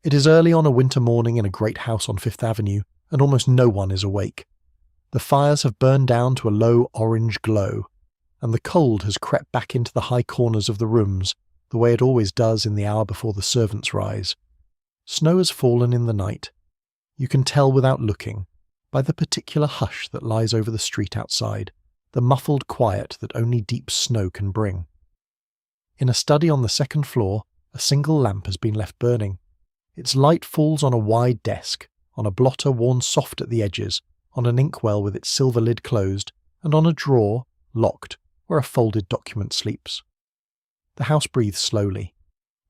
It is early on a winter morning in a great house on Fifth Avenue, and almost no one is awake. The fires have burned down to a low orange glow, and the cold has crept back into the high corners of the rooms, the way it always does in the hour before the servants rise. Snow has fallen in the night. You can tell without looking, by the particular hush that lies over the street outside, the muffled quiet that only deep snow can bring. In a study on the second floor, a single lamp has been left burning. Its light falls on a wide desk, on a blotter worn soft at the edges, on an inkwell with its silver lid closed, and on a drawer, locked, where a folded document sleeps. The house breathes slowly.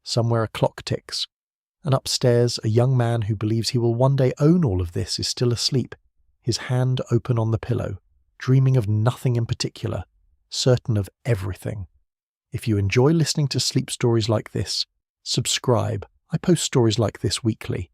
Somewhere a clock ticks, and upstairs a young man who believes he will one day own all of this is still asleep, his hand open on the pillow, dreaming of nothing in particular, certain of everything. If you enjoy listening to sleep stories like this, subscribe. I post stories like this weekly.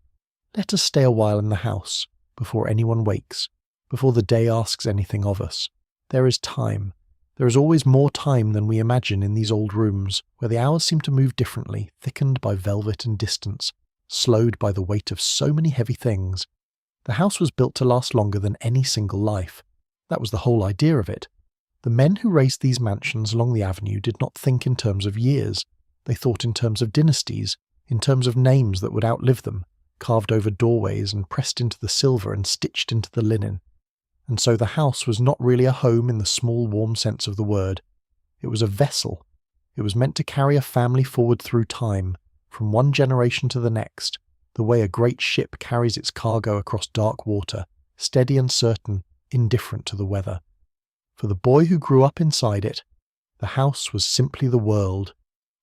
Let us stay a while in the house, before anyone wakes, before the day asks anything of us. There is time. There is always more time than we imagine in these old rooms, where the hours seem to move differently, thickened by velvet and distance, slowed by the weight of so many heavy things. The house was built to last longer than any single life. That was the whole idea of it. The men who raised these mansions along the avenue did not think in terms of years. They thought in terms of dynasties, in terms of names that would outlive them, carved over doorways and pressed into the silver and stitched into the linen. And so the house was not really a home in the small, warm sense of the word. It was a vessel. It was meant to carry a family forward through time, from one generation to the next, the way a great ship carries its cargo across dark water, steady and certain, indifferent to the weather. For the boy who grew up inside it, the house was simply the world.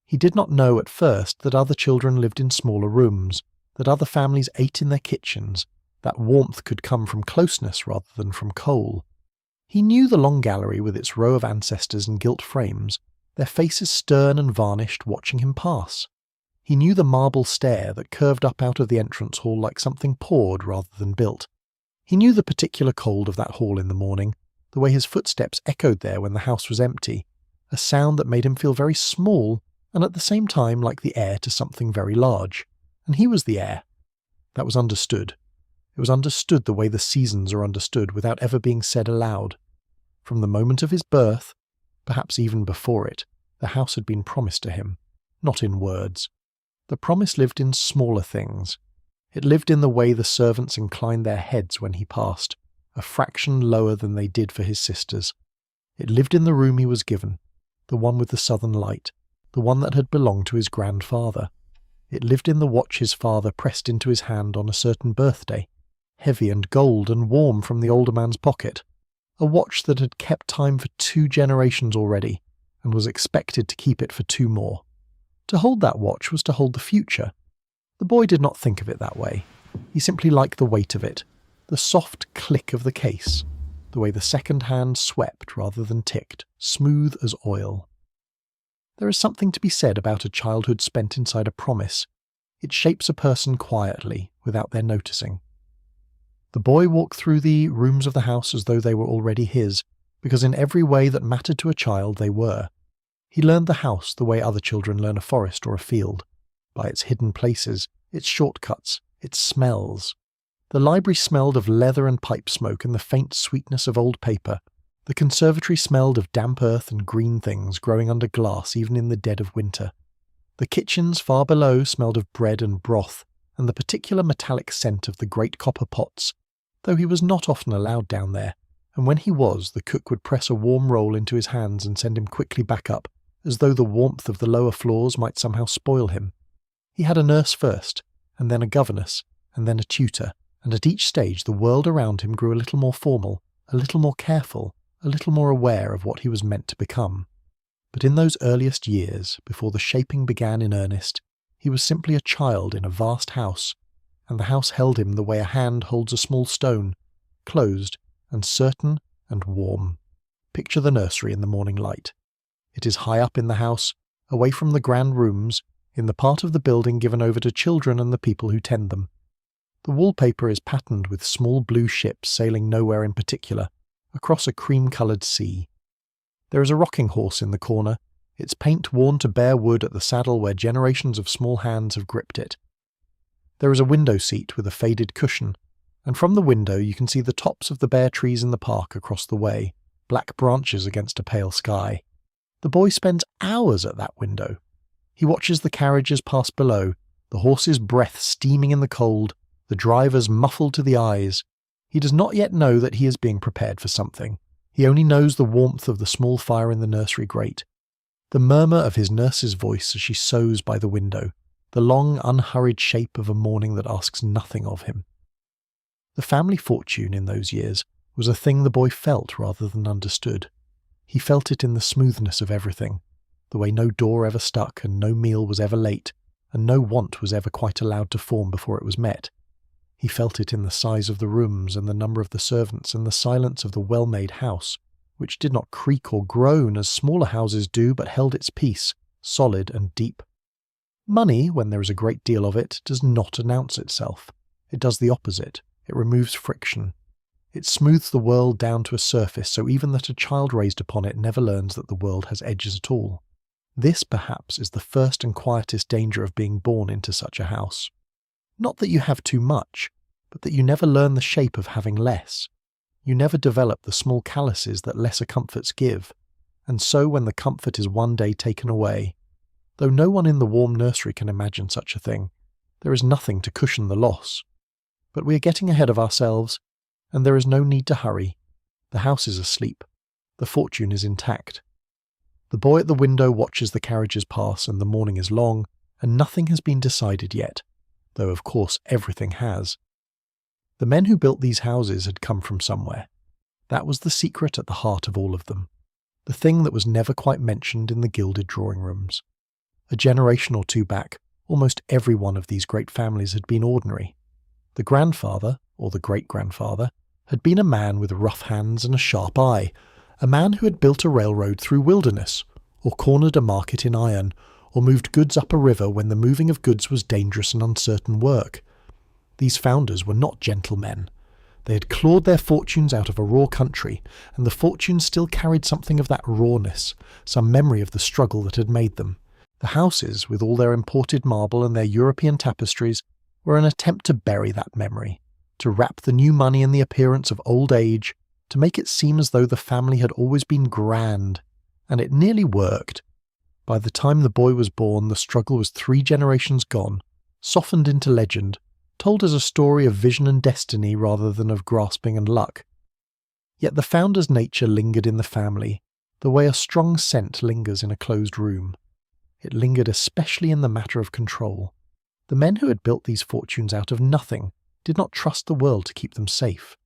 He did not know at first that other children lived in smaller rooms, that other families ate in their kitchens, that warmth could come from closeness rather than from coal. He knew the long gallery with its row of ancestors in gilt frames, their faces stern and varnished, watching him pass. He knew the marble stair that curved up out of the entrance hall like something poured rather than built. He knew the particular cold of that hall in the morning, the way his footsteps echoed there when the house was empty, a sound that made him feel very small and at the same time like the heir to something very large. And he was the heir. That was understood. It was understood the way the seasons are understood without ever being said aloud. From the moment of his birth, perhaps even before it, the house had been promised to him, not in words. The promise lived in smaller things. It lived in the way the servants inclined their heads when he passed, a fraction lower than they did for his sisters. It lived in the room he was given, the one with the southern light, the one that had belonged to his grandfather. It lived in the watch his father pressed into his hand on a certain birthday, heavy and gold and warm from the older man's pocket, a watch that had kept time for 2 generations already, and was expected to keep it for 2 more. To hold that watch was to hold the future. The boy did not think of it that way. He simply liked the weight of it, the soft click of the case, the way the second hand swept rather than ticked, smooth as oil. There is something to be said about a childhood spent inside a promise. It shapes a person quietly, without their noticing. The boy walked through the rooms of the house as though they were already his, because in every way that mattered to a child they were. He learned the house the way other children learn a forest or a field, by its hidden places, its shortcuts, its smells. The library smelled of leather and pipe smoke and the faint sweetness of old paper. The conservatory smelled of damp earth and green things growing under glass even in the dead of winter. The kitchens far below smelled of bread and broth, and the particular metallic scent of the great copper pots, though he was not often allowed down there, and when he was, the cook would press a warm roll into his hands and send him quickly back up, as though the warmth of the lower floors might somehow spoil him. He had a nurse first, and then a governess, and then a tutor, and at each stage the world around him grew a little more formal, a little more careful, a little more aware of what he was meant to become. But in those earliest years, before the shaping began in earnest, he was simply a child in a vast house, and the house held him the way a hand holds a small stone, closed and certain and warm. Picture the nursery in the morning light. It is high up in the house, away from the grand rooms, in the part of the building given over to children and the people who tend them. The wallpaper is patterned with small blue ships sailing nowhere in particular, across a cream-coloured sea. There is a rocking horse in the corner, its paint worn to bare wood at the saddle where generations of small hands have gripped it. There is a window seat with a faded cushion, and from the window you can see the tops of the bare trees in the park across the way, black branches against a pale sky. The boy spends hours at that window. He watches the carriages pass below, the horse's breath steaming in the cold, the drivers muffled to the eyes. He does not yet know that he is being prepared for something. He only knows the warmth of the small fire in the nursery grate, the murmur of his nurse's voice as she sews by the window, the long, unhurried shape of a morning that asks nothing of him. The family fortune in those years was a thing the boy felt rather than understood. He felt it in the smoothness of everything, the way no door ever stuck and no meal was ever late, and no want was ever quite allowed to form before it was met. He felt it in the size of the rooms and the number of the servants and the silence of the well-made house, which did not creak or groan as smaller houses do but held its peace, solid and deep. Money, when there is a great deal of it, does not announce itself. It does the opposite. It removes friction. It smooths the world down to a surface so even that a child raised upon it never learns that the world has edges at all. This, perhaps, is the first and quietest danger of being born into such a house. Not that you have too much, but that you never learn the shape of having less. You never develop the small calluses that lesser comforts give, and so when the comfort is one day taken away, though no one in the warm nursery can imagine such a thing, there is nothing to cushion the loss. But we are getting ahead of ourselves, and there is no need to hurry. The house is asleep. The fortune is intact. The boy at the window watches the carriages pass, and the morning is long, and nothing has been decided yet, though of course everything has. The men who built these houses had come from somewhere. That was the secret at the heart of all of them, the thing that was never quite mentioned in the gilded drawing rooms. A generation or two back, almost every one of these great families had been ordinary. The grandfather, or the great-grandfather, had been a man with rough hands and a sharp eye, a man who had built a railroad through wilderness, or cornered a market in iron, or moved goods up a river when the moving of goods was dangerous and uncertain work. These founders were not gentlemen. They had clawed their fortunes out of a raw country, and the fortunes still carried something of that rawness, some memory of the struggle that had made them. The houses, with all their imported marble and their European tapestries, were an attempt to bury that memory, to wrap the new money in the appearance of old age, to make it seem as though the family had always been grand, and it nearly worked. By the time the boy was born, the struggle was 3 generations gone, softened into legend, told as a story of vision and destiny rather than of grasping and luck. Yet the founder's nature lingered in the family, the way a strong scent lingers in a closed room. It lingered especially in the matter of control. The men who had built these fortunes out of nothing did not trust the world to keep them safe.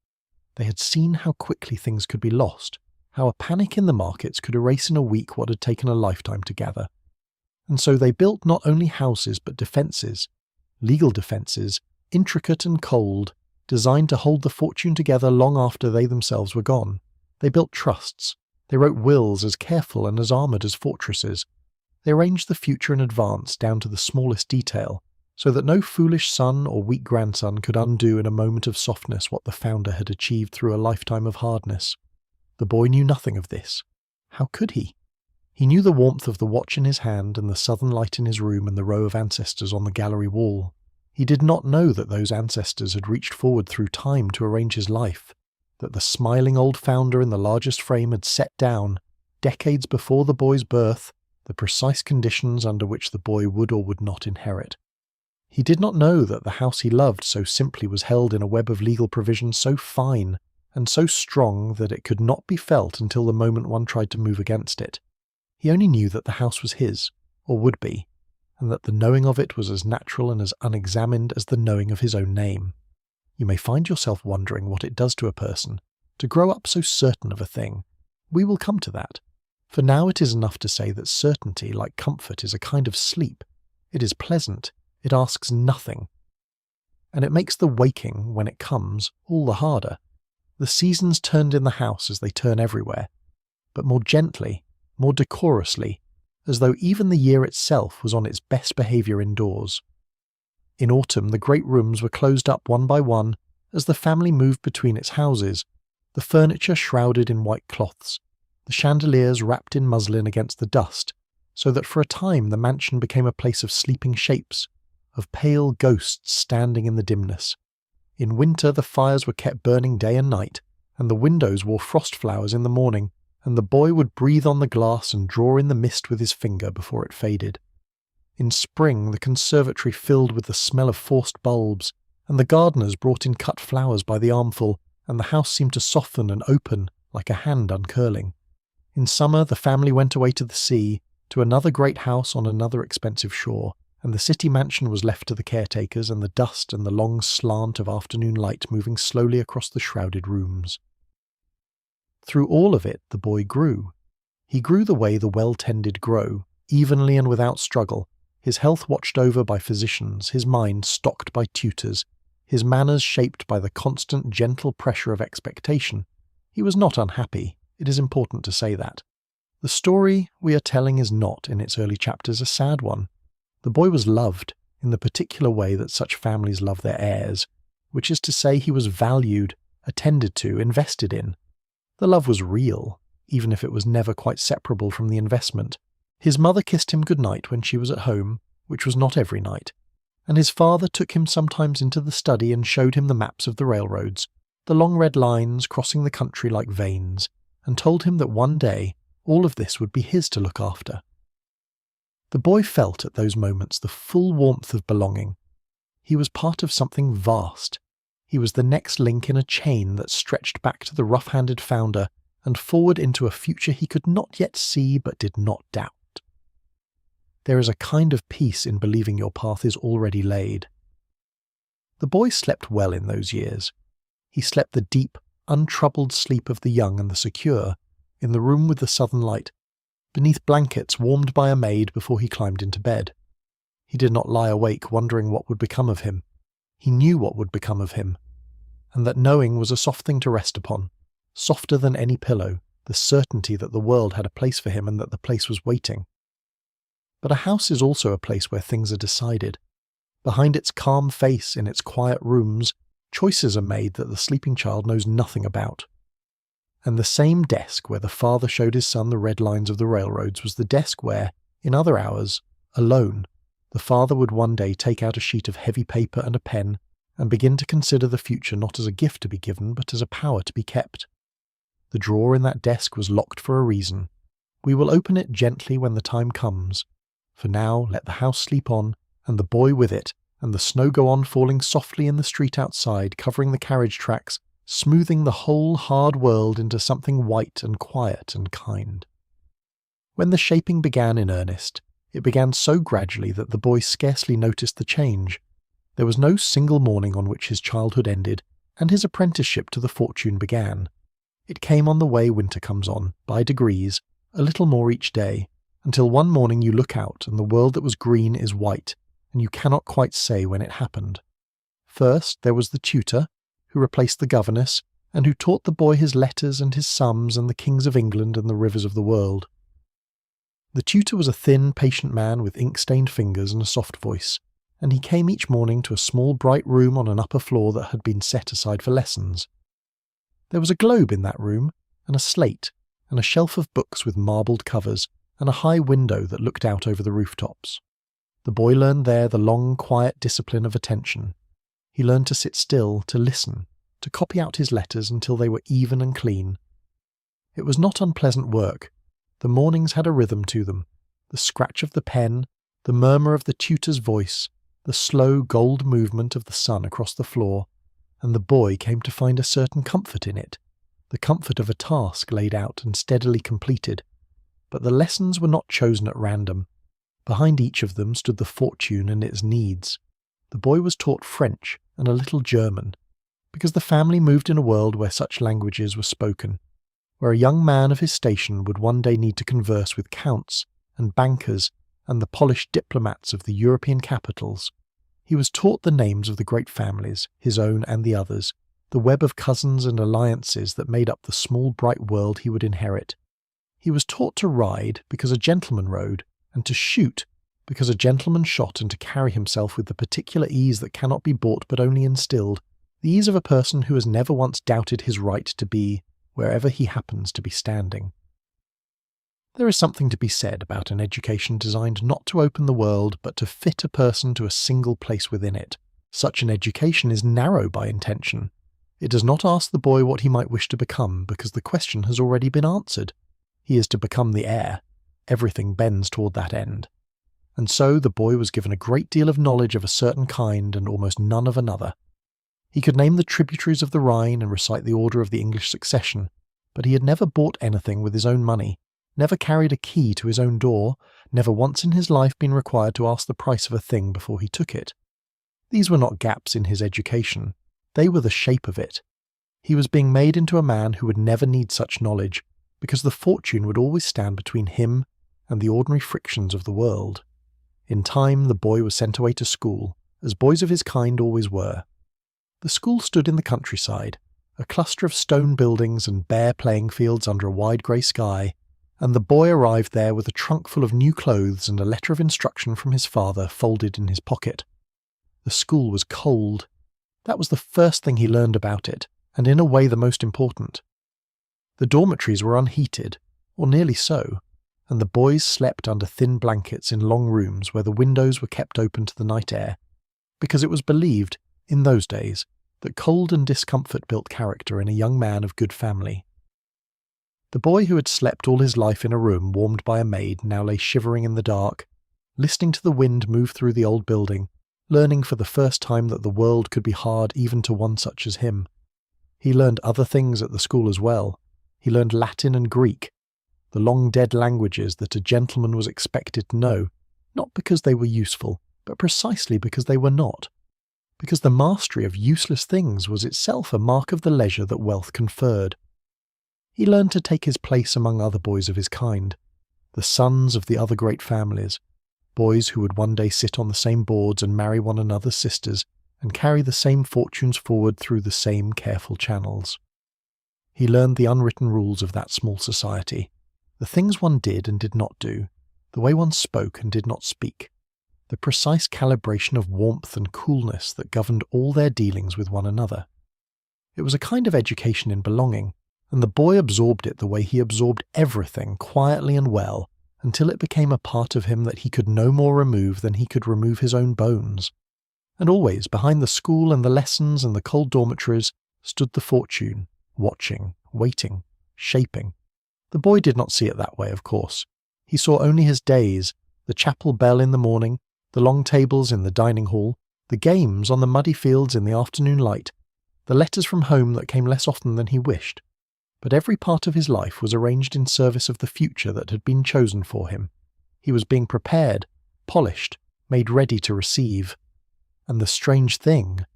They had seen how quickly things could be lost, how a panic in the markets could erase in a week what had taken a lifetime to gather. And so they built not only houses but defences, legal defences, intricate and cold, designed to hold the fortune together long after they themselves were gone. They built trusts. They wrote wills as careful and as armoured as fortresses. They arranged the future in advance down to the smallest detail, so that no foolish son or weak grandson could undo in a moment of softness what the founder had achieved through a lifetime of hardness. The boy knew nothing of this. How could he? He knew the warmth of the watch in his hand and the southern light in his room and the row of ancestors on the gallery wall. He did not know that those ancestors had reached forward through time to arrange his life, that the smiling old founder in the largest frame had set down, decades before the boy's birth, the precise conditions under which the boy would or would not inherit. He did not know that the house he loved so simply was held in a web of legal provision so fine and so strong that it could not be felt until the moment one tried to move against it. He only knew that the house was his, or would be, and that the knowing of it was as natural and as unexamined as the knowing of his own name. You may find yourself wondering what it does to a person to grow up so certain of a thing. We will come to that. For now it is enough to say that certainty, like comfort, is a kind of sleep. It is pleasant. It asks nothing. And it makes the waking, when it comes, all the harder. The seasons turned in the house as they turn everywhere, but more gently, more decorously, as though even the year itself was on its best behaviour indoors. In autumn the great rooms were closed up one by one as the family moved between its houses, the furniture shrouded in white cloths, the chandeliers wrapped in muslin against the dust, so that for a time the mansion became a place of sleeping shapes, of pale ghosts standing in the dimness. In winter the fires were kept burning day and night, and the windows wore frost flowers in the morning, and the boy would breathe on the glass and draw in the mist with his finger before it faded. In spring the conservatory filled with the smell of forced bulbs, and the gardeners brought in cut flowers by the armful, and the house seemed to soften and open like a hand uncurling. In summer the family went away to the sea, to another great house on another expensive shore, and the city mansion was left to the caretakers and the dust and the long slant of afternoon light moving slowly across the shrouded rooms. Through all of it the boy grew. He grew the way the well-tended grow, evenly and without struggle, his health watched over by physicians, his mind stocked by tutors, his manners shaped by the constant gentle pressure of expectation. He was not unhappy, it is important to say that. The story we are telling is not, in its early chapters, a sad one. The boy was loved, in the particular way that such families love their heirs, which is to say he was valued, attended to, invested in. The love was real, even if it was never quite separable from the investment. His mother kissed him good night when she was at home, which was not every night, and his father took him sometimes into the study and showed him the maps of the railroads, the long red lines crossing the country like veins, and told him that one day all of this would be his to look after. The boy felt at those moments the full warmth of belonging. He was part of something vast. He was the next link in a chain that stretched back to the rough-handed founder and forward into a future he could not yet see but did not doubt. There is a kind of peace in believing your path is already laid. The boy slept well in those years. He slept the deep, untroubled sleep of the young and the secure, in the room with the southern light, beneath blankets warmed by a maid before he climbed into bed. He did not lie awake wondering what would become of him. He knew what would become of him, and that knowing was a soft thing to rest upon, softer than any pillow, the certainty that the world had a place for him and that the place was waiting. But a house is also a place where things are decided. Behind its calm face, in its quiet rooms, choices are made that the sleeping child knows nothing about. And the same desk where the father showed his son the red lines of the railroads was the desk where, in other hours, alone, the father would one day take out a sheet of heavy paper and a pen and begin to consider the future not as a gift to be given but as a power to be kept. The drawer in that desk was locked for a reason. We will open it gently when the time comes. For now, let the house sleep on, and the boy with it, and the snow go on falling softly in the street outside, covering the carriage tracks, smoothing the whole hard world into something white and quiet and kind. When the shaping began in earnest, it began so gradually that the boy scarcely noticed the change. There was no single morning on which his childhood ended, and his apprenticeship to the fortune began. It came on the way winter comes on, by degrees, a little more each day, until one morning you look out and the world that was green is white, and you cannot quite say when it happened. First there was the tutor, who replaced the governess, and who taught the boy his letters and his sums and the kings of England and the rivers of the world. The tutor was a thin, patient man with ink-stained fingers and a soft voice, and he came each morning to a small bright room on an upper floor that had been set aside for lessons. There was a globe in that room, and a slate, and a shelf of books with marbled covers, and a high window that looked out over the rooftops. The boy learned there the long, quiet discipline of attention. He learned to sit still, to listen, to copy out his letters until they were even and clean. It was not unpleasant work. The mornings had a rhythm to them, the scratch of the pen, the murmur of the tutor's voice, the slow gold movement of the sun across the floor, and the boy came to find a certain comfort in it, the comfort of a task laid out and steadily completed. But the lessons were not chosen at random. Behind each of them stood the fortune and its needs. The boy was taught French and a little German, because the family moved in a world where such languages were spoken, where a young man of his station would one day need to converse with counts and bankers and the polished diplomats of the European capitals. He was taught the names of the great families, his own and the others, the web of cousins and alliances that made up the small bright world he would inherit. He was taught to ride because a gentleman rode, and to shoot because a gentleman shot, and to carry himself with the particular ease that cannot be bought but only instilled, the ease of a person who has never once doubted his right to be wherever he happens to be standing. There is something to be said about an education designed not to open the world but to fit a person to a single place within it. Such an education is narrow by intention. It does not ask the boy what he might wish to become because the question has already been answered. He is to become the heir. Everything bends toward that end. And so the boy was given a great deal of knowledge of a certain kind and almost none of another. He could name the tributaries of the Rhine and recite the order of the English succession, but he had never bought anything with his own money, never carried a key to his own door, never once in his life been required to ask the price of a thing before he took it. These were not gaps in his education. They were the shape of it. He was being made into a man who would never need such knowledge, because the fortune would always stand between him and the ordinary frictions of the world. In time, the boy was sent away to school, as boys of his kind always were. The school stood in the countryside, a cluster of stone buildings and bare playing fields under a wide grey sky, and the boy arrived there with a trunk full of new clothes and a letter of instruction from his father folded in his pocket. The school was cold. That was the first thing he learned about it, and in a way the most important. The dormitories were unheated, or nearly so, and the boys slept under thin blankets in long rooms where the windows were kept open to the night air, because it was believed, in those days, that cold and discomfort built character in a young man of good family. The boy who had slept all his life in a room warmed by a maid now lay shivering in the dark, listening to the wind move through the old building, learning for the first time that the world could be hard even to one such as him. He learned other things at the school as well. He learned Latin and Greek, the long-dead languages that a gentleman was expected to know, not because they were useful, but precisely because they were not. Because the mastery of useless things was itself a mark of the leisure that wealth conferred. He learned to take his place among other boys of his kind, the sons of the other great families, boys who would one day sit on the same boards and marry one another's sisters and carry the same fortunes forward through the same careful channels. He learned the unwritten rules of that small society, the things one did and did not do, the way one spoke and did not speak, the precise calibration of warmth and coolness that governed all their dealings with one another. It was a kind of education in belonging, and the boy absorbed it the way he absorbed everything quietly and well, until it became a part of him that he could no more remove than he could remove his own bones. And always, behind the school and the lessons and the cold dormitories, stood the fortune, watching, waiting, shaping. The boy did not see it that way, of course. He saw only his days, the chapel bell in the morning, the long tables in the dining hall, the games on the muddy fields in the afternoon light, the letters from home that came less often than he wished. But every part of his life was arranged in service of the future that had been chosen for him. He was being prepared, polished, made ready to receive. And the strange thing,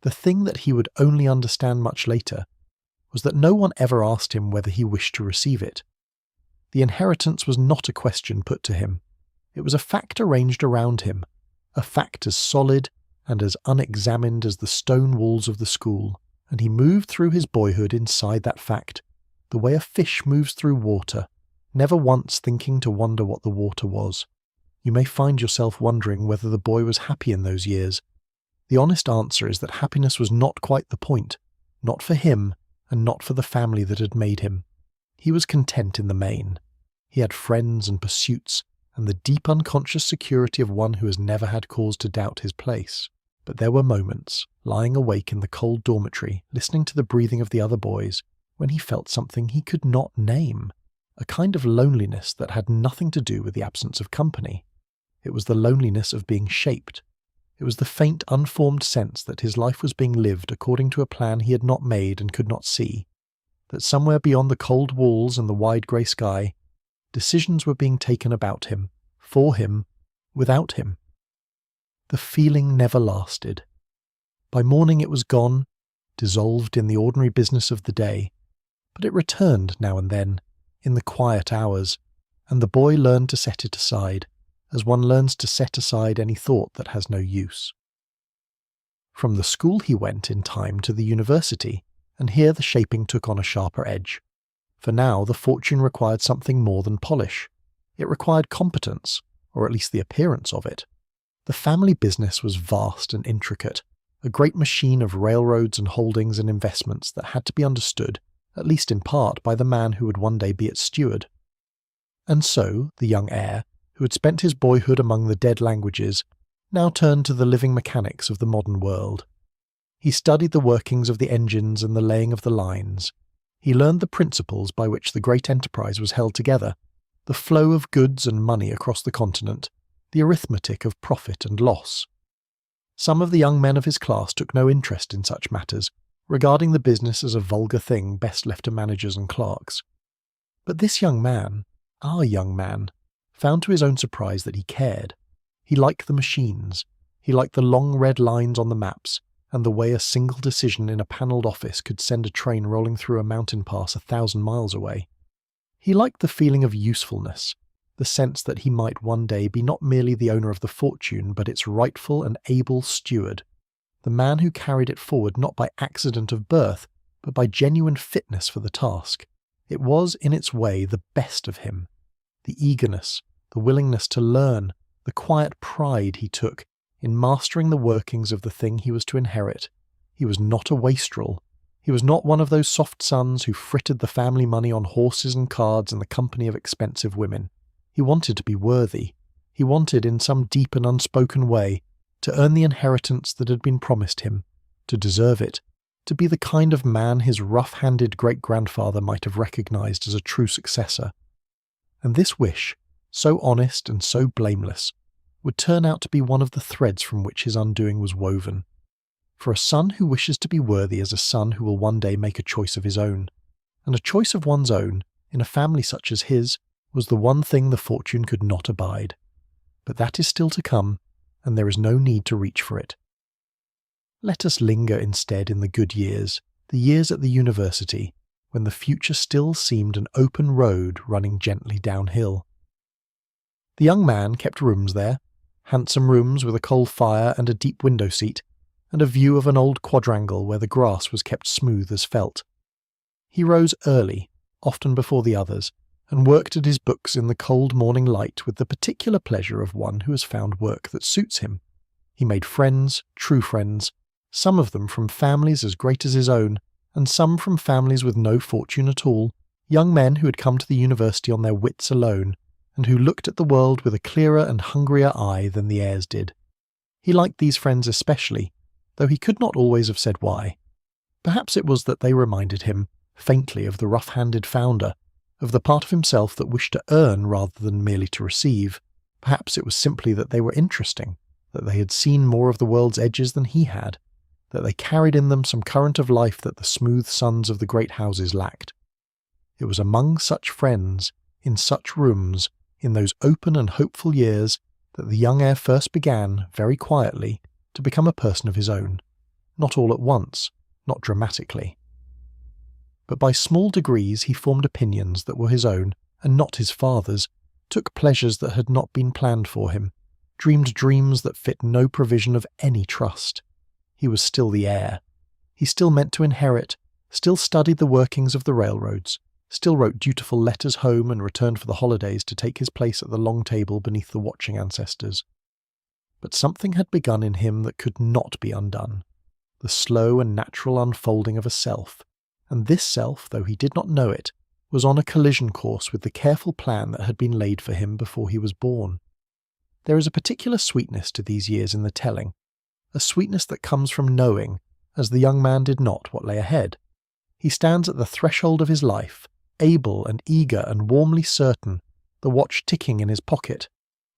the thing that he would only understand much later, was that no one ever asked him whether he wished to receive it. The inheritance was not a question put to him. It was a fact arranged around him, a fact as solid and as unexamined as the stone walls of the school, and he moved through his boyhood inside that fact, the way a fish moves through water, never once thinking to wonder what the water was. You may find yourself wondering whether the boy was happy in those years. The honest answer is that happiness was not quite the point, not for him, and not for the family that had made him. He was content in the main. He had friends and pursuits, and the deep unconscious security of one who has never had cause to doubt his place. But there were moments, lying awake in the cold dormitory, listening to the breathing of the other boys, when he felt something he could not name, a kind of loneliness that had nothing to do with the absence of company. It was the loneliness of being shaped. It was the faint, unformed sense that his life was being lived according to a plan he had not made and could not see, that somewhere beyond the cold walls and the wide grey sky, decisions were being taken about him, for him, without him. The feeling never lasted. By morning it was gone, dissolved in the ordinary business of the day, but it returned now and then, in the quiet hours, and the boy learned to set it aside, as one learns to set aside any thought that has no use. From the school he went in time to the university, and here the shaping took on a sharper edge. For now the fortune required something more than polish. It required competence, or at least the appearance of it. The family business was vast and intricate, a great machine of railroads and holdings and investments that had to be understood, at least in part, by the man who would one day be its steward. And so the young heir, who had spent his boyhood among the dead languages, now turned to the living mechanics of the modern world. He studied the workings of the engines and the laying of the lines. He learned the principles by which the great enterprise was held together, the flow of goods and money across the continent, the arithmetic of profit and loss. Some of the young men of his class took no interest in such matters, regarding the business as a vulgar thing best left to managers and clerks. But this young man, our young man, found to his own surprise that he cared. He liked the machines. He liked the long red lines on the maps, and the way a single decision in a panelled office could send a train rolling through a mountain pass 1,000 miles away. He liked the feeling of usefulness, the sense that he might one day be not merely the owner of the fortune, but its rightful and able steward, the man who carried it forward not by accident of birth, but by genuine fitness for the task. It was, in its way, the best of him. The eagerness, the willingness to learn, the quiet pride he took in mastering the workings of the thing he was to inherit. He was not a wastrel. He was not one of those soft sons who frittered the family money on horses and cards in the company of expensive women. He wanted to be worthy. He wanted, in some deep and unspoken way, to earn the inheritance that had been promised him, to deserve it, to be the kind of man his rough-handed great-grandfather might have recognized as a true successor. And this wish, so honest and so blameless, would turn out to be one of the threads from which his undoing was woven. For a son who wishes to be worthy is a son who will one day make a choice of his own, and a choice of one's own, in a family such as his, was the one thing the fortune could not abide. But that is still to come, and there is no need to reach for it. Let us linger instead in the good years, the years at the university, when the future still seemed an open road running gently downhill. The young man kept rooms there, handsome rooms with a coal fire and a deep window seat, and a view of an old quadrangle where the grass was kept smooth as felt. He rose early, often before the others, and worked at his books in the cold morning light with the particular pleasure of one who has found work that suits him. He made friends, true friends, some of them from families as great as his own, and some from families with no fortune at all, young men who had come to the university on their wits alone, and who looked at the world with a clearer and hungrier eye than the heirs did. He liked these friends especially, though he could not always have said why. Perhaps it was that they reminded him, faintly, of the rough-handed founder, of the part of himself that wished to earn rather than merely to receive. Perhaps it was simply that they were interesting, that they had seen more of the world's edges than he had, that they carried in them some current of life that the smooth sons of the great houses lacked. It was among such friends, in such rooms, in those open and hopeful years, that the young heir first began, very quietly, to become a person of his own. Not all at once, not dramatically. But by small degrees he formed opinions that were his own and not his father's, took pleasures that had not been planned for him, dreamed dreams that fit no provision of any trust. He was still the heir. He still meant to inherit, still studied the workings of the railroads, still wrote dutiful letters home and returned for the holidays to take his place at the long table beneath the watching ancestors. But something had begun in him that could not be undone, the slow and natural unfolding of a self, and this self, though he did not know it, was on a collision course with the careful plan that had been laid for him before he was born. There is a particular sweetness to these years in the telling, a sweetness that comes from knowing, as the young man did not, what lay ahead. He stands at the threshold of his life, able and eager and warmly certain, the watch ticking in his pocket,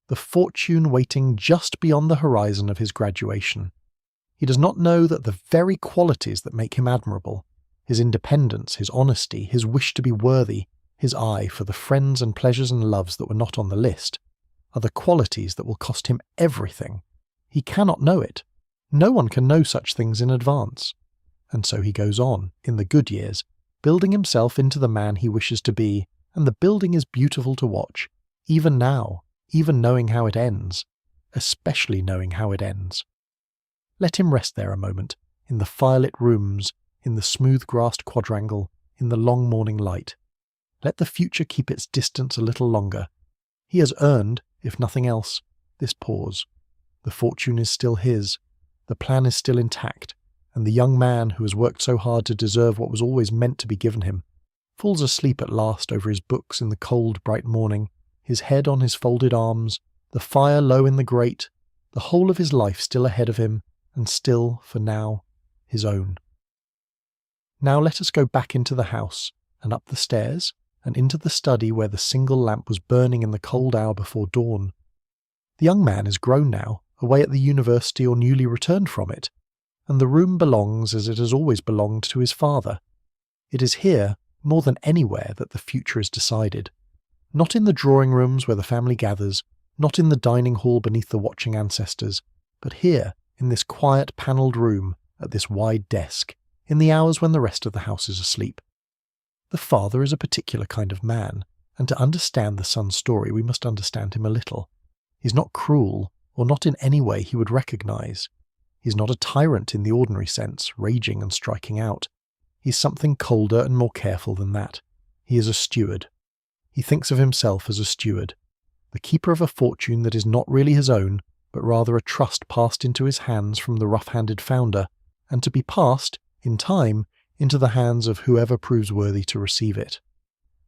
the fortune waiting just beyond the horizon of his graduation. He does not know that the very qualities that make him admirable, his independence, his honesty, his wish to be worthy, his eye for the friends and pleasures and loves that were not on the list, are the qualities that will cost him everything. He cannot know it. No one can know such things in advance. And so he goes on, in the good years, building himself into the man he wishes to be, and the building is beautiful to watch, even now, even knowing how it ends, especially knowing how it ends. Let him rest there a moment, in the firelit rooms, in the smooth-grassed quadrangle, in the long morning light. Let the future keep its distance a little longer. He has earned, if nothing else, this pause. The fortune is still his, the plan is still intact, and the young man who has worked so hard to deserve what was always meant to be given him, falls asleep at last over his books in the cold, bright morning, his head on his folded arms, the fire low in the grate, the whole of his life still ahead of him, and still, for now, his own. Now let us go back into the house, and up the stairs, and into the study where the single lamp was burning in the cold hour before dawn. The young man is grown now, away at the university or newly returned from it, and the room belongs as it has always belonged to his father. It is here, more than anywhere, that the future is decided. Not in the drawing rooms where the family gathers, not in the dining hall beneath the watching ancestors, but here, in this quiet panelled room, at this wide desk, in the hours when the rest of the house is asleep. The father is a particular kind of man, and to understand the son's story we must understand him a little. He's not cruel, or not in any way he would recognise. He's not a tyrant in the ordinary sense, raging and striking out. He's something colder and more careful than that. He is a steward. He thinks of himself as a steward, the keeper of a fortune that is not really his own, but rather a trust passed into his hands from the rough-handed founder, and to be passed, in time, into the hands of whoever proves worthy to receive it.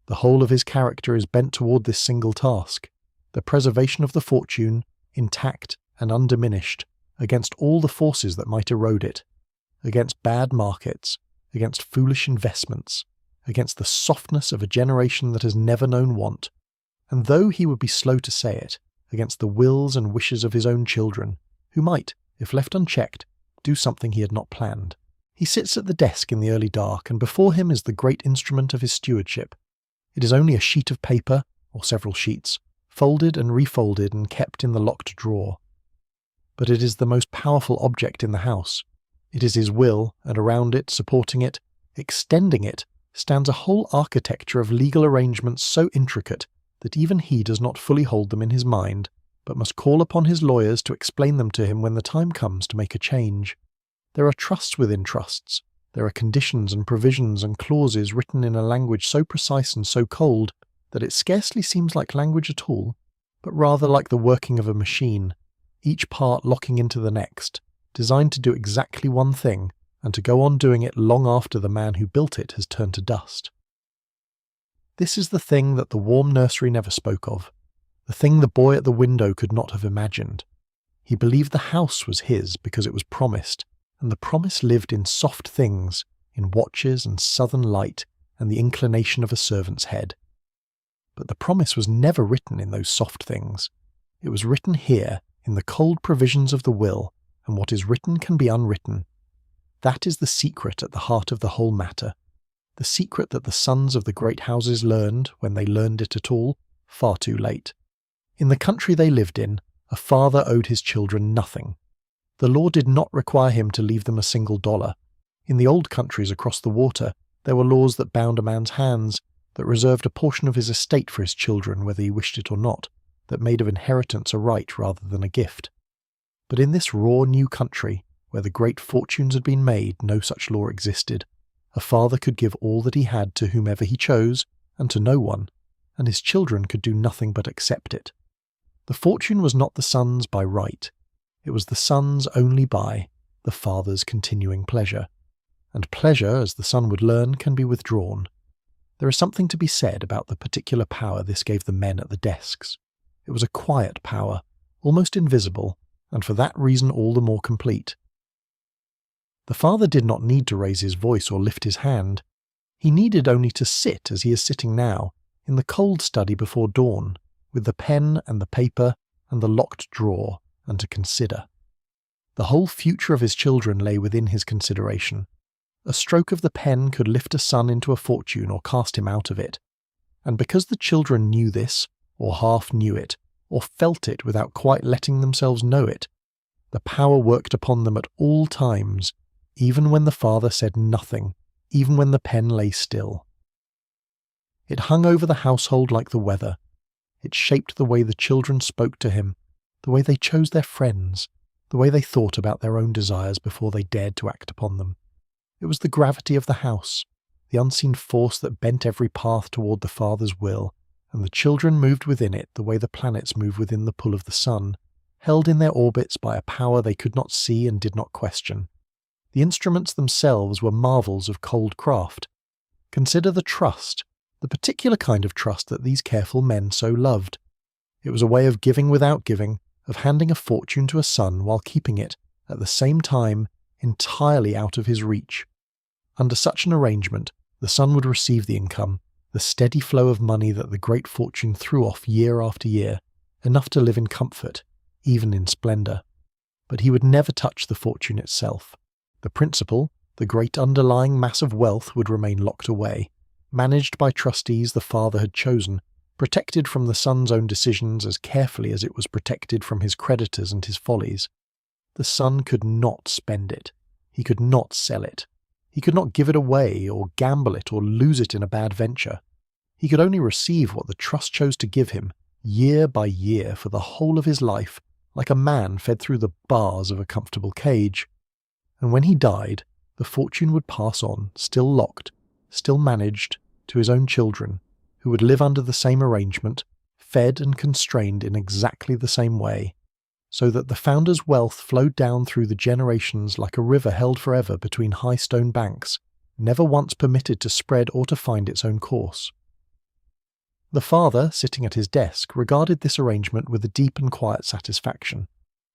The whole of his character is bent toward this single task, the preservation of the fortune, intact and undiminished, against all the forces that might erode it, against bad markets, against foolish investments, against the softness of a generation that has never known want, and though he would be slow to say it, against the wills and wishes of his own children, who might, if left unchecked, do something he had not planned. He sits at the desk in the early dark, and before him is the great instrument of his stewardship. It is only a sheet of paper, or several sheets, folded and refolded and kept in the locked drawer. But it is the most powerful object in the house. It is his will, and around it, supporting it, extending it, stands a whole architecture of legal arrangements so intricate that even he does not fully hold them in his mind, but must call upon his lawyers to explain them to him when the time comes to make a change. There are trusts within trusts. There are conditions and provisions and clauses written in a language so precise and so cold that it scarcely seems like language at all, but rather like the working of a machine, each part locking into the next, designed to do exactly one thing, and to go on doing it long after the man who built it has turned to dust. This is the thing that the warm nursery never spoke of, the thing the boy at the window could not have imagined. He believed the house was his because it was promised, and the promise lived in soft things, in watches and southern light and the inclination of a servant's head. But the promise was never written in those soft things. It was written here, in the cold provisions of the will, and what is written can be unwritten. That is the secret at the heart of the whole matter, the secret that the sons of the great houses learned, when they learned it at all, far too late. In the country they lived in, a father owed his children nothing. The law did not require him to leave them a single dollar. In the old countries across the water, there were laws that bound a man's hands, that reserved a portion of his estate for his children whether he wished it or not, that made of inheritance a right rather than a gift. But in this raw new country, where the great fortunes had been made, no such law existed. A father could give all that he had to whomever he chose, and to no one, and his children could do nothing but accept it. The fortune was not the son's by right. It was the son's only by the father's continuing pleasure. And pleasure, as the son would learn, can be withdrawn. There is something to be said about the particular power this gave the men at the desks. It was a quiet power, almost invisible, and for that reason all the more complete. The father did not need to raise his voice or lift his hand. He needed only to sit as he is sitting now, in the cold study before dawn, with the pen and the paper and the locked drawer, and to consider. The whole future of his children lay within his consideration. A stroke of the pen could lift a son into a fortune or cast him out of it. And because the children knew this, or half knew it, or felt it without quite letting themselves know it, the power worked upon them at all times, even when the father said nothing, even when the pen lay still. It hung over the household like the weather. It shaped the way the children spoke to him, the way they chose their friends, the way they thought about their own desires before they dared to act upon them. It was the gravity of the house, the unseen force that bent every path toward the father's will, and the children moved within it the way the planets move within the pull of the sun, held in their orbits by a power they could not see and did not question. The instruments themselves were marvels of cold craft. Consider the trust, the particular kind of trust that these careful men so loved, It was a way of giving without giving, of handing a fortune to a son while keeping it, at the same time, entirely out of his reach. Under such an arrangement, the son would receive the income, the steady flow of money that the great fortune threw off year after year, enough to live in comfort, even in splendour. But he would never touch the fortune itself. The principal, the great underlying mass of wealth, would remain locked away, managed by trustees the father had chosen, protected from the son's own decisions as carefully as it was protected from his creditors and his follies. The son could not spend it. He could not sell it. He could not give it away, or gamble it, or lose it in a bad venture. He could only receive what the trust chose to give him, year by year for the whole of his life, like a man fed through the bars of a comfortable cage. And when he died, the fortune would pass on, still locked, still managed, to his own children, who would live under the same arrangement, fed and constrained in exactly the same way, so that the founder's wealth flowed down through the generations like a river held forever between high stone banks, never once permitted to spread or to find its own course. The father, sitting at his desk, regarded this arrangement with a deep and quiet satisfaction.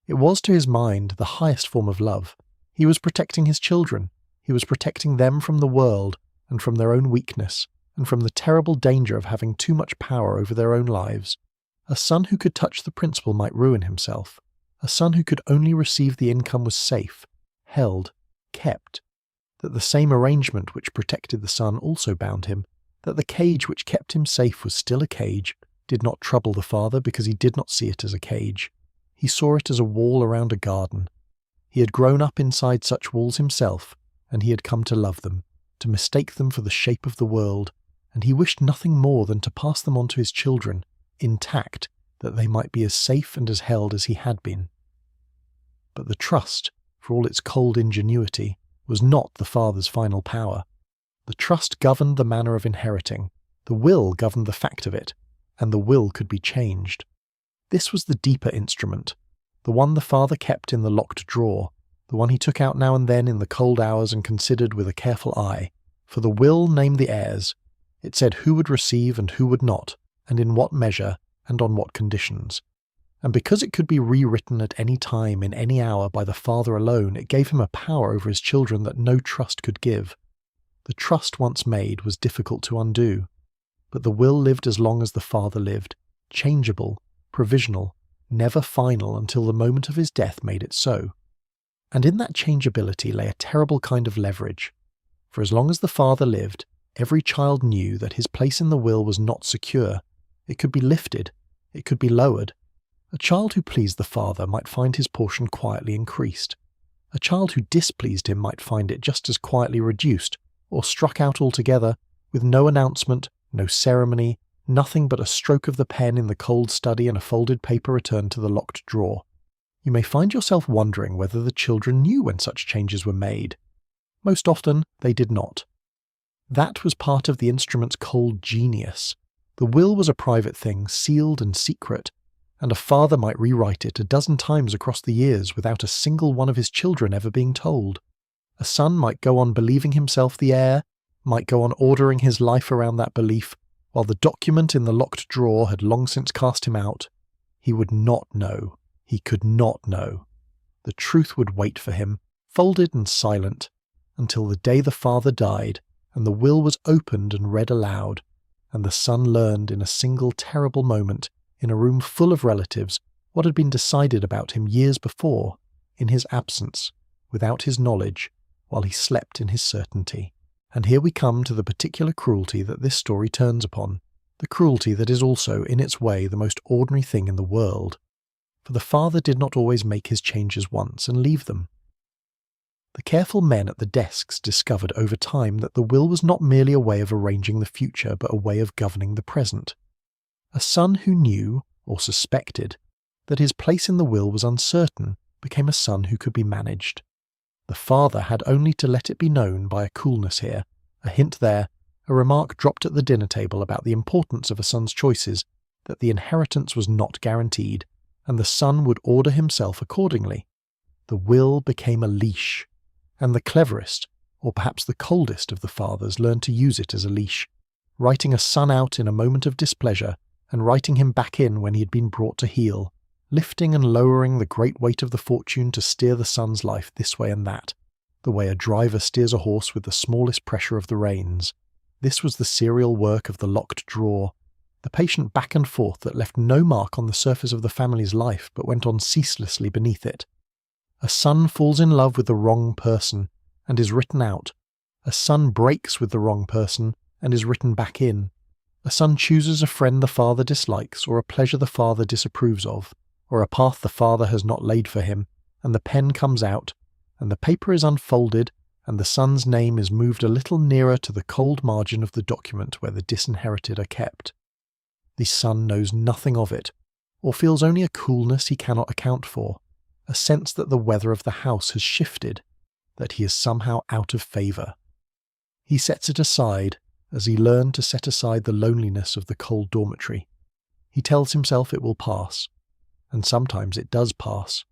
It was to his mind the highest form of love. He was protecting his children. He was protecting them from the world and from their own weakness, and from the terrible danger of having too much power over their own lives. A son who could touch the principal might ruin himself. A son who could only receive the income was safe, held, kept. That the same arrangement which protected the son also bound him. That the cage which kept him safe was still a cage, did not trouble the father because he did not see it as a cage. He saw it as a wall around a garden. He had grown up inside such walls himself, and he had come to love them, to mistake them for the shape of the world, and he wished nothing more than to pass them on to his children, intact, that they might be as safe and as held as he had been. But the trust, for all its cold ingenuity, was not the father's final power. The trust governed the manner of inheriting, the will governed the fact of it, and the will could be changed. This was the deeper instrument, the one the father kept in the locked drawer, the one he took out now and then in the cold hours and considered with a careful eye, for the will named the heirs. It said who would receive and who would not, and in what measure, and on what conditions. And because it could be rewritten at any time in any hour by the father alone, it gave him a power over his children that no trust could give. The trust once made was difficult to undo, but the will lived as long as the father lived, changeable, provisional, never final until the moment of his death made it so. And in that changeability lay a terrible kind of leverage. For as long as the father lived, every child knew that his place in the will was not secure. It could be lifted, it could be lowered. A child who pleased the father might find his portion quietly increased. A child who displeased him might find it just as quietly reduced, or struck out altogether, with no announcement, no ceremony, nothing but a stroke of the pen in the cold study and a folded paper returned to the locked drawer. You may find yourself wondering whether the children knew when such changes were made. Most often, they did not. That was part of the instrument's cold genius. The will was a private thing, sealed and secret, and a father might rewrite it a dozen times across the years without a single one of his children ever being told. A son might go on believing himself the heir, might go on ordering his life around that belief, while the document in the locked drawer had long since cast him out. He would not know. He could not know. The truth would wait for him, folded and silent, until the day the father died, and the will was opened and read aloud, and the son learned in a single terrible moment, in a room full of relatives, what had been decided about him years before, in his absence, without his knowledge, while he slept in his certainty. And here we come to the particular cruelty that this story turns upon, the cruelty that is also, in its way, the most ordinary thing in the world. For the father did not always make his changes once and leave them. The careful men at the desks discovered over time that the will was not merely a way of arranging the future, but a way of governing the present. A son who knew, or suspected, that his place in the will was uncertain became a son who could be managed. The father had only to let it be known by a coolness here, a hint there, a remark dropped at the dinner table about the importance of a son's choices, that the inheritance was not guaranteed, and the son would order himself accordingly. The will became a leash, and the cleverest, or perhaps the coldest of the fathers learned to use it as a leash, writing a son out in a moment of displeasure, and writing him back in when he had been brought to heel, lifting and lowering the great weight of the fortune to steer the son's life this way and that, the way a driver steers a horse with the smallest pressure of the reins. This was the serial work of the locked drawer, the patient back and forth that left no mark on the surface of the family's life but went on ceaselessly beneath it. A son falls in love with the wrong person and is written out. A son breaks with the wrong person and is written back in. A son chooses a friend the father dislikes, or a pleasure the father disapproves of, or a path the father has not laid for him, and the pen comes out, and the paper is unfolded, and the son's name is moved a little nearer to the cold margin of the document where the disinherited are kept. The son knows nothing of it, or feels only a coolness he cannot account for, a sense that the weather of the house has shifted, that he is somehow out of favour. He sets it aside, as he learned to set aside the loneliness of the cold dormitory. He tells himself it will pass, and sometimes it does pass,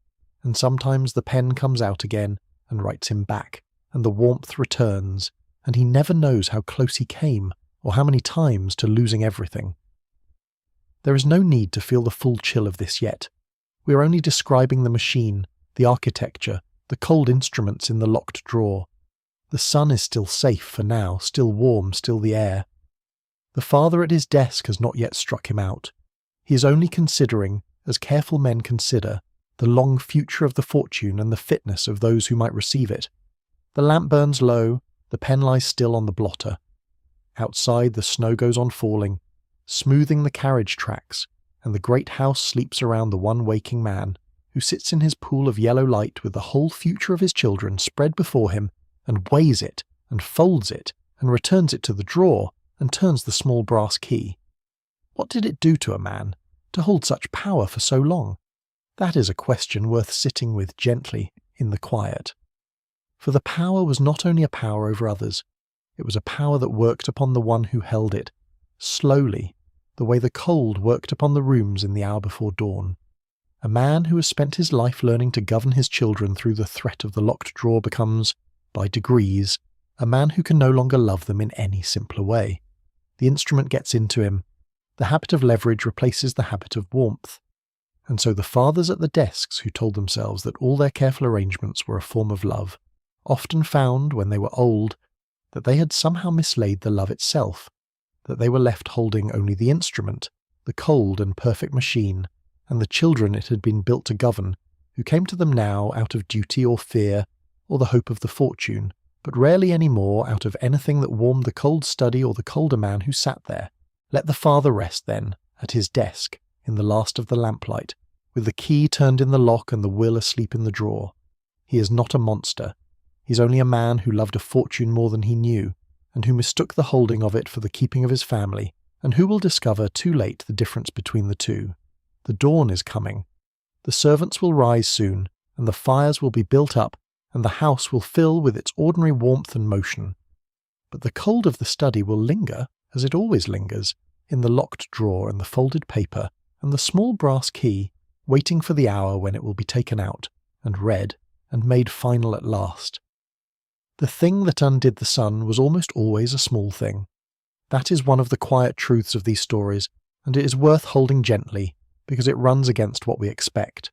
and sometimes the pen comes out again and writes him back, and the warmth returns, and he never knows how close he came, or how many times, to losing everything. There is no need to feel the full chill of this yet. We are only describing the machine, the architecture, the cold instruments in the locked drawer. The sun is still safe for now, still warm, still the air. The father at his desk has not yet struck him out. He is only considering, as careful men consider, the long future of the fortune and the fitness of those who might receive it. The lamp burns low, the pen lies still on the blotter. Outside the snow goes on falling, smoothing the carriage tracks, and the great house sleeps around the one waking man, who sits in his pool of yellow light with the whole future of his children spread before him, and weighs it, and folds it, and returns it to the drawer, and turns the small brass key. What did it do to a man, to hold such power for so long? That is a question worth sitting with gently, in the quiet. For the power was not only a power over others, it was a power that worked upon the one who held it, slowly, the way the cold worked upon the rooms in the hour before dawn. A man who has spent his life learning to govern his children through the threat of the locked drawer becomes, by degrees, a man who can no longer love them in any simpler way. The instrument gets into him. The habit of leverage replaces the habit of warmth. And so the fathers at the desks who told themselves that all their careful arrangements were a form of love, often found, when they were old, that they had somehow mislaid the love itself, that they were left holding only the instrument, the cold and perfect machine, and the children it had been built to govern, who came to them now out of duty or fear, or the hope of the fortune, but rarely any more out of anything that warmed the cold study or the colder man who sat there. Let the father rest, then, at his desk, in the last of the lamplight, with the key turned in the lock and the will asleep in the drawer. He is not a monster. He is only a man who loved a fortune more than he knew, and who mistook the holding of it for the keeping of his family, and who will discover too late the difference between the two. The dawn is coming. The servants will rise soon, and the fires will be built up, and the house will fill with its ordinary warmth and motion. But the cold of the study will linger, as it always lingers, in the locked drawer and the folded paper, and the small brass key, waiting for the hour when it will be taken out, and read, and made final at last. The thing that undid the sun was almost always a small thing. That is one of the quiet truths of these stories, and it is worth holding gently, because it runs against what we expect.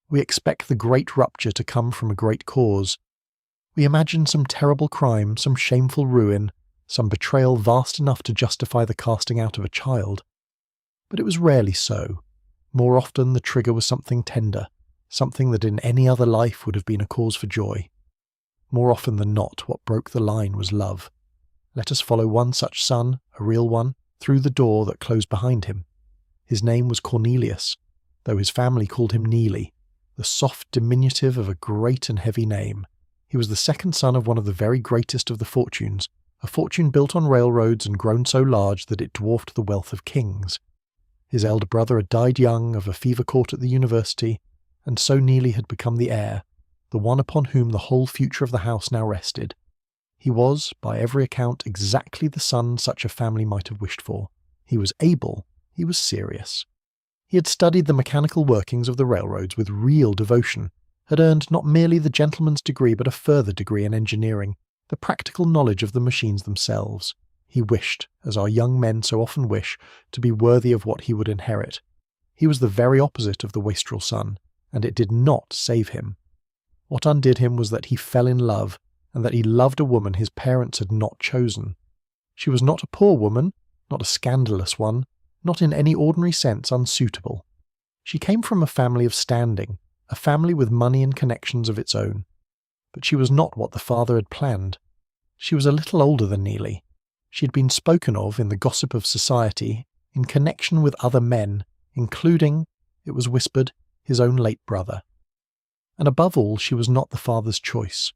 We expect the great rupture to come from a great cause. We imagine some terrible crime, some shameful ruin, some betrayal vast enough to justify the casting out of a child. But it was rarely so. More often the trigger was something tender, something that in any other life would have been a cause for joy. More often than not, what broke the line was love. Let us follow one such son, a real one, through the door that closed behind him. His name was Cornelius, though his family called him Neely, the soft diminutive of a great and heavy name. He was the second son of one of the very greatest of the fortunes, a fortune built on railroads and grown so large that it dwarfed the wealth of kings. His elder brother had died young of a fever caught at the university, and so Neely had become the heir, the one upon whom the whole future of the house now rested. He was, by every account, exactly the son such a family might have wished for. He was able, he was serious. He had studied the mechanical workings of the railroads with real devotion, had earned not merely the gentleman's degree but a further degree in engineering, the practical knowledge of the machines themselves. He wished, as our young men so often wish, to be worthy of what he would inherit. He was the very opposite of the wastrel son, and it did not save him. What undid him was that he fell in love, and that he loved a woman his parents had not chosen. She was not a poor woman, not a scandalous one, not in any ordinary sense unsuitable. She came from a family of standing, a family with money and connections of its own. But she was not what the father had planned. She was a little older than Neely. She had been spoken of in the gossip of society, in connection with other men, including, it was whispered, his own late brother. And above all, she was not the father's choice.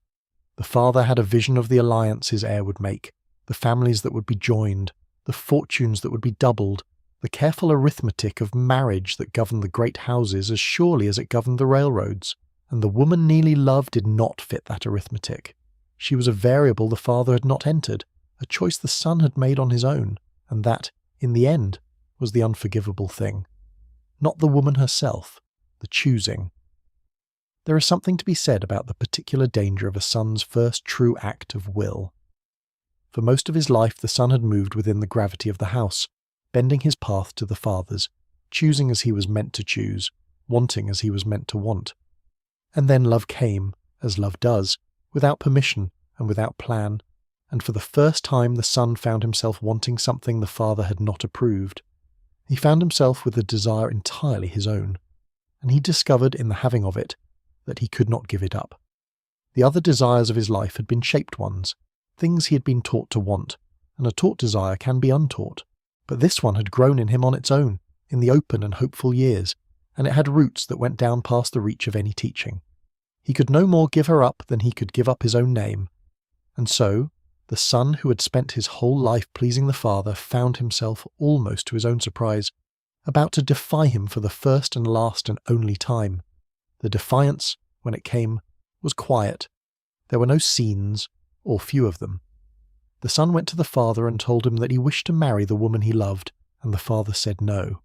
The father had a vision of the alliance his heir would make, the families that would be joined, the fortunes that would be doubled, the careful arithmetic of marriage that governed the great houses as surely as it governed the railroads, and the woman Neely loved did not fit that arithmetic. She was a variable the father had not entered, a choice the son had made on his own, and that, in the end, was the unforgivable thing. Not the woman herself, the choosing. There is something to be said about the particular danger of a son's first true act of will. For most of his life the son had moved within the gravity of the house, bending his path to the father's, choosing as he was meant to choose, wanting as he was meant to want. And then love came, as love does, without permission and without plan, and for the first time the son found himself wanting something the father had not approved. He found himself with a desire entirely his own, and he discovered in the having of it that he could not give it up. The other desires of his life had been shaped ones, things he had been taught to want, and a taught desire can be untaught. But this one had grown in him on its own, in the open and hopeful years, and it had roots that went down past the reach of any teaching. He could no more give her up than he could give up his own name. And so, the son who had spent his whole life pleasing the father found himself, almost to his own surprise, about to defy him for the first and last and only time. The defiance, when it came, was quiet. There were no scenes, or few of them. The son went to the father and told him that he wished to marry the woman he loved, and the father said no.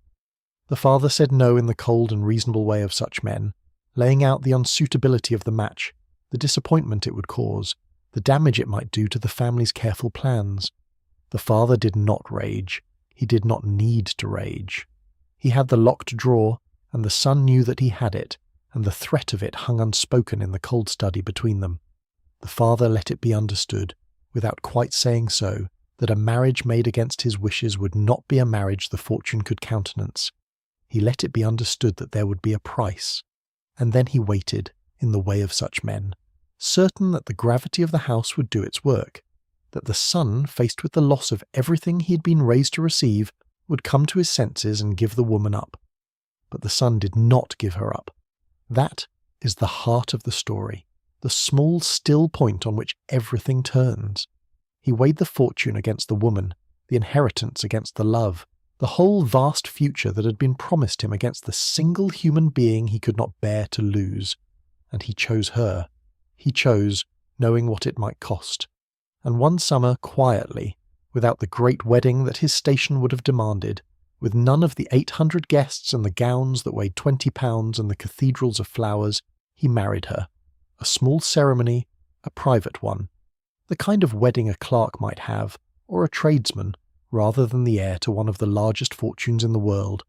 The father said no in the cold and reasonable way of such men, laying out the unsuitability of the match, the disappointment it would cause, the damage it might do to the family's careful plans. The father did not rage. He did not need to rage. He had the locked drawer, and the son knew that he had it, and the threat of it hung unspoken in the cold study between them. The father let it be understood, without quite saying so, that a marriage made against his wishes would not be a marriage the fortune could countenance. He let it be understood that there would be a price, and then he waited, in the way of such men, certain that the gravity of the house would do its work, that the son, faced with the loss of everything he had been raised to receive, would come to his senses and give the woman up. But the son did not give her up. That is the heart of the story, the small, still point on which everything turns. He weighed the fortune against the woman, the inheritance against the love, the whole vast future that had been promised him against the single human being he could not bear to lose. And he chose her. He chose, knowing what it might cost. And one summer, quietly, without the great wedding that his station would have demanded, with none of the 800 guests and the gowns that weighed 20 pounds and the cathedrals of flowers, he married her. A small ceremony, a private one, the kind of wedding a clerk might have, or a tradesman, rather than the heir to one of the largest fortunes in the world.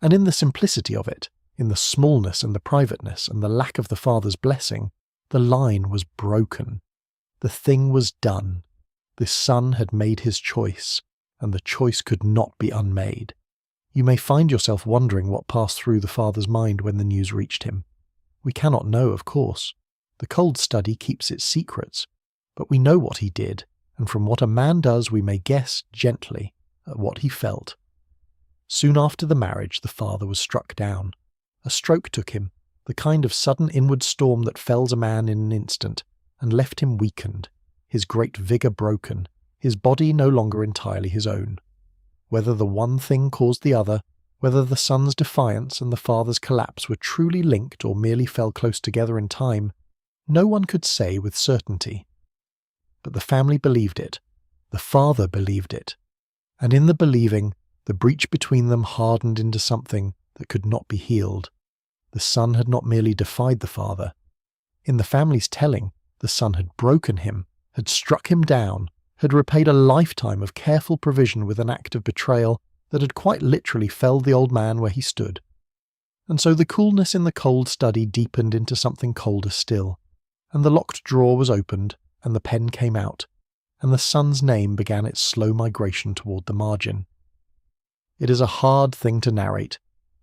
And in the simplicity of it, in the smallness and the privateness and the lack of the father's blessing, the line was broken. The thing was done. This son had made his choice, and the choice could not be unmade. You may find yourself wondering what passed through the father's mind when the news reached him. We cannot know, of course. The cold study keeps its secrets, but we know what he did, and from what a man does we may guess gently at what he felt. Soon after the marriage the father was struck down. A stroke took him, the kind of sudden inward storm that fells a man in an instant, and left him weakened, his great vigour broken, his body no longer entirely his own. Whether the one thing caused the other, whether the son's defiance and the father's collapse were truly linked or merely fell close together in time, no one could say with certainty. But the family believed it. The father believed it. And in the believing, the breach between them hardened into something that could not be healed. The son had not merely defied the father. In the family's telling, the son had broken him, had struck him down, had repaid a lifetime of careful provision with an act of betrayal that had quite literally felled the old man where he stood. And so the coolness in the cold study deepened into something colder still, and the locked drawer was opened, and the pen came out, and the son's name began its slow migration toward the margin. It is a hard thing to narrate,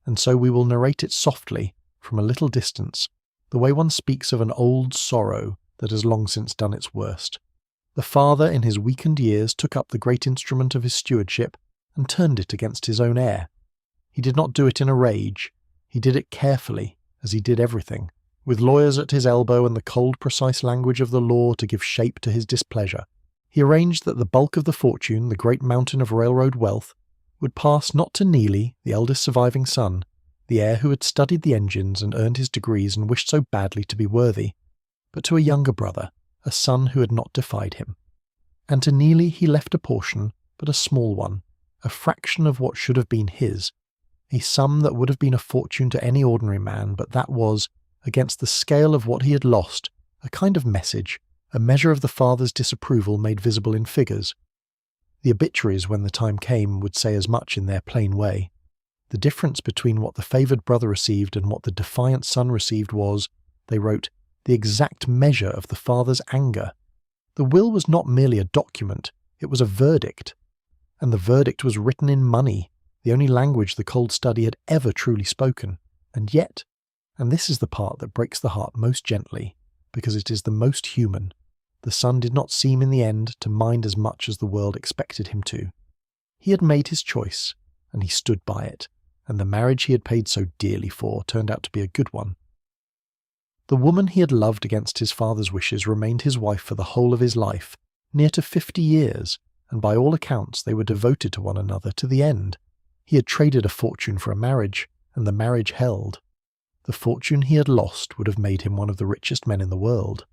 and so we will narrate it softly, from a little distance, the way one speaks of an old sorrow that has long since done its worst. The father in his weakened years took up the great instrument of his stewardship and turned it against his own heir. He did not do it in a rage. He did it carefully, as he did everything, with lawyers at his elbow and the cold, precise language of the law to give shape to his displeasure. He arranged that the bulk of the fortune, the great mountain of railroad wealth, would pass not to Neely, the eldest surviving son, the heir who had studied the engines and earned his degrees and wished so badly to be worthy, but to a younger brother, a son who had not defied him. And to Neely he left a portion, but a small one, a fraction of what should have been his, a sum that would have been a fortune to any ordinary man, but that was, against the scale of what he had lost, a kind of message, a measure of the father's disapproval made visible in figures. The obituaries, when the time came, would say as much in their plain way. The difference between what the favoured brother received and what the defiant son received was, they wrote, the exact measure of the father's anger. The will was not merely a document, it was a verdict. And the verdict was written in money, the only language the cold study had ever truly spoken. And yet, and this is the part that breaks the heart most gently, because it is the most human, the son did not seem in the end to mind as much as the world expected him to. He had made his choice, and he stood by it, and the marriage he had paid so dearly for turned out to be a good one. The woman he had loved against his father's wishes remained his wife for the whole of his life, near to 50 years, and by all accounts they were devoted to one another to the end. He had traded a fortune for a marriage, and the marriage held. The fortune he had lost would have made him one of the richest men in the world.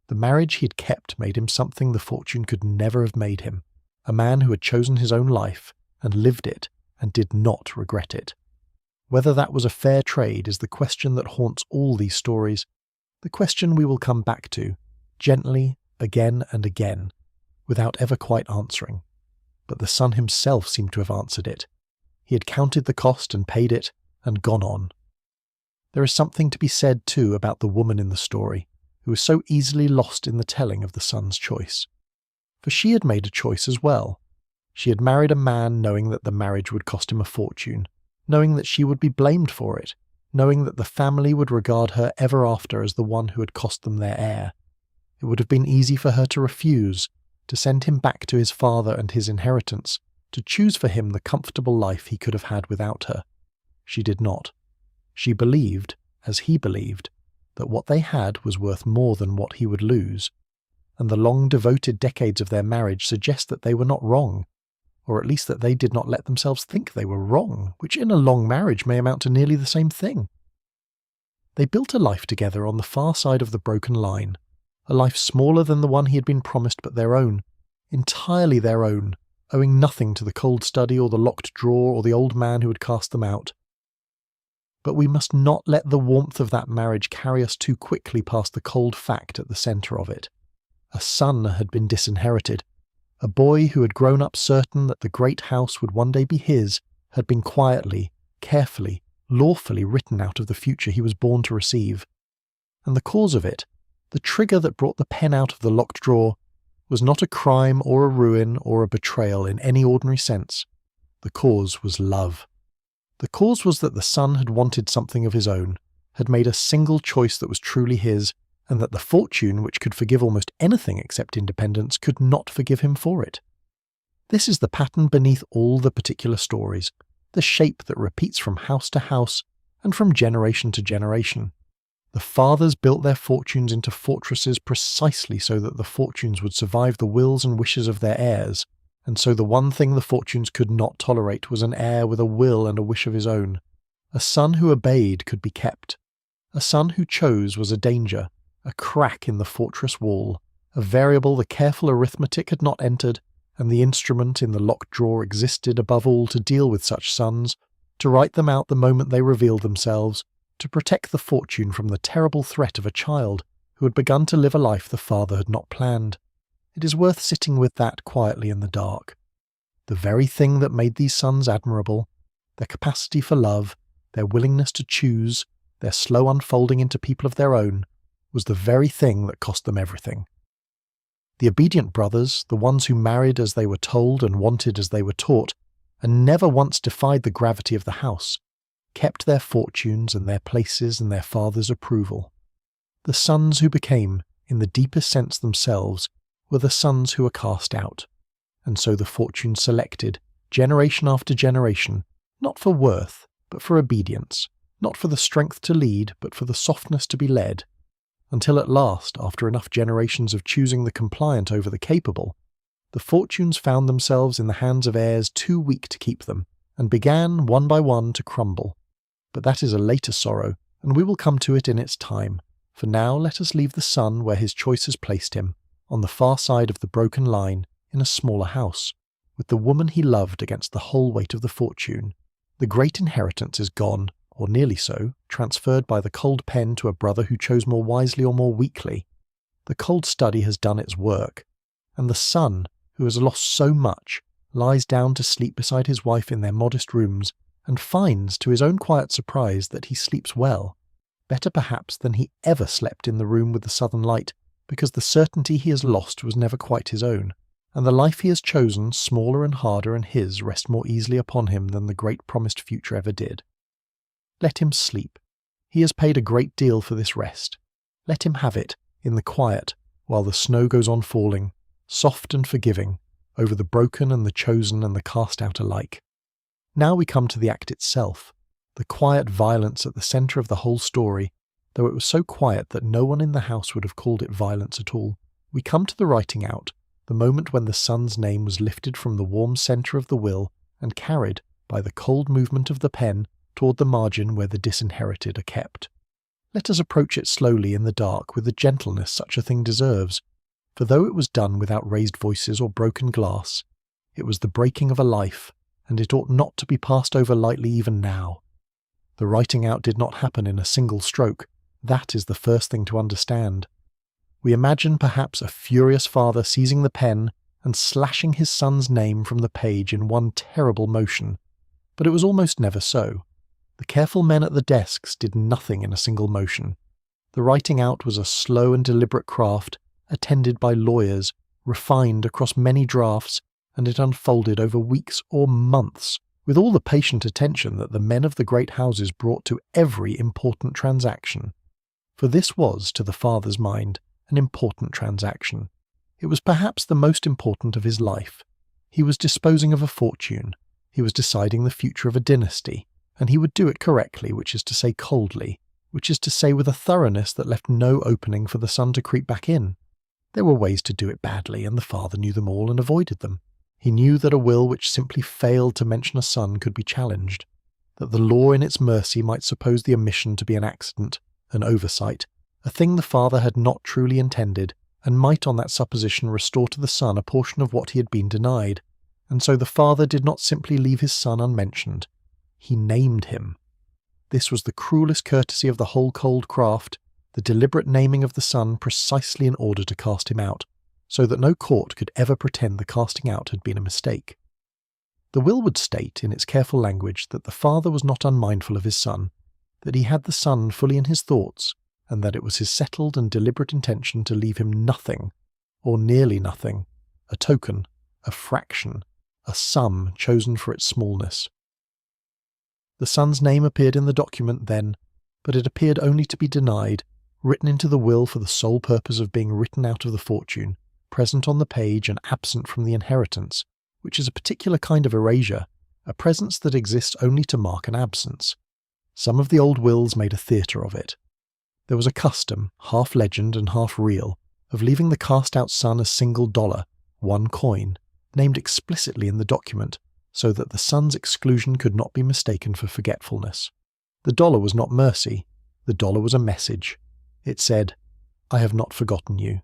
The marriage he had kept made him something the fortune could never have made him, a man who had chosen his own life, and lived it, and did not regret it. Whether that was a fair trade is the question that haunts all these stories, the question we will come back to, gently, again and again, without ever quite answering. But the son himself seemed to have answered it. He had counted the cost and paid it, and gone on. There is something to be said, too, about the woman in the story, who was so easily lost in the telling of the son's choice. For she had made a choice as well. She had married a man knowing that the marriage would cost him a fortune, knowing that she would be blamed for it, knowing that the family would regard her ever after as the one who had cost them their heir. It would have been easy for her to refuse, to send him back to his father and his inheritance, to choose for him the comfortable life he could have had without her. She did not. She believed, as he believed, that what they had was worth more than what he would lose, and the long devoted decades of their marriage suggest that they were not wrong, or at least that they did not let themselves think they were wrong, which in a long marriage may amount to nearly the same thing. They built a life together on the far side of the broken line, a life smaller than the one he had been promised, but their own, entirely their own, owing nothing to the cold study or the locked drawer or the old man who had cast them out. But we must not let the warmth of that marriage carry us too quickly past the cold fact at the centre of it. A son had been disinherited. A boy who had grown up certain that the great house would one day be his had been quietly, carefully, lawfully written out of the future he was born to receive. And the cause of it, the trigger that brought the pen out of the locked drawer, was not a crime or a ruin or a betrayal in any ordinary sense. The cause was love. The cause was that the son had wanted something of his own, had made a single choice that was truly his, and that the fortune, which could forgive almost anything except independence, could not forgive him for it. This is the pattern beneath all the particular stories, the shape that repeats from house to house and from generation to generation. The fathers built their fortunes into fortresses precisely so that the fortunes would survive the wills and wishes of their heirs, and so the one thing the fortunes could not tolerate was an heir with a will and a wish of his own. A son who obeyed could be kept. A son who chose was a danger, a crack in the fortress wall, a variable the careful arithmetic had not entered, and the instrument in the locked drawer existed above all to deal with such sons, to write them out the moment they revealed themselves, to protect the fortune from the terrible threat of a child who had begun to live a life the father had not planned. It is worth sitting with that quietly in the dark. The very thing that made these sons admirable, their capacity for love, their willingness to choose, their slow unfolding into people of their own, was the very thing that cost them everything. The obedient brothers, the ones who married as they were told and wanted as they were taught, and never once defied the gravity of the house, kept their fortunes and their places and their father's approval. The sons who became, in the deepest sense themselves, were the sons who were cast out, and so the fortune selected, generation after generation, not for worth, but for obedience, not for the strength to lead, but for the softness to be led, until at last, after enough generations of choosing the compliant over the capable, the fortunes found themselves in the hands of heirs too weak to keep them, and began, one by one, to crumble. But that is a later sorrow, and we will come to it in its time. For now let us leave the son where his choice has placed him, on the far side of the broken line, in a smaller house, with the woman he loved against the whole weight of the fortune. The great inheritance is gone, or nearly so, transferred by the cold pen to a brother who chose more wisely or more weakly. The cold study has done its work, and the son, who has lost so much, lies down to sleep beside his wife in their modest rooms, and finds, to his own quiet surprise, that he sleeps well, better perhaps than he ever slept in the room with the southern light, because the certainty he has lost was never quite his own, and the life he has chosen, smaller and harder and his, rests more easily upon him than the great promised future ever did. Let him sleep. He has paid a great deal for this rest. Let him have it, in the quiet, while the snow goes on falling, soft and forgiving, over the broken and the chosen and the cast out alike. Now we come to the act itself, the quiet violence at the centre of the whole story, though it was so quiet that no one in the house would have called it violence at all. We come to the writing out, the moment when the son's name was lifted from the warm centre of the will and carried, by the cold movement of the pen, toward the margin where the disinherited are kept. Let us approach it slowly in the dark with the gentleness such a thing deserves, for though it was done without raised voices or broken glass, it was the breaking of a life, and it ought not to be passed over lightly even now. The writing out did not happen in a single stroke. That is the first thing to understand. We imagine perhaps a furious father seizing the pen and slashing his son's name from the page in one terrible motion, but it was almost never so. The careful men at the desks did nothing in a single motion. The writing out was a slow and deliberate craft, attended by lawyers, refined across many drafts, and it unfolded over weeks or months, with all the patient attention that the men of the great houses brought to every important transaction. For this was, to the father's mind, an important transaction. It was perhaps the most important of his life. He was disposing of a fortune. He was deciding the future of a dynasty, and he would do it correctly, which is to say coldly, which is to say with a thoroughness that left no opening for the son to creep back in. There were ways to do it badly, and the father knew them all and avoided them. He knew that a will which simply failed to mention a son could be challenged, that the law in its mercy might suppose the omission to be an accident, an oversight, a thing the father had not truly intended, and might on that supposition restore to the son a portion of what he had been denied, and so the father did not simply leave his son unmentioned. He named him. This was the cruelest courtesy of the whole cold craft, the deliberate naming of the son precisely in order to cast him out, so that no court could ever pretend the casting out had been a mistake. The will would state, in its careful language, that the father was not unmindful of his son, that he had the son fully in his thoughts, and that it was his settled and deliberate intention to leave him nothing, or nearly nothing, a token, a fraction, a sum chosen for its smallness. The son's name appeared in the document then, but it appeared only to be denied, written into the will for the sole purpose of being written out of the fortune, present on the page and absent from the inheritance, which is a particular kind of erasure, a presence that exists only to mark an absence. Some of the old wills made a theatre of it. There was a custom, half legend and half real, of leaving the cast-out son a single dollar, one coin, named explicitly in the document, so that the son's exclusion could not be mistaken for forgetfulness. The dollar was not mercy. The dollar was a message. It said, "I have not forgotten you.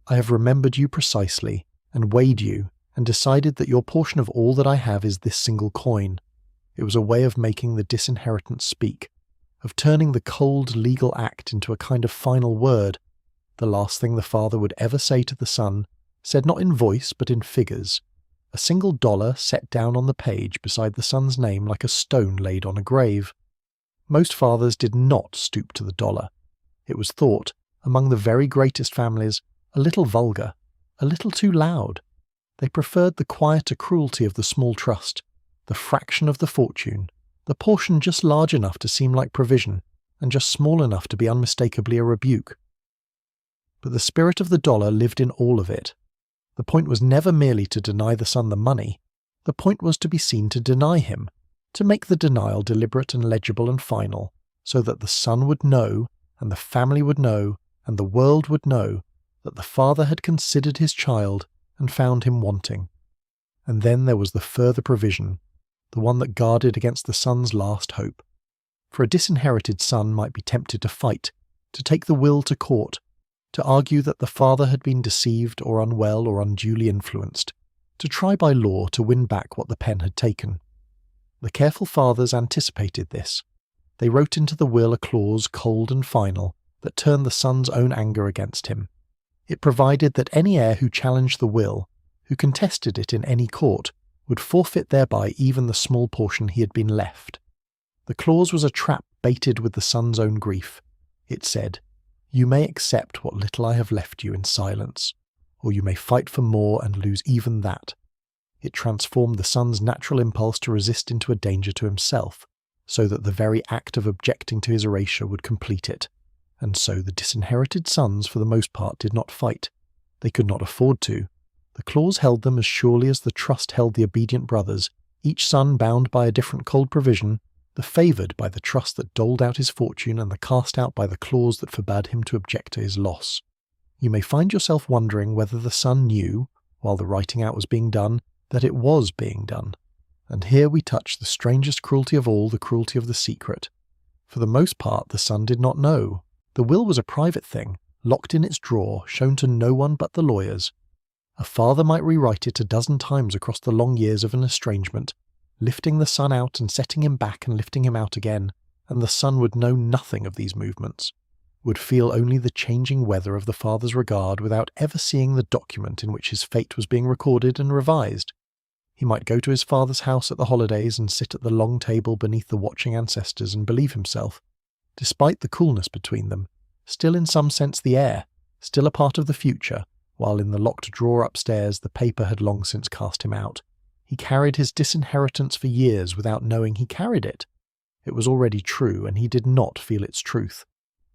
I have remembered you precisely, and weighed you, and decided that your portion of all that I have is this single coin." It was a way of making the disinheritance speak, of turning the cold legal act into a kind of final word, the last thing the father would ever say to the son, said not in voice but in figures, a single dollar set down on the page beside the son's name like a stone laid on a grave. Most fathers did not stoop to the dollar. It was thought, among the very greatest families, a little vulgar, a little too loud. They preferred the quieter cruelty of the small trust, the fraction of the fortune, the portion just large enough to seem like provision, and just small enough to be unmistakably a rebuke. But the spirit of the dollar lived in all of it. The point was never merely to deny the son the money. The point was to be seen to deny him, to make the denial deliberate and legible and final, so that the son would know, and the family would know, and the world would know, that the father had considered his child and found him wanting. And then there was the further provision, the one that guarded against the son's last hope. For a disinherited son might be tempted to fight, to take the will to court, to argue that the father had been deceived or unwell or unduly influenced, to try by law to win back what the pen had taken. The careful fathers anticipated this. They wrote into the will a clause cold and final that turned the son's own anger against him. It provided that any heir who challenged the will, who contested it in any court, would forfeit thereby even the small portion he had been left. The clause was a trap baited with the son's own grief. It said, "You may accept what little I have left you in silence, or you may fight for more and lose even that." It transformed the son's natural impulse to resist into a danger to himself, so that the very act of objecting to his erasure would complete it. And so the disinherited sons, for the most part, did not fight. They could not afford to. The clause held them as surely as the trust held the obedient brothers, each son bound by a different cold provision, the favoured by the trust that doled out his fortune and the cast out by the clause that forbade him to object to his loss. You may find yourself wondering whether the son knew, while the writing out was being done, that it was being done. And here we touch the strangest cruelty of all, the cruelty of the secret. For the most part, the son did not know. The will was a private thing, locked in its drawer, shown to no one but the lawyers. A father might rewrite it a dozen times across the long years of an estrangement, lifting the son out and setting him back and lifting him out again, and the son would know nothing of these movements, would feel only the changing weather of the father's regard without ever seeing the document in which his fate was being recorded and revised. He might go to his father's house at the holidays and sit at the long table beneath the watching ancestors and believe himself, despite the coolness between them, still in some sense the heir, still a part of the future, while in the locked drawer upstairs the paper had long since cast him out. He carried his disinheritance for years without knowing he carried it. It was already true, and he did not feel its truth.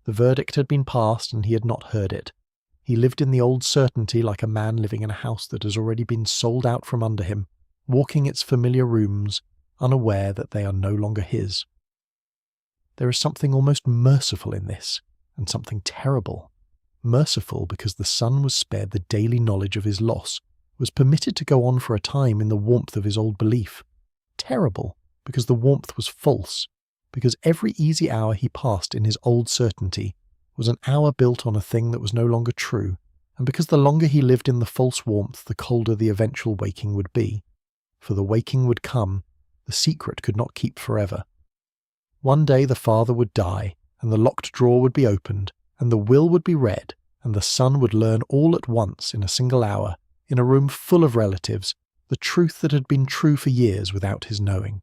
The verdict had been passed, and he had not heard it. He lived in the old certainty like a man living in a house that has already been sold out from under him, walking its familiar rooms, unaware that they are no longer his. There is something almost merciful in this, and something terrible. Merciful because the son was spared the daily knowledge of his loss, was permitted to go on for a time in the warmth of his old belief. Terrible because the warmth was false, because every easy hour he passed in his old certainty was an hour built on a thing that was no longer true, and because the longer he lived in the false warmth, the colder the eventual waking would be. For the waking would come, the secret could not keep forever. One day the father would die, and the locked drawer would be opened, and the will would be read, and the son would learn all at once in a single hour, in a room full of relatives, the truth that had been true for years without his knowing.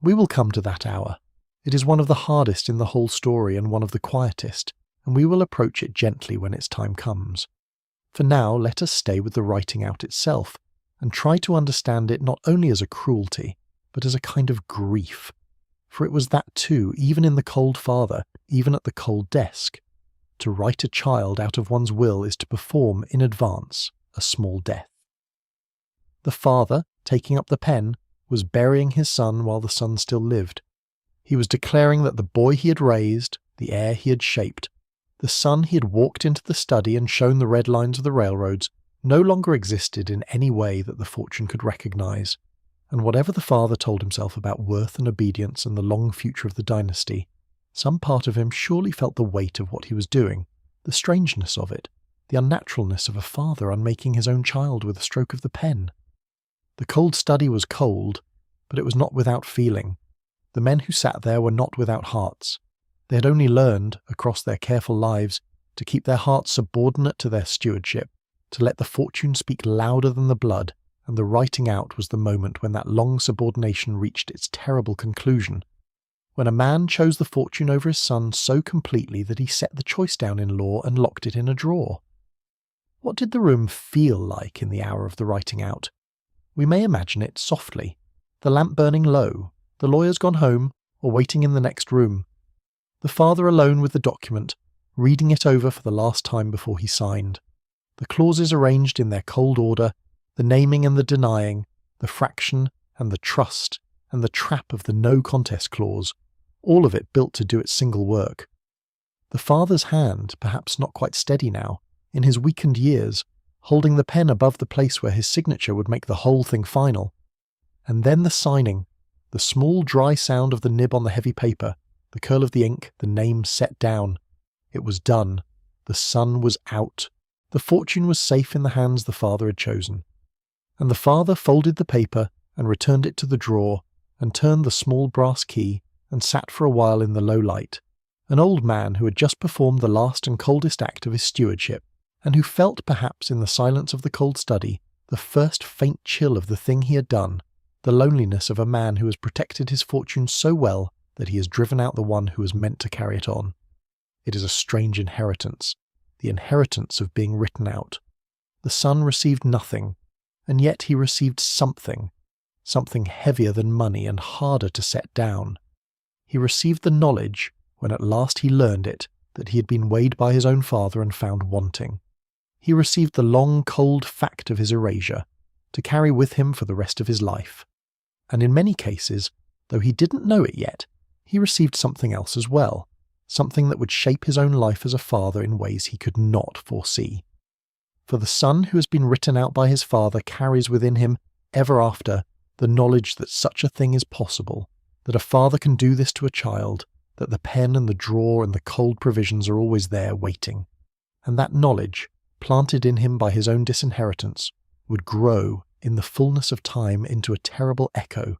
We will come to that hour. It is one of the hardest in the whole story and one of the quietest, and we will approach it gently when its time comes. For now, let us stay with the writing out itself, and try to understand it not only as a cruelty, but as a kind of grief. For it was that too, even in the cold father, even at the cold desk. To write a child out of one's will is to perform, in advance, a small death. The father, taking up the pen, was burying his son while the son still lived. He was declaring that the boy he had raised, the heir he had shaped, the son he had walked into the study and shown the red lines of the railroads, no longer existed in any way that the fortune could recognize. And whatever the father told himself about worth and obedience and the long future of the dynasty, some part of him surely felt the weight of what he was doing, the strangeness of it, the unnaturalness of a father unmaking his own child with a stroke of the pen. The cold study was cold, but it was not without feeling. The men who sat there were not without hearts. They had only learned, across their careful lives, to keep their hearts subordinate to their stewardship, to let the fortune speak louder than the blood, and the writing out was the moment when that long subordination reached its terrible conclusion, when a man chose the fortune over his son so completely that he set the choice down in law and locked it in a drawer. What did the room feel like in the hour of the writing out? We may imagine it softly, the lamp burning low, the lawyers gone home, or waiting in the next room. The father alone with the document, reading it over for the last time before he signed. The clauses arranged in their cold order, the naming and the denying, the fraction and the trust, and the trap of the no contest clause, all of it built to do its single work. The father's hand, perhaps not quite steady now, in his weakened years, holding the pen above the place where his signature would make the whole thing final. And then the signing, the small dry sound of the nib on the heavy paper, the curl of the ink, the name set down. It was done. The sun was out. The fortune was safe in the hands the father had chosen. And the father folded the paper and returned it to the drawer and turned the small brass key and sat for a while in the low light, an old man who had just performed the last and coldest act of his stewardship, and who felt perhaps in the silence of the cold study the first faint chill of the thing he had done, the loneliness of a man who has protected his fortune so well that he has driven out the one who was meant to carry it on. It is a strange inheritance, the inheritance of being written out. The son received nothing, and yet he received something heavier than money and harder to set down. He received the knowledge, when at last he learned it, that he had been weighed by his own father and found wanting. He received the long, cold fact of his erasure, to carry with him for the rest of his life. And in many cases, though he didn't know it yet, he received something else as well, something that would shape his own life as a father in ways he could not foresee. For the son who has been written out by his father carries within him, ever after, the knowledge that such a thing is possible, that a father can do this to a child, that the pen and the drawer and the cold provisions are always there waiting. And that knowledge, planted in him by his own disinheritance, would grow in the fullness of time into a terrible echo.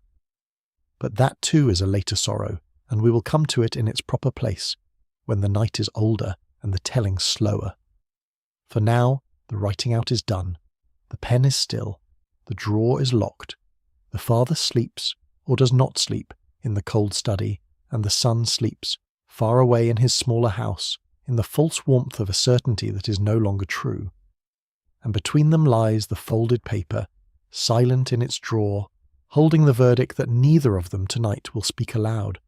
But that too is a later sorrow, and we will come to it in its proper place, when the night is older and the telling slower. For now, the writing out is done, the pen is still, the drawer is locked, the father sleeps, or does not sleep, in the cold study, and the son sleeps, far away in his smaller house, in the false warmth of a certainty that is no longer true. And between them lies the folded paper, silent in its drawer, holding the verdict that neither of them tonight will speak aloud.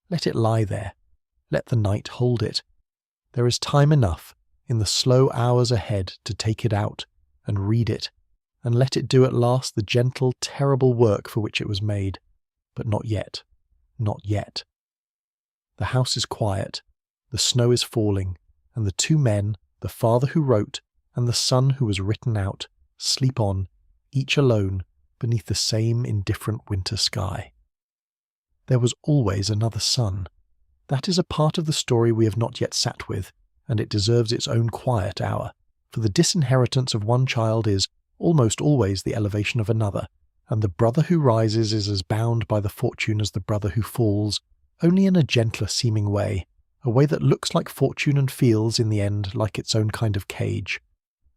Let it lie there. Let the night hold it. There is time enough, in the slow hours ahead, to take it out, and read it, and let it do at last the gentle, terrible work for which it was made. But not yet. Not yet. The house is quiet, the snow is falling, and the two men, the father who wrote, and the son who was written out, sleep on, each alone, beneath the same indifferent winter sky. There was always another son. That is a part of the story we have not yet sat with, and it deserves its own quiet hour, for the disinheritance of one child is almost always the elevation of another, and the brother who rises is as bound by the fortune as the brother who falls, only in a gentler seeming way, a way that looks like fortune and feels, in the end, like its own kind of cage.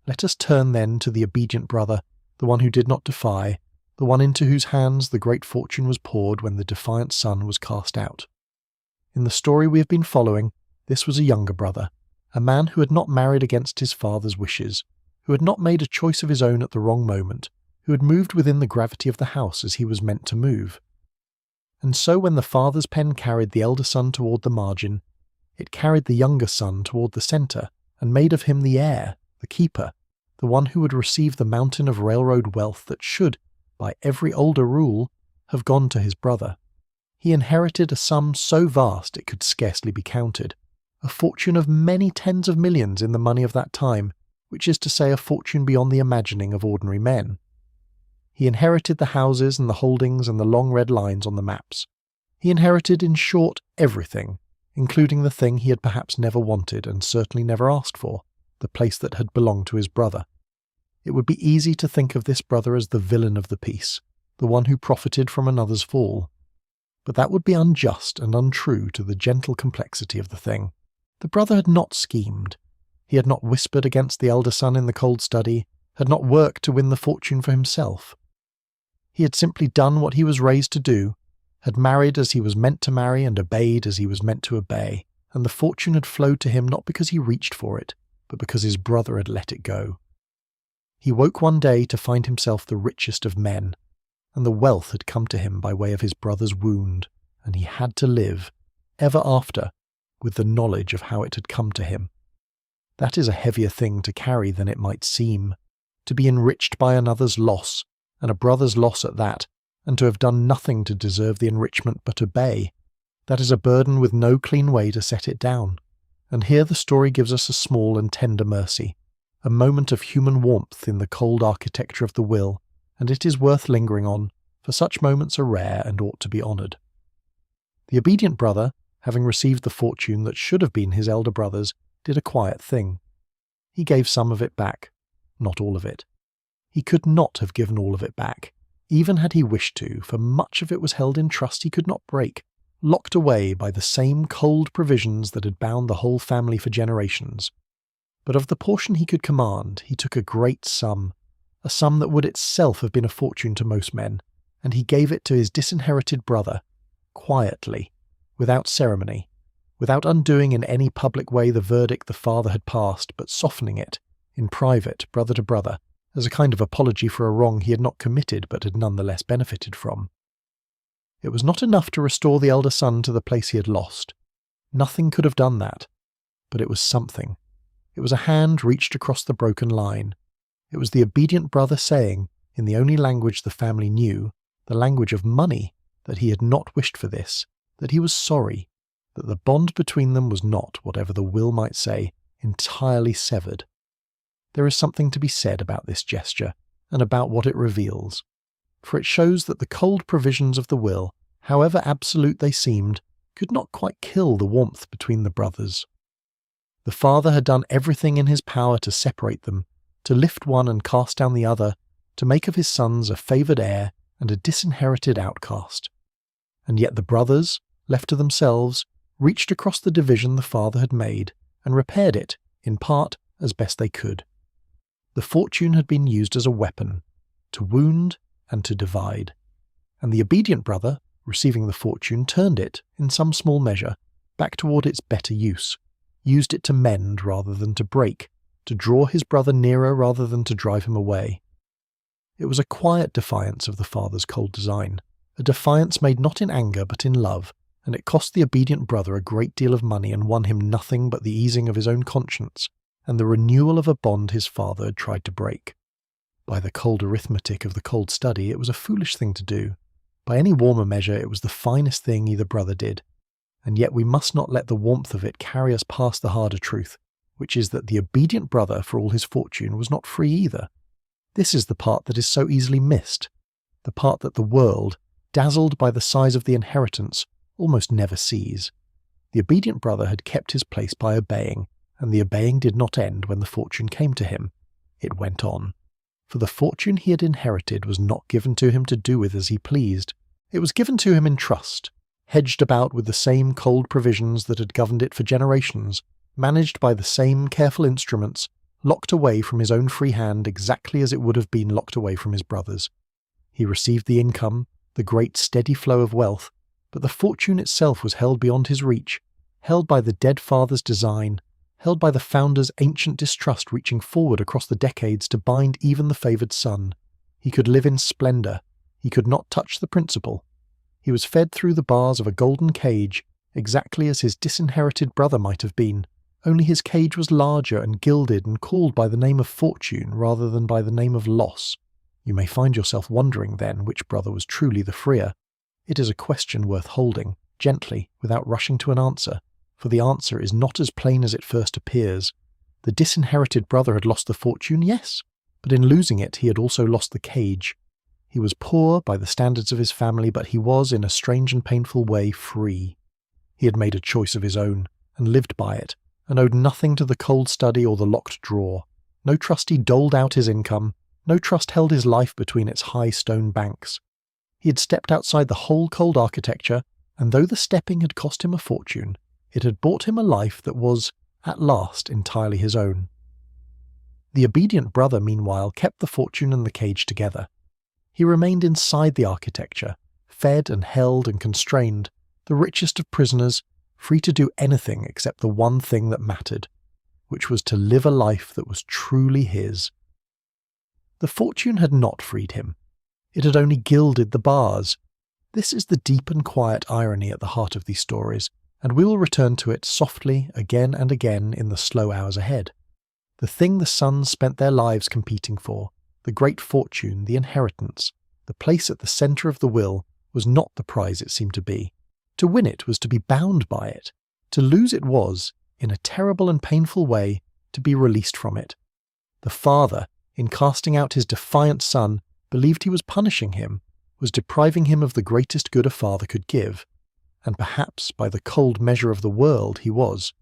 Let us turn then to the obedient brother, the one who did not defy, the one into whose hands the great fortune was poured when the defiant son was cast out. In the story we have been following, this was a younger brother, a man who had not married against his father's wishes, who had not made a choice of his own at the wrong moment, who had moved within the gravity of the house as he was meant to move. And so when the father's pen carried the elder son toward the margin, it carried the younger son toward the centre, and made of him the heir, the keeper, the one who would receive the mountain of railroad wealth that should, by every older rule, have gone to his brother. He inherited a sum so vast it could scarcely be counted, a fortune of many tens of millions in the money of that time, which is to say a fortune beyond the imagining of ordinary men. He inherited the houses and the holdings and the long red lines on the maps. He inherited, in short, everything, including the thing he had perhaps never wanted and certainly never asked for, the place that had belonged to his brother. It would be easy to think of this brother as the villain of the piece, the one who profited from another's fall. But that would be unjust and untrue to the gentle complexity of the thing. The brother had not schemed. He had not whispered against the elder son in the cold study. had not worked to win the fortune for himself. He had simply done what he was raised to do, had married as he was meant to marry and obeyed as he was meant to obey, and the fortune had flowed to him not because he reached for it, but because his brother had let it go. He woke one day to find himself the richest of men, and the wealth had come to him by way of his brother's wound, and he had to live, ever after, with the knowledge of how it had come to him. That is a heavier thing to carry than it might seem, to be enriched by another's loss, and a brother's loss at that, and to have done nothing to deserve the enrichment but obey. That is a burden with no clean way to set it down. And here the story gives us a small and tender mercy, a moment of human warmth in the cold architecture of the will, and it is worth lingering on, for such moments are rare and ought to be honoured. The obedient brother, having received the fortune that should have been his elder brother's, did a quiet thing. He gave some of it back, not all of it. He could not have given all of it back, even had he wished to, for much of it was held in trust he could not break, locked away by the same cold provisions that had bound the whole family for generations. But of the portion he could command, he took a great sum, a sum that would itself have been a fortune to most men, and he gave it to his disinherited brother, quietly, without ceremony, without undoing in any public way the verdict the father had passed, but softening it, in private, brother to brother, as a kind of apology for a wrong he had not committed but had none the less benefited from. It was not enough to restore the elder son to the place he had lost. Nothing could have done that, but it was something. It was a hand reached across the broken line. It was the obedient brother saying, in the only language the family knew, the language of money, that he had not wished for this, that he was sorry, that the bond between them was not, whatever the will might say, entirely severed. There is something to be said about this gesture, and about what it reveals, for it shows that the cold provisions of the will, however absolute they seemed, could not quite kill the warmth between the brothers. The father had done everything in his power to separate them, to lift one and cast down the other, to make of his sons a favoured heir and a disinherited outcast. And yet the brothers, left to themselves, reached across the division the father had made, and repaired it, in part, as best they could. The fortune had been used as a weapon, to wound and to divide, and the obedient brother, receiving the fortune, turned it, in some small measure, back toward its better use, used it to mend rather than to break, to draw his brother nearer rather than to drive him away. It was a quiet defiance of the father's cold design, a defiance made not in anger but in love, and it cost the obedient brother a great deal of money and won him nothing but the easing of his own conscience and the renewal of a bond his father had tried to break. By the cold arithmetic of the cold study, it was a foolish thing to do. By any warmer measure, it was the finest thing either brother did. And yet we must not let the warmth of it carry us past the harder truth, which is that the obedient brother, for all his fortune, was not free either. This is the part that is so easily missed, the part that the world, dazzled by the size of the inheritance, almost never sees. The obedient brother had kept his place by obeying, and the obeying did not end when the fortune came to him. It went on. For the fortune he had inherited was not given to him to do with as he pleased. It was given to him in trust, hedged about with the same cold provisions that had governed it for generations, managed by the same careful instruments, locked away from his own free hand exactly as it would have been locked away from his brother's. He received the income, the great steady flow of wealth, but the fortune itself was held beyond his reach, held by the dead father's design, held by the founder's ancient distrust reaching forward across the decades to bind even the favoured son. He could live in splendour. He could not touch the principle. He was fed through the bars of a golden cage, exactly as his disinherited brother might have been, only his cage was larger and gilded and called by the name of fortune rather than by the name of loss. You may find yourself wondering then which brother was truly the freer. It is a question worth holding, gently, without rushing to an answer, for the answer is not as plain as it first appears. The disinherited brother had lost the fortune, yes, but in losing it he had also lost the cage. He was poor by the standards of his family, but he was, in a strange and painful way, free. He had made a choice of his own, and lived by it, and owed nothing to the cold study or the locked drawer. No trustee doled out his income, no trust held his life between its high stone banks. He had stepped outside the whole cold architecture, and though the stepping had cost him a fortune, it had bought him a life that was, at last, entirely his own. The obedient brother, meanwhile, kept the fortune and the cage together. He remained inside the architecture, fed and held and constrained, the richest of prisoners, free to do anything except the one thing that mattered, which was to live a life that was truly his. The fortune had not freed him. It had only gilded the bars. This is the deep and quiet irony at the heart of these stories, and we will return to it softly again and again in the slow hours ahead. The thing the sons spent their lives competing for, the great fortune, the inheritance, the place at the centre of the will, was not the prize it seemed to be. To win it was to be bound by it. To lose it was, in a terrible and painful way, to be released from it. The father, in casting out his defiant son, believed he was punishing him, was depriving him of the greatest good a father could give, and perhaps by the cold measure of the world he was.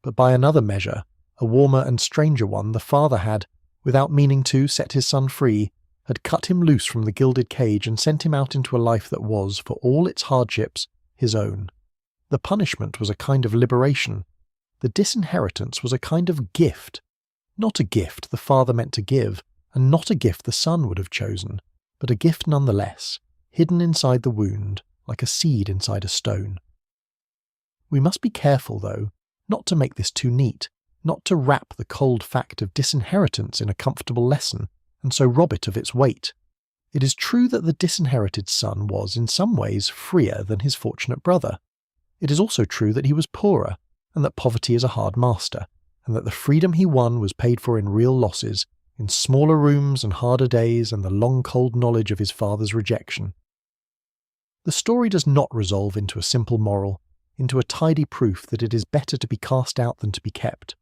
But by another measure, a warmer and stranger one, the father had, without meaning to set his son free, had cut him loose from the gilded cage and sent him out into a life that was, for all its hardships, his own. The punishment was a kind of liberation. The disinheritance was a kind of gift. Not a gift the father meant to give, and not a gift the son would have chosen, but a gift nonetheless, hidden inside the wound, like a seed inside a stone. We must be careful, though, not to make this too neat, not to wrap the cold fact of disinheritance in a comfortable lesson, and so rob it of its weight. It is true that the disinherited son was, in some ways, freer than his fortunate brother. It is also true that he was poorer, and that poverty is a hard master, and that the freedom he won was paid for in real losses, in smaller rooms and harder days and the long cold knowledge of his father's rejection. The story does not resolve into a simple moral, into a tidy proof that it is better to be cast out than to be kept.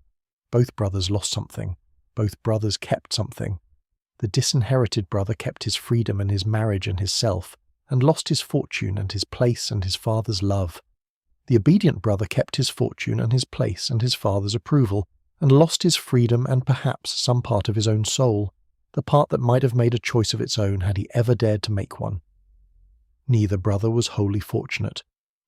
Both brothers lost something. Both brothers kept something. The disinherited brother kept his freedom and his marriage and his self, and lost his fortune and his place and his father's love. The obedient brother kept his fortune and his place and his father's approval, and lost his freedom and perhaps some part of his own soul, the part that might have made a choice of its own had he ever dared to make one. Neither brother was wholly fortunate.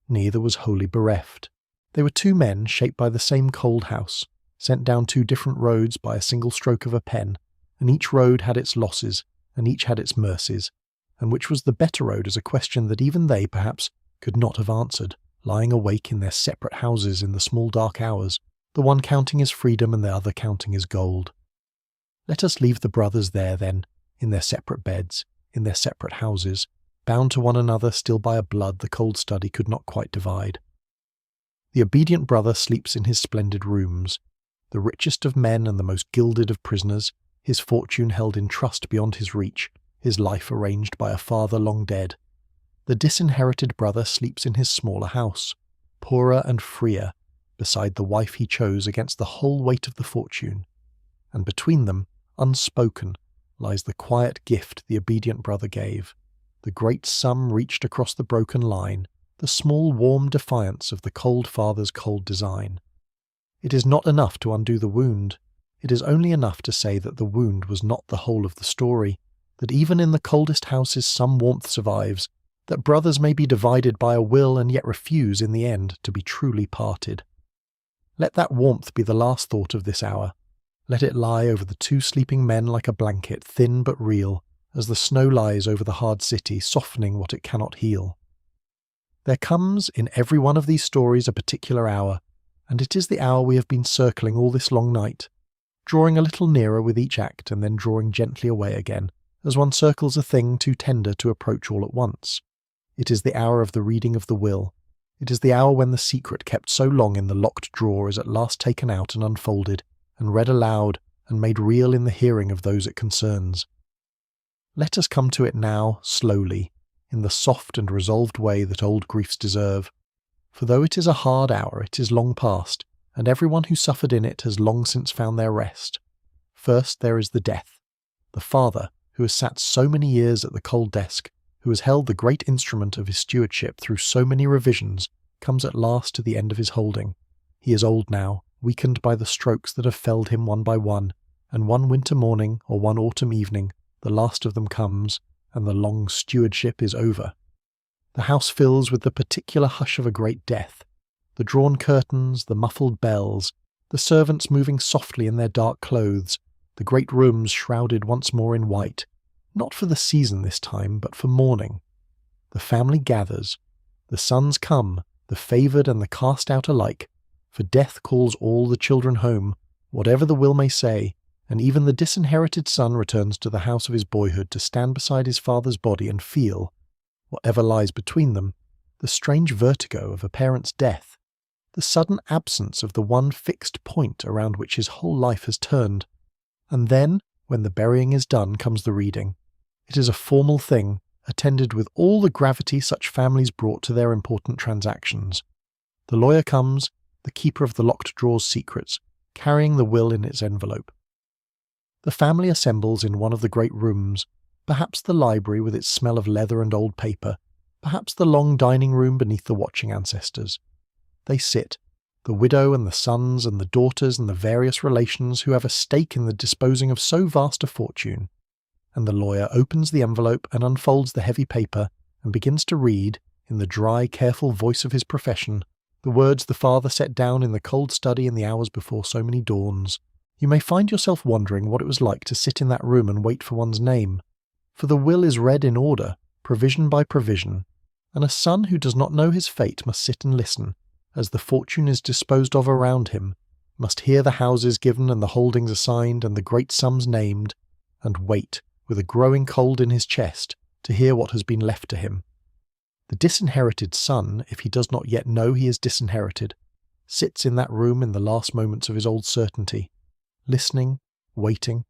Neither was wholly bereft. They were two men shaped by the same cold house, sent down two different roads by a single stroke of a pen, and each road had its losses, and each had its mercies, and which was the better road is a question that even they, perhaps, could not have answered, lying awake in their separate houses in the small dark hours, the one counting his freedom and the other counting his gold. Let us leave the brothers there, then, in their separate beds, in their separate houses, bound to one another still by a blood the cold study could not quite divide. The obedient brother sleeps in his splendid rooms, the richest of men and the most gilded of prisoners, his fortune held in trust beyond his reach, his life arranged by a father long dead. The disinherited brother sleeps in his smaller house, poorer and freer, beside the wife he chose against the whole weight of the fortune, and between them, unspoken, lies the quiet gift the obedient brother gave, the great sum reached across the broken line, the small warm defiance of the cold father's cold design. It is not enough to undo the wound. It is only enough to say that the wound was not the whole of the story, that even in the coldest houses some warmth survives, that brothers may be divided by a will and yet refuse in the end to be truly parted. Let that warmth be the last thought of this hour. Let it lie over the two sleeping men like a blanket, thin but real, as the snow lies over the hard city, softening what it cannot heal. There comes in every one of these stories a particular hour, and it is the hour we have been circling all this long night, drawing a little nearer with each act and then drawing gently away again, as one circles a thing too tender to approach all at once. It is the hour of the reading of the will. It is the hour when the secret kept so long in the locked drawer is at last taken out and unfolded, and read aloud, and made real in the hearing of those it concerns. Let us come to it now, slowly, in the soft and resolved way that old griefs deserve. For though it is a hard hour, it is long past, and everyone who suffered in it has long since found their rest. First there is the death. The father, who has sat so many years at the cold desk, who has held the great instrument of his stewardship through so many revisions, comes at last to the end of his holding. He is old now, weakened by the strokes that have felled him one by one, and one winter morning or one autumn evening, the last of them comes, and the long stewardship is over. The house fills with the particular hush of a great death. The drawn curtains, the muffled bells, the servants moving softly in their dark clothes, the great rooms shrouded once more in white, not for the season this time, but for morning. The family gathers. The sons come, the favoured and the cast out alike, for death calls all the children home, whatever the will may say, and even the disinherited son returns to the house of his boyhood to stand beside his father's body and feel, whatever lies between them, the strange vertigo of a parent's death, the sudden absence of the one fixed point around which his whole life has turned. And then, when the burying is done, comes the reading. It is a formal thing, attended with all the gravity such families brought to their important transactions. The lawyer comes, the keeper of the locked drawer's secrets, carrying the will in its envelope. The family assembles in one of the great rooms, perhaps the library with its smell of leather and old paper, perhaps the long dining room beneath the watching ancestors. They sit, the widow and the sons and the daughters and the various relations who have a stake in the disposing of so vast a fortune, and the lawyer opens the envelope and unfolds the heavy paper and begins to read, in the dry, careful voice of his profession, the words the father set down in the cold study in the hours before so many dawns. You may find yourself wondering what it was like to sit in that room and wait for one's name, for the will is read in order, provision by provision, and a son who does not know his fate must sit and listen, as the fortune is disposed of around him, must hear the houses given and the holdings assigned and the great sums named, and wait, with a growing cold in his chest, to hear what has been left to him. The disinherited son, if he does not yet know he is disinherited, sits in that room in the last moments of his old certainty, listening, waiting,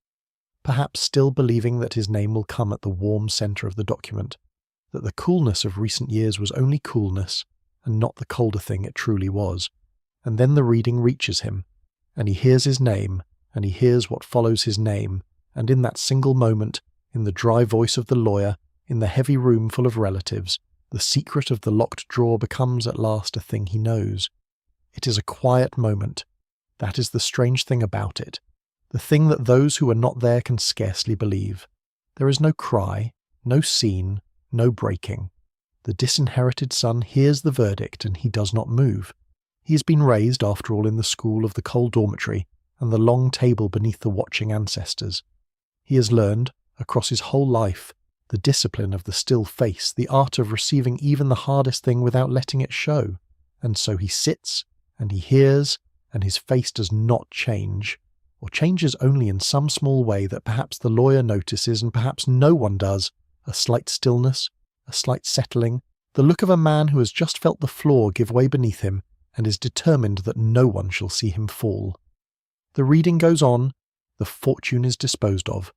perhaps still believing that his name will come at the warm centre of the document, that the coolness of recent years was only coolness, and not the colder thing it truly was. And then the reading reaches him, and he hears his name, and he hears what follows his name, and in that single moment, in the dry voice of the lawyer, in the heavy room full of relatives, the secret of the locked drawer becomes at last a thing he knows. It is a quiet moment. That is the strange thing about it, the thing that those who are not there can scarcely believe. There is no cry, no scene, no breaking. The disinherited son hears the verdict and he does not move. He has been raised, after all, in the school of the cold dormitory and the long table beneath the watching ancestors. He has learned, across his whole life, the discipline of the still face, the art of receiving even the hardest thing without letting it show. And so he sits, and he hears, and his face does not change, or changes only in some small way that perhaps the lawyer notices and perhaps no one does, a slight stillness, a slight settling, the look of a man who has just felt the floor give way beneath him and is determined that no one shall see him fall. The reading goes on, the fortune is disposed of,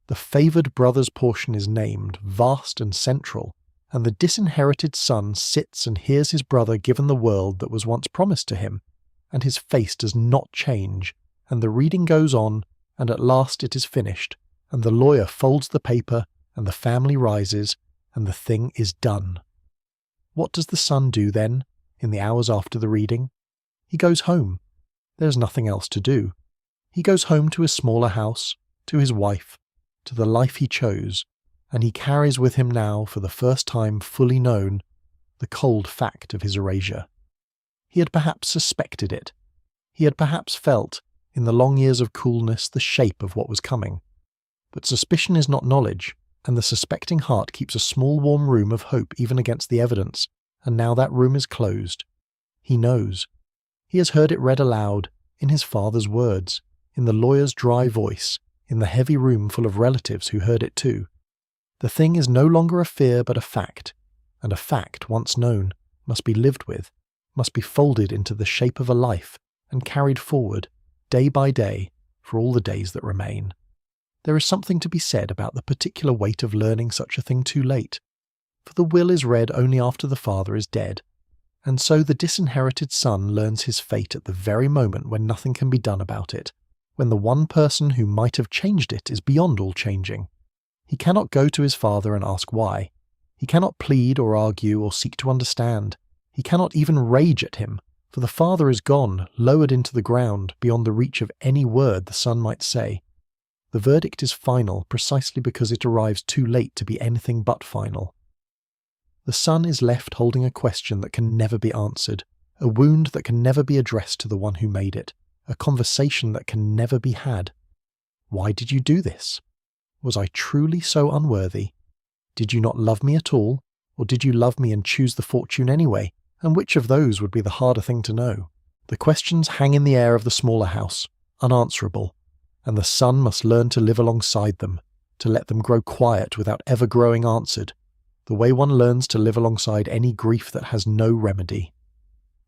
the favoured brother's portion is named, vast and central, and the disinherited son sits and hears his brother given the world that was once promised to him, and his face does not change, and the reading goes on, and at last it is finished, and the lawyer folds the paper, and the family rises, and the thing is done. What does the son do then, in the hours after the reading? He goes home. There is nothing else to do. He goes home to his smaller house, to his wife, to the life he chose, and he carries with him now, for the first time fully known, the cold fact of his erasure. He had perhaps suspected it. He had perhaps felt, in the long years of coolness, the shape of what was coming. But suspicion is not knowledge, and the suspecting heart keeps a small warm room of hope even against the evidence, and now that room is closed. He knows. He has heard it read aloud, in his father's words, in the lawyer's dry voice, in the heavy room full of relatives who heard it too. The thing is no longer a fear but a fact, and a fact, once known, must be lived with, must be folded into the shape of a life, and carried forward, day by day, for all the days that remain. There is something to be said about the particular weight of learning such a thing too late, for the will is read only after the father is dead, and so the disinherited son learns his fate at the very moment when nothing can be done about it, when the one person who might have changed it is beyond all changing. He cannot go to his father and ask why. He cannot plead or argue or seek to understand. He cannot even rage at him, for the father is gone, lowered into the ground, beyond the reach of any word the son might say. The verdict is final precisely because it arrives too late to be anything but final. The son is left holding a question that can never be answered, a wound that can never be addressed to the one who made it, a conversation that can never be had. Why did you do this? Was I truly so unworthy? Did you not love me at all, or did you love me and choose the fortune anyway, and which of those would be the harder thing to know? The questions hang in the air of the smaller house, unanswerable, and the son must learn to live alongside them, to let them grow quiet without ever growing answered, the way one learns to live alongside any grief that has no remedy.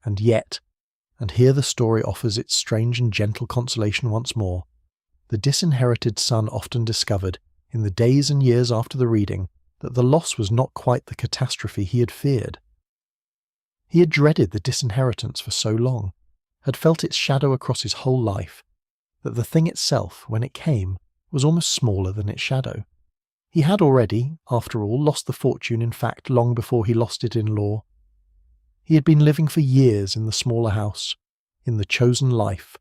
And yet, and here the story offers its strange and gentle consolation once more, the disinherited son often discovered, in the days and years after the reading, that the loss was not quite the catastrophe he had feared. He had dreaded the disinheritance for so long, had felt its shadow across his whole life, that the thing itself, when it came, was almost smaller than its shadow. He had already, after all, lost the fortune in fact long before he lost it in law. He had been living for years in the smaller house, in the chosen life,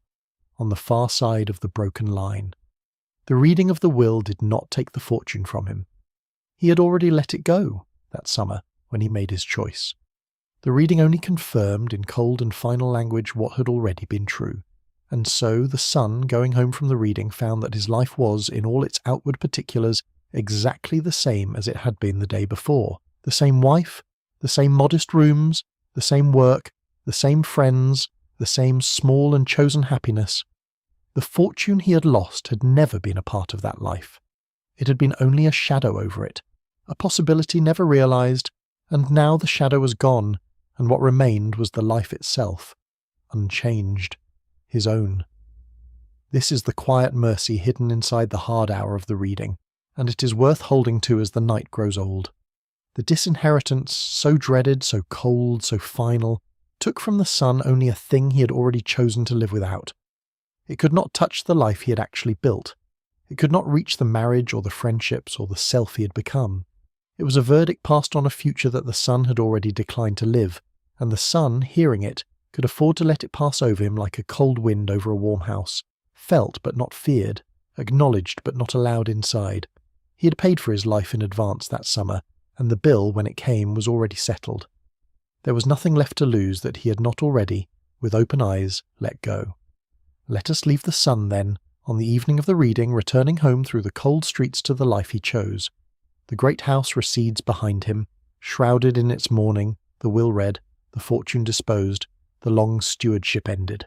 on the far side of the broken line. The reading of the will did not take the fortune from him. He had already let it go that summer when he made his choice. The reading only confirmed in cold and final language what had already been true. And so the son, going home from the reading, found that his life was, in all its outward particulars, exactly the same as it had been the day before. The same wife, the same modest rooms, the same work, the same friends, the same small and chosen happiness. The fortune he had lost had never been a part of that life. It had been only a shadow over it, a possibility never realized, and now the shadow was gone, and what remained was the life itself, unchanged, his own. This is the quiet mercy hidden inside the hard hour of the reading, and it is worth holding to as the night grows old. The disinheritance, so dreaded, so cold, so final, took from the son only a thing he had already chosen to live without. It could not touch the life he had actually built. It could not reach the marriage or the friendships or the self he had become. It was a verdict passed on a future that the son had already declined to live, and the son, hearing it, could afford to let it pass over him like a cold wind over a warm house, felt but not feared, acknowledged but not allowed inside. He had paid for his life in advance that summer, and the bill, when it came, was already settled. There was nothing left to lose that he had not already, with open eyes, let go. Let us leave the son, then, on the evening of the reading, returning home through the cold streets to the life he chose. The great house recedes behind him, shrouded in its mourning, the will read, the fortune disposed, the long stewardship ended.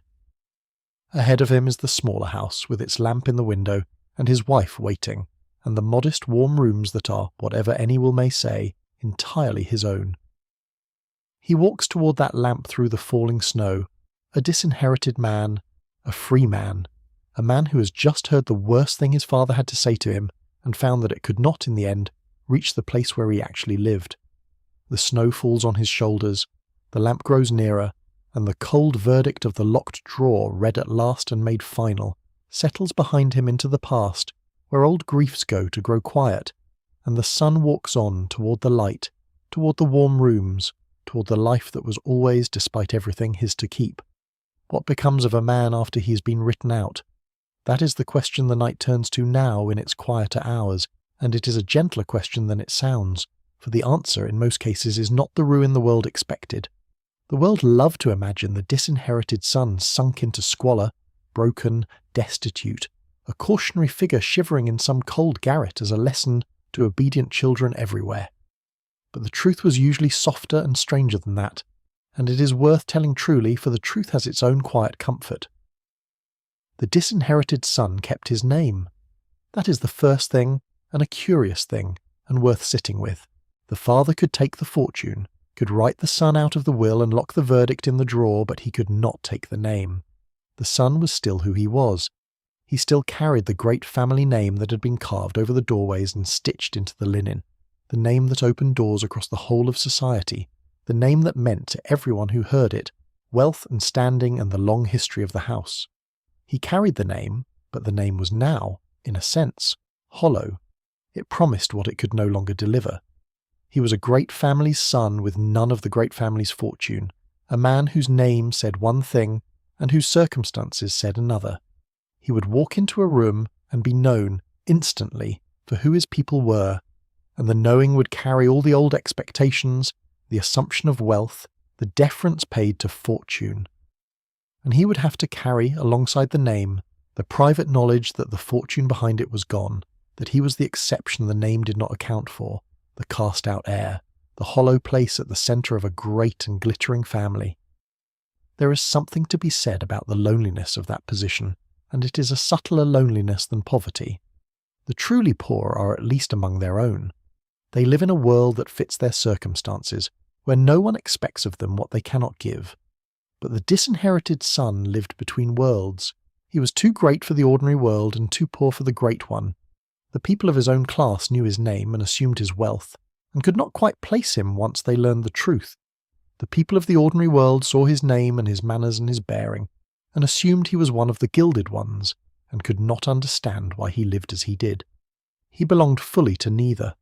Ahead of him is the smaller house, with its lamp in the window, and his wife waiting, and the modest warm rooms that are, whatever any will may say, entirely his own. He walks toward that lamp through the falling snow, a disinherited man, a free man, a man who has just heard the worst thing his father had to say to him, and found that it could not, in the end, reach the place where he actually lived. The snow falls on his shoulders, the lamp grows nearer, and the cold verdict of the locked drawer, read at last and made final, settles behind him into the past, where old griefs go to grow quiet, and the son walks on toward the light, toward the warm rooms, toward the life that was always, despite everything, his to keep. What becomes of a man after he has been written out? That is the question the night turns to now in its quieter hours, and it is a gentler question than it sounds, for the answer in most cases is not the ruin the world expected. The world loved to imagine the disinherited son sunk into squalor, broken, destitute, a cautionary figure shivering in some cold garret as a lesson to obedient children everywhere. But the truth was usually softer and stranger than that, and it is worth telling truly, for the truth has its own quiet comfort. The disinherited son kept his name. That is the first thing, and a curious thing, and worth sitting with. The father could take the fortune, could write the son out of the will and lock the verdict in the drawer, but he could not take the name. The son was still who he was. He still carried the great family name that had been carved over the doorways and stitched into the linen, the name that opened doors across the whole of society, the name that meant to everyone who heard it wealth and standing and the long history of the house. He carried the name, but the name was now, in a sense, hollow. It promised what it could no longer deliver. He was a great family's son with none of the great family's fortune, a man whose name said one thing and whose circumstances said another. He would walk into a room and be known, instantly, for who his people were, and the knowing would carry all the old expectations, the assumption of wealth, the deference paid to fortune. And he would have to carry, alongside the name, The private knowledge that the fortune behind it was gone, that he was the exception the name did not account for, the cast-out heir, the hollow place at the centre of a great and glittering family. There is something to be said about the loneliness of that position, and it is a subtler loneliness than poverty. The truly poor are at least among their own. They live in a world that fits their circumstances, where no one expects of them what they cannot give. But the disinherited son lived between worlds. He was too great for the ordinary world and too poor for the great one. The people of his own class knew his name and assumed his wealth, and could not quite place him once they learned the truth. The people of the ordinary world saw his name and his manners and his bearing, and assumed he was one of the gilded ones, and could not understand why he lived as he did. He belonged fully to neither.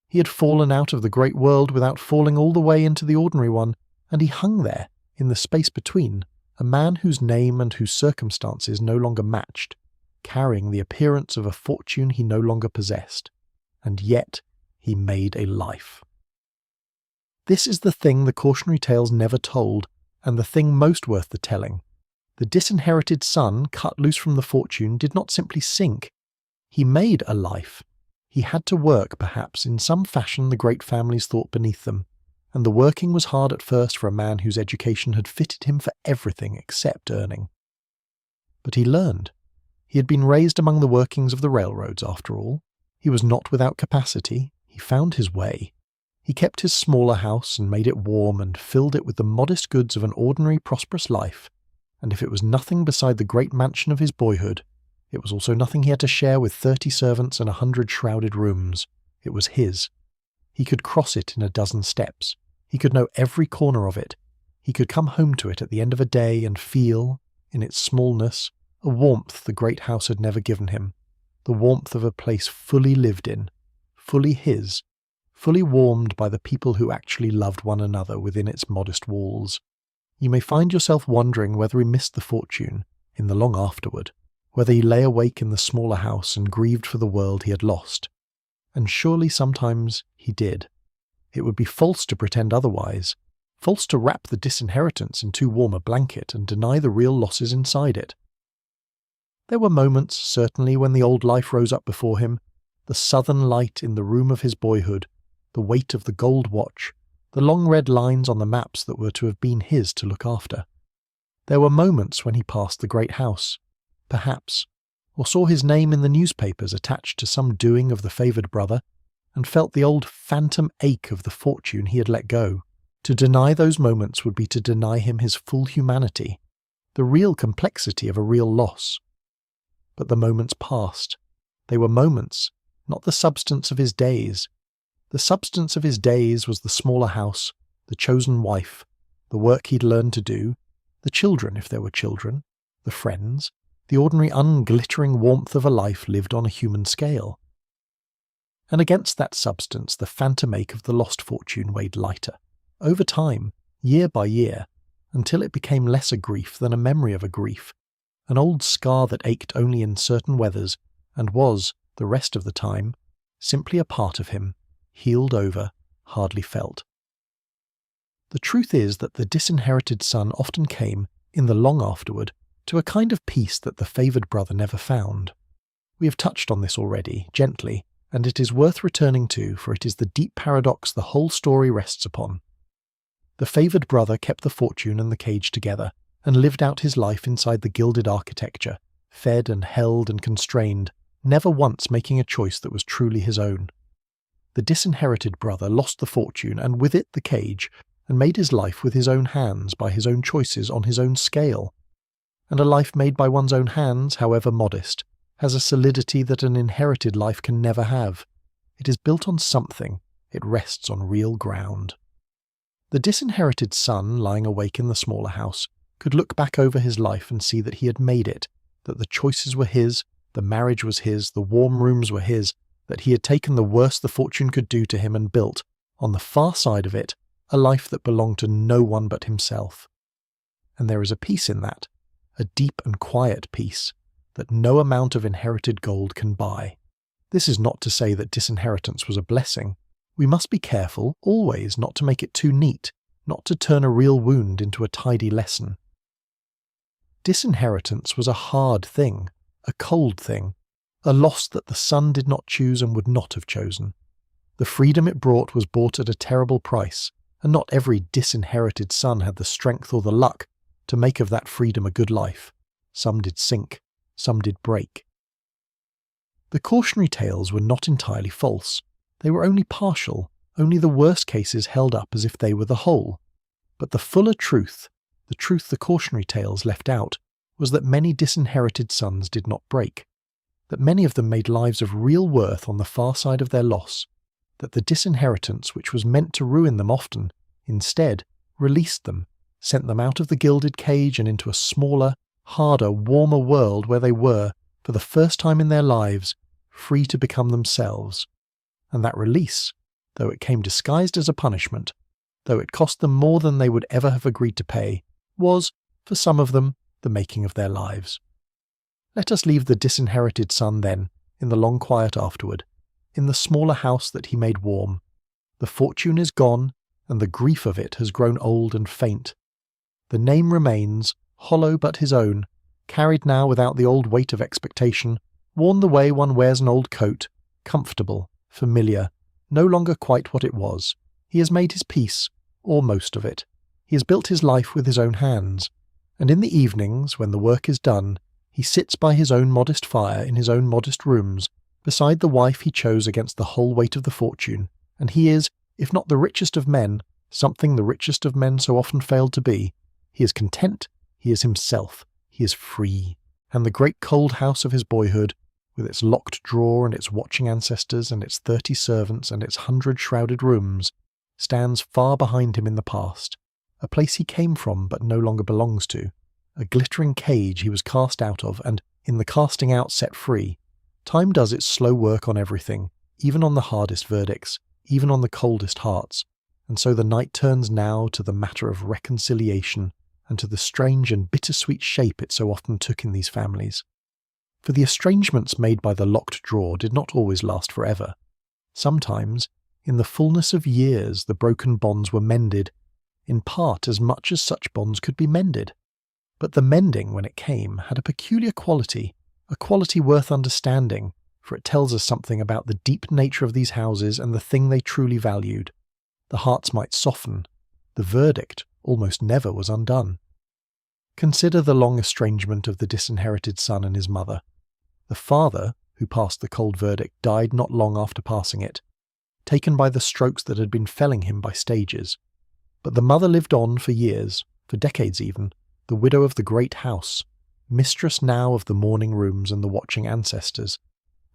He had fallen out of the great world without falling all the way into the ordinary one, and he hung there, in the space between, a man whose name and whose circumstances no longer matched, carrying the appearance of a fortune he no longer possessed. And yet he made a life. This is the thing the cautionary tales never told, and the thing most worth the telling. The disinherited son, cut loose from the fortune, did not simply sink. He made a life. He had to work, perhaps, in some fashion the great families thought beneath them, and the working was hard at first for a man whose education had fitted him for everything except earning. But he learned. He had been raised among the workings of the railroads, after all. He was not without capacity. He found his way. He kept his smaller house and made it warm and filled it with the modest goods of an ordinary prosperous life, and if it was nothing beside the great mansion of his boyhood, it was also nothing he had to share with 30 servants and 100 shrouded rooms. It was his. He could cross it in a dozen steps. He could know every corner of it. He could come home to it at the end of a day and feel, in its smallness, a warmth the great house had never given him, the warmth of a place fully lived in, fully his, fully warmed by the people who actually loved one another within its modest walls. You may find yourself wondering whether he missed the fortune, in the long afterward, whether he lay awake in the smaller house and grieved for the world he had lost. And surely sometimes he did. It would be false to pretend otherwise, false to wrap the disinheritance in too warm a blanket and deny the real losses inside it. There were moments, certainly, when the old life rose up before him, the southern light in the room of his boyhood, the weight of the gold watch, the long red lines on the maps that were to have been his to look after. There were moments when he passed the great house, perhaps, or saw his name in the newspapers attached to some doing of the favoured brother, and felt the old phantom ache of the fortune he had let go. To deny those moments would be to deny him his full humanity, the real complexity of a real loss. But the moments passed. They were moments, not the substance of his days. The substance of his days was the smaller house, the chosen wife, the work he'd learned to do, the children if there were children, the friends, the ordinary unglittering warmth of a life lived on a human scale. And against that substance the phantom ache of the lost fortune weighed lighter, over time, year by year, until it became less a grief than a memory of a grief, an old scar that ached only in certain weathers, and was, the rest of the time, simply a part of him, healed over, hardly felt. The truth is that the disinherited son often came, in the long afterward, to a kind of peace that the favoured brother never found. We have touched on this already, gently, and it is worth returning to, for it is the deep paradox the whole story rests upon. The favoured brother kept the fortune and the cage together, and lived out his life inside the gilded architecture, fed and held and constrained, never once making a choice that was truly his own. The disinherited brother lost the fortune and with it the cage, and made his life with his own hands by his own choices on his own scale. And a life made by one's own hands, however modest, has a solidity that an inherited life can never have. It is built on something, it rests on real ground. The disinherited son, lying awake in the smaller house, could look back over his life and see that he had made it, that the choices were his, the marriage was his, the warm rooms were his, that he had taken the worst the fortune could do to him and built, on the far side of it, a life that belonged to no one but himself. And there is a peace in that, a deep and quiet peace, that no amount of inherited gold can buy. This is not to say that disinheritance was a blessing. We must be careful, always, not to make it too neat, not to turn a real wound into a tidy lesson. Disinheritance was a hard thing, a cold thing, a loss that the son did not choose and would not have chosen. The freedom it brought was bought at a terrible price, and not every disinherited son had the strength or the luck to make of that freedom a good life. Some did sink, some did break. The cautionary tales were not entirely false. They were only partial, only the worst cases held up as if they were the whole. But the fuller truth, the truth the cautionary tales left out, was that many disinherited sons did not break, that many of them made lives of real worth on the far side of their loss, that the disinheritance which was meant to ruin them often, instead, released them, sent them out of the gilded cage and into a smaller, harder, warmer world where they were, for the first time in their lives, free to become themselves. And that release, though it came disguised as a punishment, though it cost them more than they would ever have agreed to pay, was, for some of them, the making of their lives. Let us leave the disinherited son then, in the long quiet afterward, in the smaller house that he made warm. The fortune is gone, and the grief of it has grown old and faint. The name remains, hollow but his own, carried now without the old weight of expectation, worn the way one wears an old coat, comfortable, familiar, no longer quite what it was. He has made his peace, or most of it. He has built his life with his own hands, and in the evenings, when the work is done, he sits by his own modest fire in his own modest rooms, beside the wife he chose against the whole weight of the fortune, and he is, if not the richest of men, something the richest of men so often failed to be. He is content, he is himself, he is free, and the great cold house of his boyhood, with its locked drawer and its watching ancestors and its 30 servants and its 100 shrouded rooms, stands far behind him in the past, a place he came from but no longer belongs to, a glittering cage he was cast out of and, in the casting out, set free. Time does its slow work on everything, even on the hardest verdicts, even on the coldest hearts, and so the night turns now to the matter of reconciliation and to the strange and bittersweet shape it so often took in these families. For the estrangements made by the locked drawer did not always last forever. Sometimes, in the fullness of years, the broken bonds were mended, in part as much as such bonds could be mended. But the mending, when it came, had a peculiar quality, a quality worth understanding, for it tells us something about the deep nature of these houses and the thing they truly valued. The hearts might soften. The verdict almost never was undone. Consider the long estrangement of the disinherited son and his mother. The father, who passed the cold verdict, died not long after passing it, taken by the strokes that had been felling him by stages. But the mother lived on for years, for decades even, the widow of the great house, mistress now of the mourning rooms and the watching ancestors,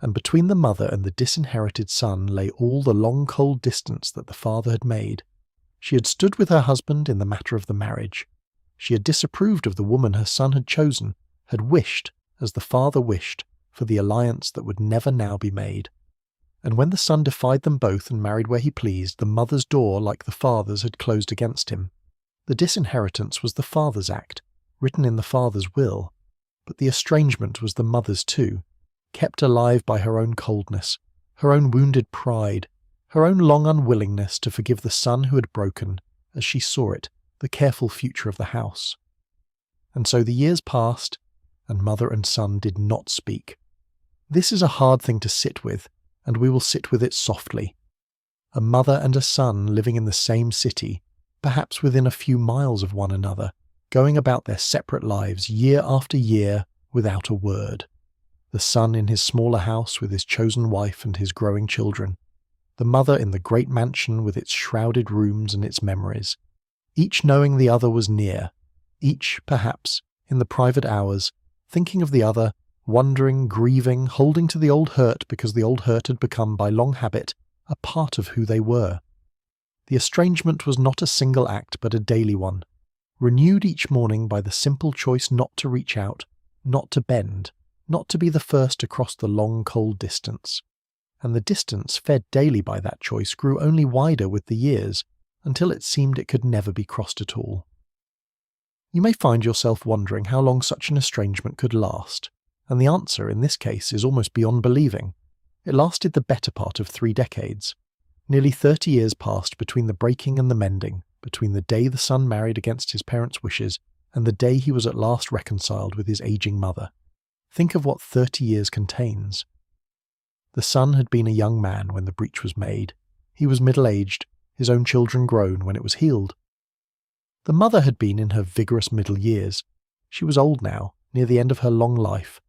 and between the mother and the disinherited son lay all the long cold distance that the father had made. She had stood with her husband in the matter of the marriage. She had disapproved of the woman her son had chosen, had wished, as the father wished, for the alliance that would never now be made. And when the son defied them both and married where he pleased, the mother's door, like the father's, had closed against him. The disinheritance was the father's act, written in the father's will, but the estrangement was the mother's too, kept alive by her own coldness, her own wounded pride, her own long unwillingness to forgive the son who had broken, as she saw it, the careful future of the house. And so the years passed, and mother and son did not speak. This is a hard thing to sit with, and we will sit with it softly. A mother and a son living in the same city, perhaps within a few miles of one another, going about their separate lives year after year without a word. The son in his smaller house with his chosen wife and his growing children. The mother in the great mansion with its shrouded rooms and its memories. Each knowing the other was near, each, perhaps, in the private hours, thinking of the other, wondering, grieving, holding to the old hurt because the old hurt had become, by long habit, a part of who they were. The estrangement was not a single act but a daily one, renewed each morning by the simple choice not to reach out, not to bend, not to be the first to cross the long cold distance. And the distance, fed daily by that choice, grew only wider with the years, until it seemed it could never be crossed at all. You may find yourself wondering how long such an estrangement could last, and the answer in this case is almost beyond believing. It lasted the better part of 3 decades. Nearly 30 years passed between the breaking and the mending, between the day the son married against his parents' wishes and the day he was at last reconciled with his aging mother. Think of what 30 years contains. The son had been a young man when the breach was made. He was middle-aged, his own children grown when it was healed. The mother had been in her vigorous middle years. She was old now, near the end of her long life,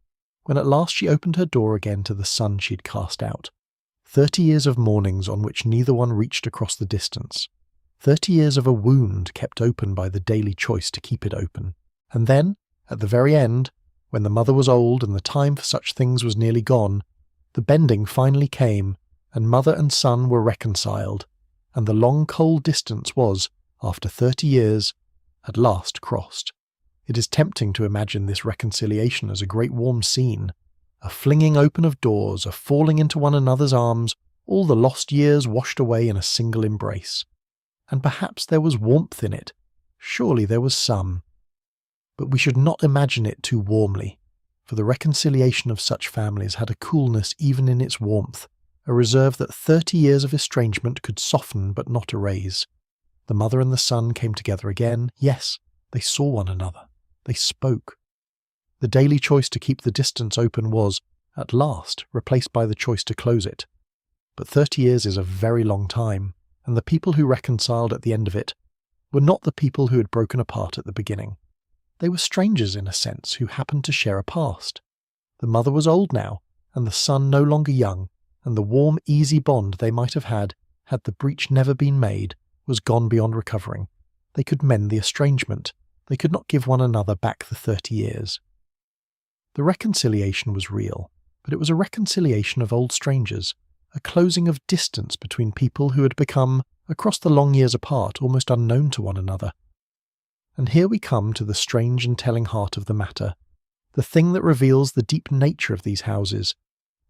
when at last she opened her door again to the son she'd cast out. 30 years of mornings on which neither one reached across the distance. 30 years of a wound kept open by the daily choice to keep it open. And then, at the very end, when the mother was old and the time for such things was nearly gone, the bending finally came, and mother and son were reconciled, and the long cold distance was, after 30 years, at last crossed. It is tempting to imagine this reconciliation as a great warm scene, a flinging open of doors, a falling into one another's arms, all the lost years washed away in a single embrace. And perhaps there was warmth in it. Surely there was some. But we should not imagine it too warmly, for the reconciliation of such families had a coolness even in its warmth, a reserve that 30 years of estrangement could soften but not erase. The mother and the son came together again. Yes, they saw one another. They spoke. The daily choice to keep the distance open was, at last, replaced by the choice to close it. But 30 years is a very long time, and the people who reconciled at the end of it were not the people who had broken apart at the beginning. They were strangers in a sense who happened to share a past. The mother was old now, and the son no longer young, and the warm, easy bond they might have had the breach never been made, was gone beyond recovering. They could mend the estrangement. They could not give one another back the 30 years. The reconciliation was real, but it was a reconciliation of old strangers, a closing of distance between people who had become, across the long years apart, almost unknown to one another. And here we come to the strange and telling heart of the matter, the thing that reveals the deep nature of these houses.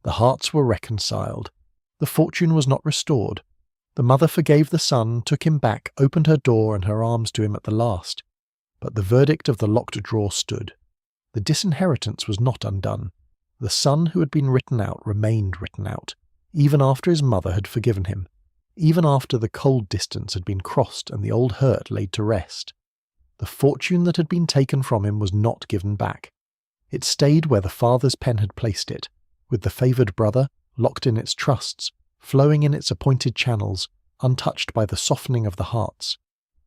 The hearts were reconciled. The fortune was not restored. The mother forgave the son, took him back, opened her door and her arms to him at the last. But the verdict of the locked drawer stood. The disinheritance was not undone. The son who had been written out remained written out, even after his mother had forgiven him, even after the cold distance had been crossed and the old hurt laid to rest. The fortune that had been taken from him was not given back. It stayed where the father's pen had placed it, with the favoured brother, locked in its trusts, flowing in its appointed channels, untouched by the softening of the hearts.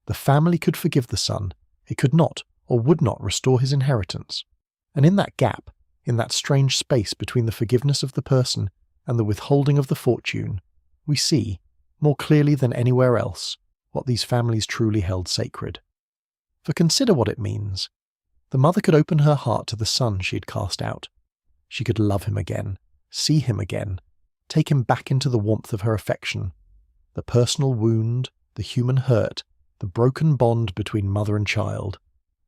The family could forgive the son. It could not, or would not, restore his inheritance. And in that gap, in that strange space between the forgiveness of the person and the withholding of the fortune, we see, more clearly than anywhere else, what these families truly held sacred. For consider what it means. The mother could open her heart to the son she had cast out. She could love him again, see him again, take him back into the warmth of her affection. The personal wound, the human hurt, the broken bond between mother and child,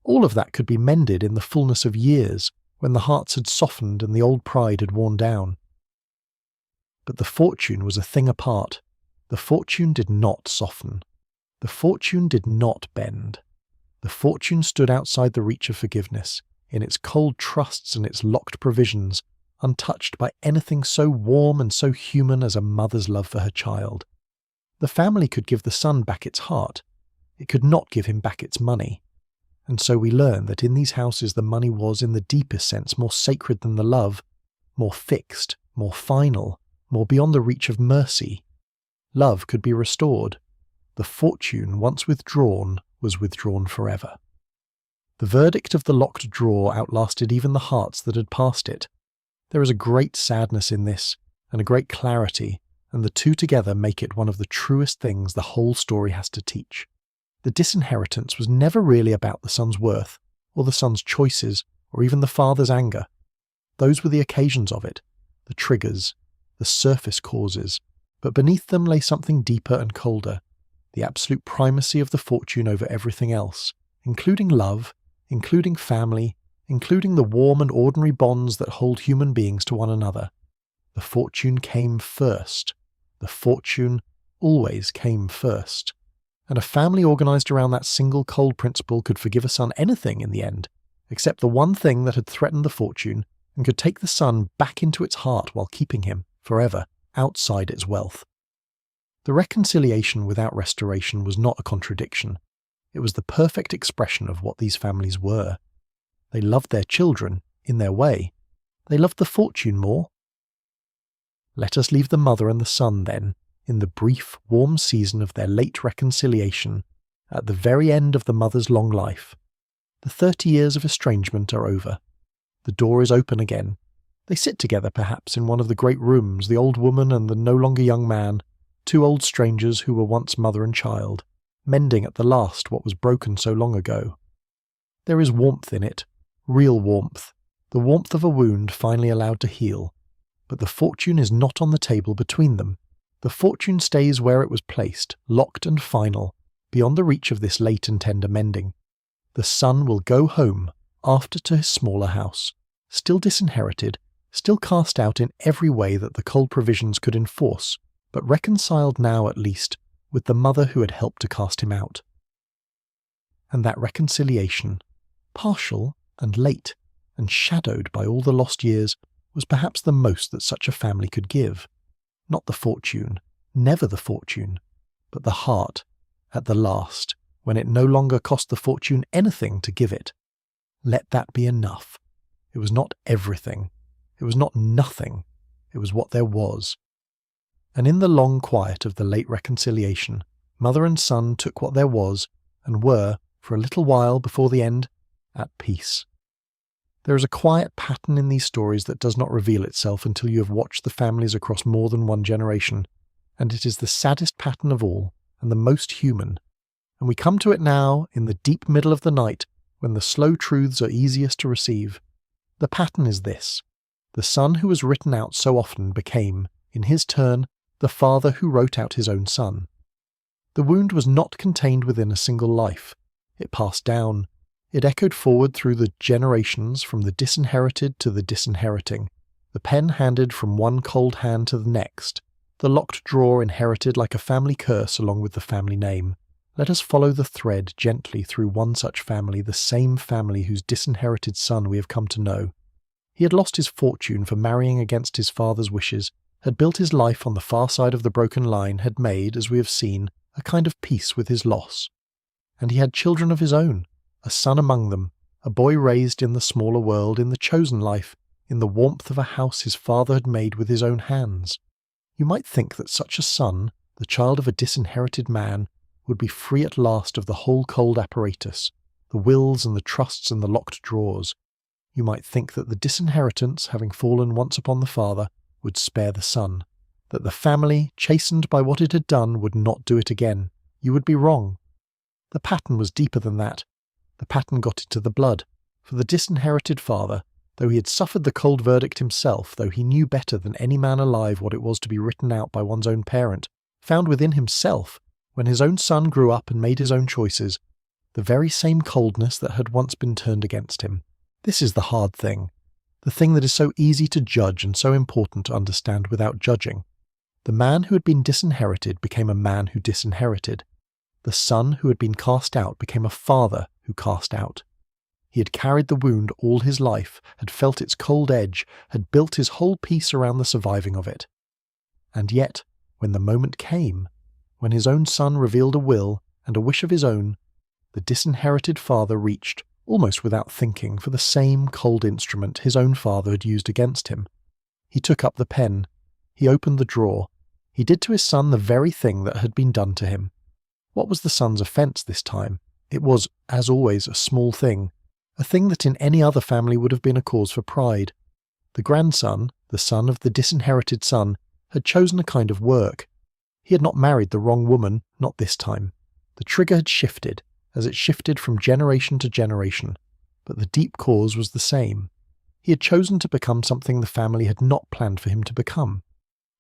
all of that could be mended in the fullness of years, when the hearts had softened and the old pride had worn down. But the fortune was a thing apart. The fortune did not soften. The fortune did not bend. The fortune stood outside the reach of forgiveness, in its cold trusts and its locked provisions, untouched by anything so warm and so human as a mother's love for her child. The family could give the son back its heart. It could not give him back its money. And so we learn that in these houses the money was, in the deepest sense, more sacred than the love, more fixed, more final, more beyond the reach of mercy. Love could be restored. The fortune, once withdrawn, was withdrawn forever. The verdict of the locked drawer outlasted even the hearts that had passed it. There is a great sadness in this, and a great clarity, and the two together make it one of the truest things the whole story has to teach. The disinheritance was never really about the son's worth, or the son's choices, or even the father's anger. Those were the occasions of it, the triggers, the surface causes, but beneath them lay something deeper and colder, the absolute primacy of the fortune over everything else, including love, including family, including the warm and ordinary bonds that hold human beings to one another. The fortune came first. The fortune always came first. And a family organised around that single cold principle could forgive a son anything in the end, except the one thing that had threatened the fortune, and could take the son back into its heart while keeping him, forever, outside its wealth. The reconciliation without restoration was not a contradiction. It was the perfect expression of what these families were. They loved their children, in their way, They loved the fortune more. Let us leave the mother and the son, then, in the brief, warm season of their late reconciliation, at the very end of the mother's long life. The 30 years of estrangement are over. The door is open again. They sit together, perhaps, in one of the great rooms, the old woman and the no longer young man, two old strangers who were once mother and child, mending at the last what was broken so long ago. There is warmth in it, real warmth, the warmth of a wound finally allowed to heal. But the fortune is not on the table between them. The fortune stays where it was placed, locked and final, beyond the reach of this late and tender mending. The son will go home, after to his smaller house, still disinherited, still cast out in every way that the cold provisions could enforce, but reconciled now at least with the mother who had helped to cast him out. And that reconciliation, partial and late, and shadowed by all the lost years, was perhaps the most that such a family could give. Not the fortune, never the fortune, but the heart, at the last, when it no longer cost the fortune anything to give it. Let that be enough. It was not everything. It was not nothing. It was what there was. And in the long quiet of the late reconciliation, mother and son took what there was, and were, for a little while before the end, at peace. There is a quiet pattern in these stories that does not reveal itself until you have watched the families across more than one generation, and it is the saddest pattern of all, and the most human. And we come to it now, in the deep middle of the night, when the slow truths are easiest to receive. The pattern is this. The son who was written out so often became, in his turn, the father who wrote out his own son. The wound was not contained within a single life. It passed down. It echoed forward through the generations, from the disinherited to the disinheriting, the pen handed from one cold hand to the next, the locked drawer inherited like a family curse along with the family name. Let us follow the thread gently through one such family, the same family whose disinherited son we have come to know. He had lost his fortune for marrying against his father's wishes, had built his life on the far side of the broken line, had made, as we have seen, a kind of peace with his loss. And he had children of his own, a son among them, a boy raised in the smaller world, in the chosen life, in the warmth of a house his father had made with his own hands. You might think that such a son, the child of a disinherited man, would be free at last of the whole cold apparatus, the wills and the trusts and the locked drawers. You might think that the disinheritance, having fallen once upon the father, would spare the son, that the family, chastened by what it had done, would not do it again. You would be wrong. The pattern was deeper than that. The pattern got into the blood, for the disinherited father, though he had suffered the cold verdict himself, though he knew better than any man alive what it was to be written out by one's own parent, found within himself, when his own son grew up and made his own choices, the very same coldness that had once been turned against him. This is the hard thing, the thing that is so easy to judge and so important to understand without judging. The man who had been disinherited became a man who disinherited. The son who had been cast out became a father who cast out. He had carried the wound all his life, had felt its cold edge, had built his whole peace around the surviving of it. And yet, when the moment came, when his own son revealed a will and a wish of his own, the disinherited father reached, almost without thinking, for the same cold instrument his own father had used against him. He took up the pen. He opened the drawer. He did to his son the very thing that had been done to him. What was the son's offence this time? It was, as always, a small thing, a thing that in any other family would have been a cause for pride. The grandson, the son of the disinherited son, had chosen a kind of work. He had not married the wrong woman, not this time. The trigger had shifted, as it shifted from generation to generation, but the deep cause was the same. He had chosen to become something the family had not planned for him to become.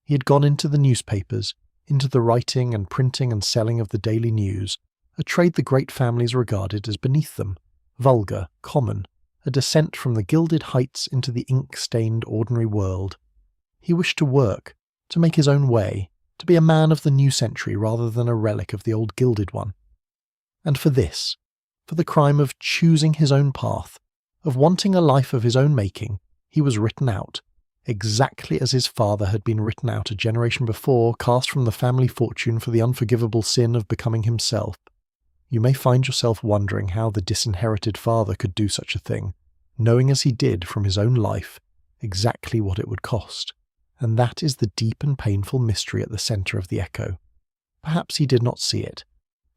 He had gone into the newspapers, into the writing and printing and selling of the daily news, a trade the great families regarded as beneath them, vulgar, common, a descent from the gilded heights into the ink-stained ordinary world. He wished to work, to make his own way, to be a man of the new century rather than a relic of the old gilded one. And for this, for the crime of choosing his own path, of wanting a life of his own making, he was written out, exactly as his father had been written out a generation before, cast from the family fortune for the unforgivable sin of becoming himself. You may find yourself wondering how the disinherited father could do such a thing, knowing as he did from his own life, exactly what it would cost. And that is the deep and painful mystery at the centre of the echo. Perhaps he did not see it.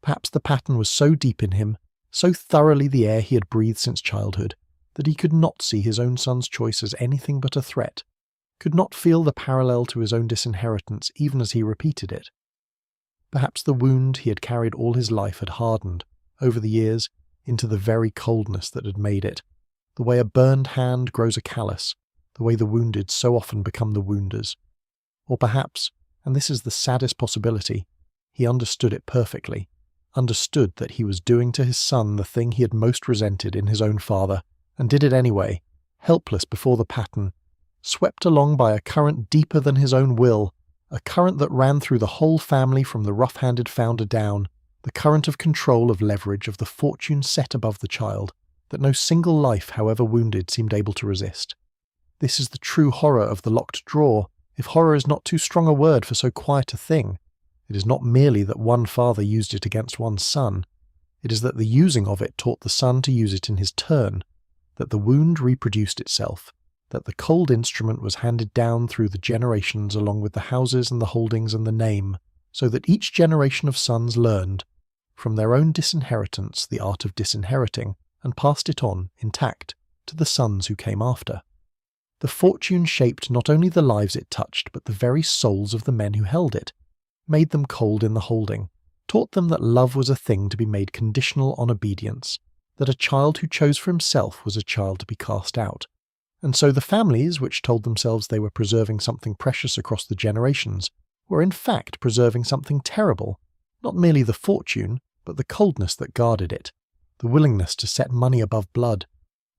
Perhaps the pattern was so deep in him, so thoroughly the air he had breathed since childhood, that he could not see his own son's choice as anything but a threat, could not feel the parallel to his own disinheritance even as he repeated it. Perhaps the wound he had carried all his life had hardened, over the years, into the very coldness that had made it, the way a burned hand grows a callous, the way the wounded so often become the wounders. Or perhaps, and this is the saddest possibility, he understood it perfectly, understood that he was doing to his son the thing he had most resented in his own father, and did it anyway, helpless before the pattern, swept along by a current deeper than his own will, a current that ran through the whole family from the rough-handed founder down, the current of control of leverage of the fortune set above the child, that no single life, however wounded, seemed able to resist. This is the true horror of the locked drawer, if horror is not too strong a word for so quiet a thing. It is not merely that one father used it against one son. It is that the using of it taught the son to use it in his turn, that the wound reproduced itself, that the cold instrument was handed down through the generations along with the houses and the holdings and the name, so that each generation of sons learned, from their own disinheritance, the art of disinheriting, and passed it on, intact, to the sons who came after. The fortune shaped not only the lives it touched, but the very souls of the men who held it, made them cold in the holding, taught them that love was a thing to be made conditional on obedience, that a child who chose for himself was a child to be cast out. And so the families, which told themselves they were preserving something precious across the generations, were in fact preserving something terrible, not merely the fortune, but the coldness that guarded it, the willingness to set money above blood,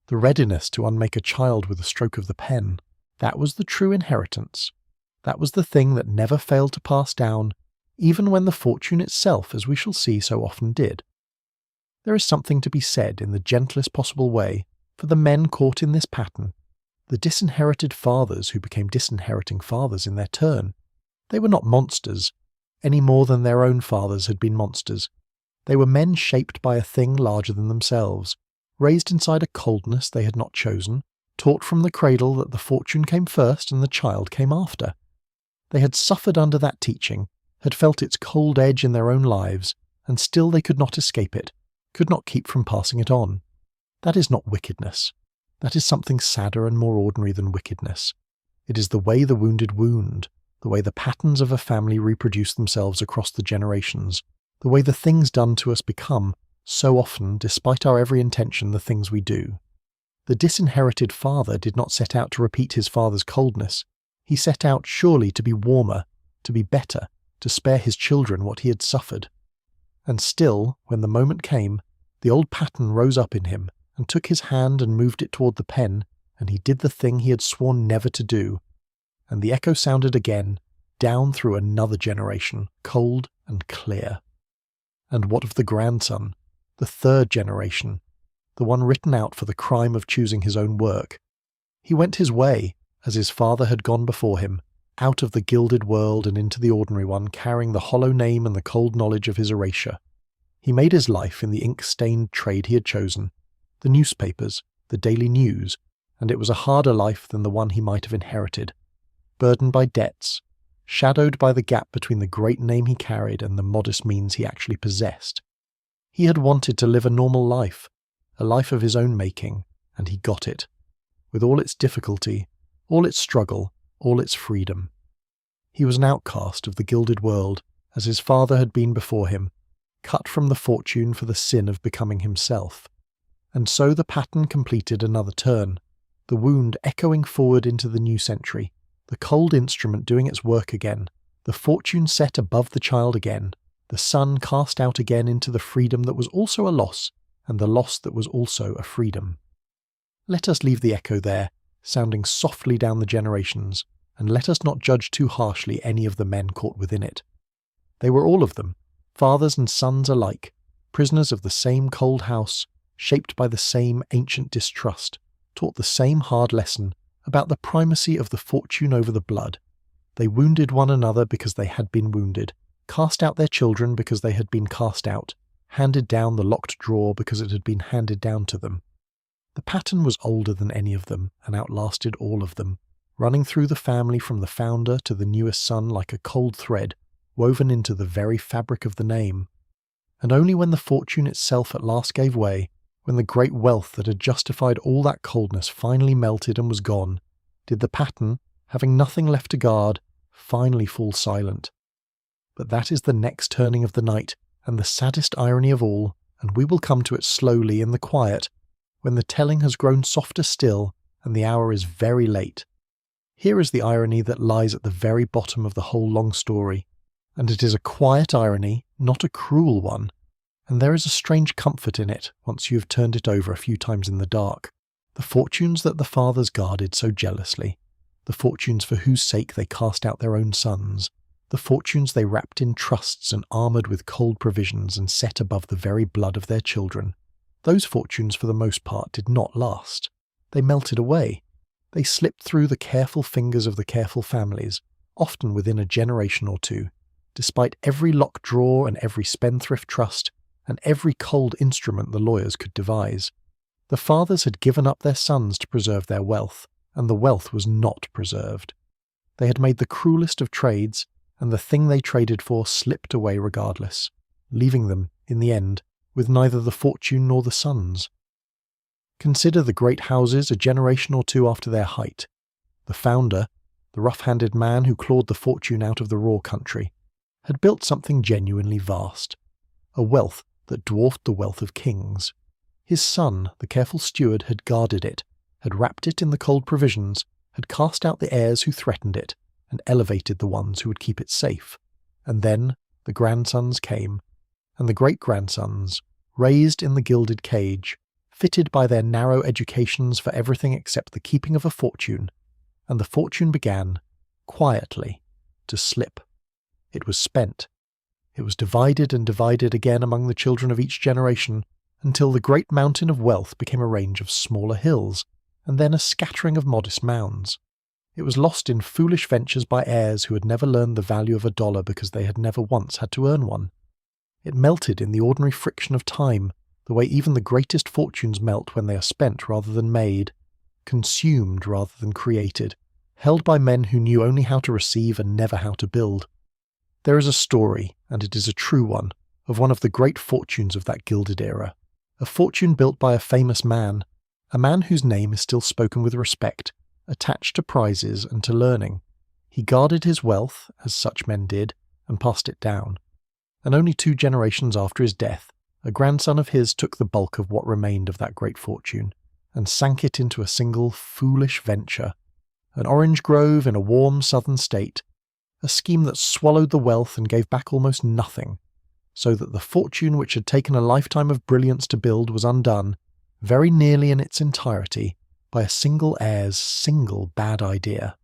the readiness to unmake a child with a stroke of the pen. That was the true inheritance. That was the thing that never failed to pass down, even when the fortune itself, as we shall see, so often did. There is something to be said in the gentlest possible way for the men caught in this pattern, the disinherited fathers who became disinheriting fathers in their turn. They were not monsters, any more than their own fathers had been monsters. They were men shaped by a thing larger than themselves, raised inside a coldness they had not chosen, taught from the cradle that the fortune came first and the child came after. They had suffered under that teaching, had felt its cold edge in their own lives, and still they could not escape it, could not keep from passing it on. That is not wickedness. That is something sadder and more ordinary than wickedness. It is the way the wounded wound, the way the patterns of a family reproduce themselves across the generations, the way the things done to us become, so often, despite our every intention, the things we do. The disinherited father did not set out to repeat his father's coldness. He set out surely to be warmer, to be better, to spare his children what he had suffered. And still, when the moment came, the old pattern rose up in him, and took his hand and moved it toward the pen, and he did the thing he had sworn never to do. And the echo sounded again, down through another generation, cold and clear. And what of the grandson, the third generation, the one written out for the crime of choosing his own work? He went his way, as his father had gone before him, out of the gilded world and into the ordinary one, carrying the hollow name and the cold knowledge of his erasure. He made his life in the ink-stained trade he had chosen, the newspapers, the daily news, and it was a harder life than the one he might have inherited, burdened by debts, shadowed by the gap between the great name he carried and the modest means he actually possessed. He had wanted to live a normal life, a life of his own making, and he got it, with all its difficulty, all its struggle, all its freedom. He was an outcast of the gilded world, as his father had been before him, cut from the fortune for the sin of becoming himself. And so the pattern completed another turn, the wound echoing forward into the new century, the cold instrument doing its work again, the fortune set above the child again, the son cast out again into the freedom that was also a loss, and the loss that was also a freedom. Let us leave the echo there, sounding softly down the generations, and let us not judge too harshly any of the men caught within it. They were all of them, fathers and sons alike, prisoners of the same cold house, shaped by the same ancient distrust, taught the same hard lesson about the primacy of the fortune over the blood. They wounded one another because they had been wounded, cast out their children because they had been cast out, handed down the locked drawer because it had been handed down to them. The pattern was older than any of them and outlasted all of them, running through the family from the founder to the newest son like a cold thread, woven into the very fabric of the name. And only when the fortune itself at last gave way, when the great wealth that had justified all that coldness finally melted and was gone, did the pattern, having nothing left to guard, finally fall silent. But that is the next turning of the night, and the saddest irony of all, and we will come to it slowly in the quiet, when the telling has grown softer still, and the hour is very late. Here is the irony that lies at the very bottom of the whole long story, and it is a quiet irony, not a cruel one, and there is a strange comfort in it once you have turned it over a few times in the dark. The fortunes that the fathers guarded so jealously, the fortunes for whose sake they cast out their own sons, the fortunes they wrapped in trusts and armoured with cold provisions and set above the very blood of their children, those fortunes for the most part did not last. They melted away. They slipped through the careful fingers of the careful families, often within a generation or two, despite every locked drawer and every spendthrift trust, and every cold instrument the lawyers could devise. The fathers had given up their sons to preserve their wealth, and the wealth was not preserved. They had made the cruelest of trades, and the thing they traded for slipped away regardless, leaving them, in the end, with neither the fortune nor the sons. Consider the great houses a generation or two after their height. The founder, the rough-handed man who clawed the fortune out of the raw country, had built something genuinely vast, a wealth that dwarfed the wealth of kings. His son, the careful steward, had guarded it, had wrapped it in the cold provisions, had cast out the heirs who threatened it, and elevated the ones who would keep it safe. And then the grandsons came, and the great-grandsons, raised in the gilded cage, fitted by their narrow educations for everything except the keeping of a fortune, and the fortune began, quietly, to slip. It was spent. It was divided and divided again among the children of each generation, until the great mountain of wealth became a range of smaller hills, and then a scattering of modest mounds. It was lost in foolish ventures by heirs who had never learned the value of $1 because they had never once had to earn one. It melted in the ordinary friction of time, the way even the greatest fortunes melt when they are spent rather than made, consumed rather than created, held by men who knew only how to receive and never how to build. There is a story, and it is a true one, of one of the great fortunes of that gilded era, a fortune built by a famous man, a man whose name is still spoken with respect, attached to prizes and to learning. He guarded his wealth, as such men did, and passed it down. And only 2 generations after his death, a grandson of his took the bulk of what remained of that great fortune, and sank it into a single foolish venture, an orange grove in a warm southern state, a scheme that swallowed the wealth and gave back almost nothing, so that the fortune which had taken a lifetime of brilliance to build was undone, very nearly in its entirety, by a single heir's single bad idea.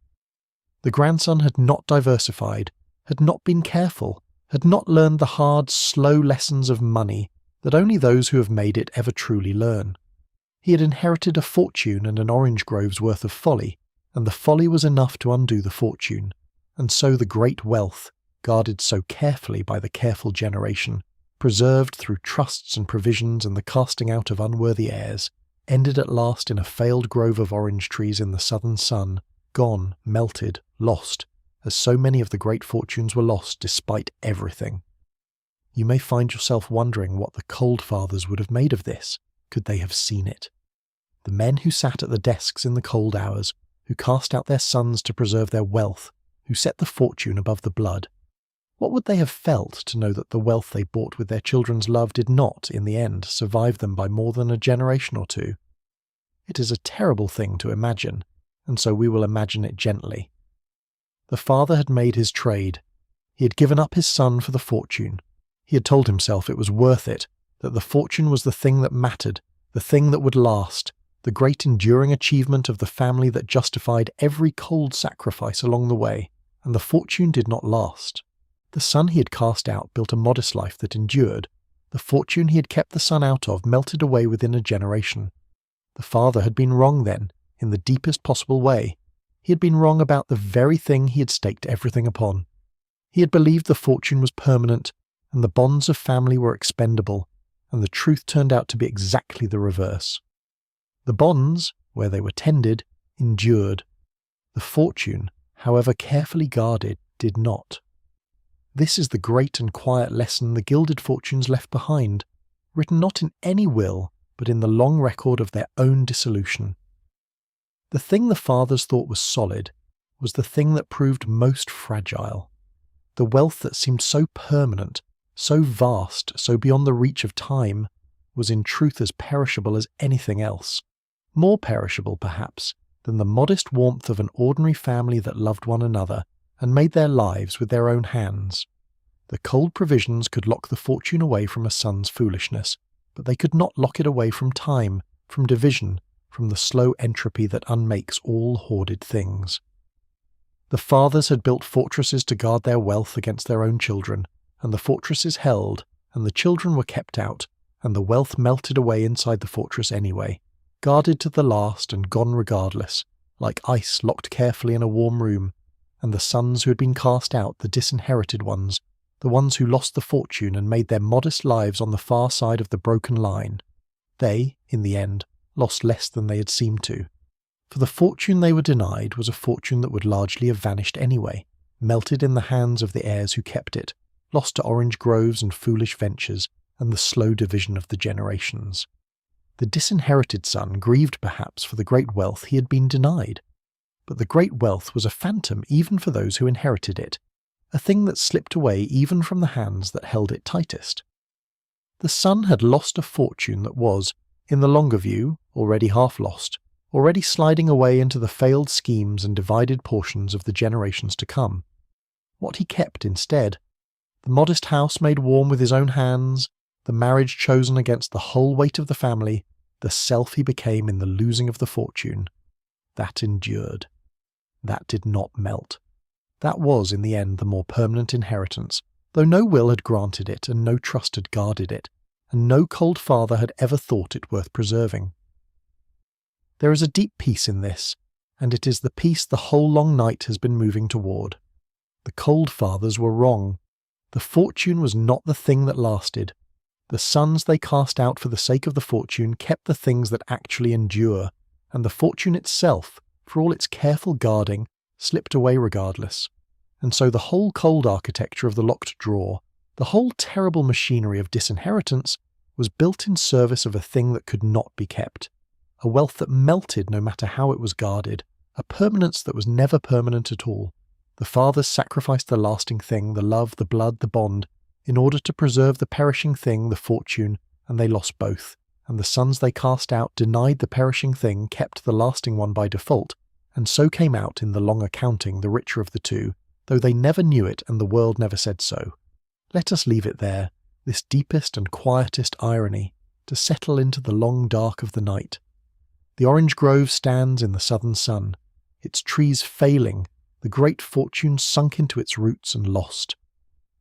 The grandson had not diversified, had not been careful, had not learned the hard, slow lessons of money that only those who have made it ever truly learn. He had inherited a fortune and an orange grove's worth of folly, and the folly was enough to undo the fortune, and so the great wealth, guarded so carefully by the careful generation, preserved through trusts and provisions and the casting out of unworthy heirs, ended at last in a failed grove of orange trees in the southern sun, gone, melted, lost, as so many of the great fortunes were lost despite everything. You may find yourself wondering what the cold fathers would have made of this, could they have seen it. The men who sat at the desks in the cold hours, who cast out their sons to preserve their wealth, who set the fortune above the blood. What would they have felt to know that the wealth they bought with their children's love did not, in the end, survive them by more than a generation or 2? It is a terrible thing to imagine, and so we will imagine it gently. The father had made his trade. He had given up his son for the fortune. He had told himself it was worth it, that the fortune was the thing that mattered, the thing that would last, the great enduring achievement of the family that justified every cold sacrifice along the way, and the fortune did not last. The son he had cast out built a modest life that endured. The fortune he had kept the son out of melted away within a generation. The father had been wrong then, in the deepest possible way. He had been wrong about the very thing he had staked everything upon. He had believed the fortune was permanent, and the bonds of family were expendable, and the truth turned out to be exactly the reverse. The bonds, where they were tended, endured. The fortune, however carefully guarded, did not. This is the great and quiet lesson the gilded fortunes left behind, written not in any will, but in the long record of their own dissolution. The thing the fathers thought was solid was the thing that proved most fragile. The wealth that seemed so permanent, so vast, so beyond the reach of time, was in truth as perishable as anything else. More perishable, perhaps, than the modest warmth of an ordinary family that loved one another and made their lives with their own hands. The cold provisions could lock the fortune away from a son's foolishness, but they could not lock it away from time, from division, from the slow entropy that unmakes all hoarded things. The fathers had built fortresses to guard their wealth against their own children, and the fortresses held, and the children were kept out, and the wealth melted away inside the fortress anyway, guarded to the last and gone regardless, like ice locked carefully in a warm room, and the sons who had been cast out, the disinherited ones, the ones who lost the fortune and made their modest lives on the far side of the broken line, they, in the end, lost less than they had seemed to. For the fortune they were denied was a fortune that would largely have vanished anyway, melted in the hands of the heirs who kept it, lost to orange groves and foolish ventures, and the slow division of the generations. The disinherited son grieved perhaps for the great wealth he had been denied. But the great wealth was a phantom even for those who inherited it, a thing that slipped away even from the hands that held it tightest. The son had lost a fortune that was, in the longer view, already half lost, already sliding away into the failed schemes and divided portions of the generations to come. What he kept instead, the modest house made warm with his own hands, the marriage chosen against the whole weight of the family, the self he became in the losing of the fortune, that endured. That did not melt. That was, in the end, the more permanent inheritance, though no will had granted it and no trust had guarded it, and no cold father had ever thought it worth preserving. There is a deep peace in this, and it is the peace the whole long night has been moving toward. The cold fathers were wrong. The fortune was not the thing that lasted. The sons they cast out for the sake of the fortune kept the things that actually endure, and the fortune itself, for all its careful guarding, slipped away regardless. And so the whole cold architecture of the locked drawer, the whole terrible machinery of disinheritance, was built in service of a thing that could not be kept, a wealth that melted no matter how it was guarded, a permanence that was never permanent at all. The fathers sacrificed the lasting thing, the love, the blood, the bond, in order to preserve the perishing thing, the fortune, and they lost both, and the sons they cast out denied the perishing thing, kept the lasting one by default, and so came out in the long accounting the richer of the two, though they never knew it and the world never said so. Let us leave it there, this deepest and quietest irony, to settle into the long dark of the night. The orange grove stands in the southern sun, its trees failing, the great fortune sunk into its roots and lost.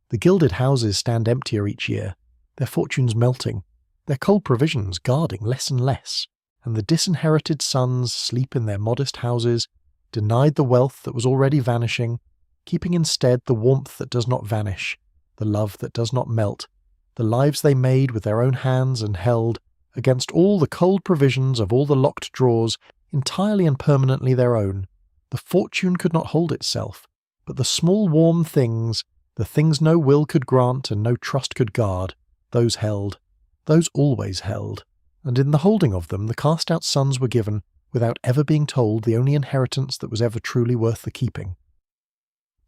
The gilded houses stand emptier each year, their fortunes melting, their cold provisions guarding less and less, and the disinherited sons sleep in their modest houses, denied the wealth that was already vanishing, keeping instead the warmth that does not vanish, the love that does not melt, the lives they made with their own hands and held, against all the cold provisions of all the locked drawers, entirely and permanently their own. The fortune could not hold itself, but the small warm things, the things no will could grant and no trust could guard, those held, those always held, and in the holding of them the cast-out sons were given, without ever being told, the only inheritance that was ever truly worth the keeping.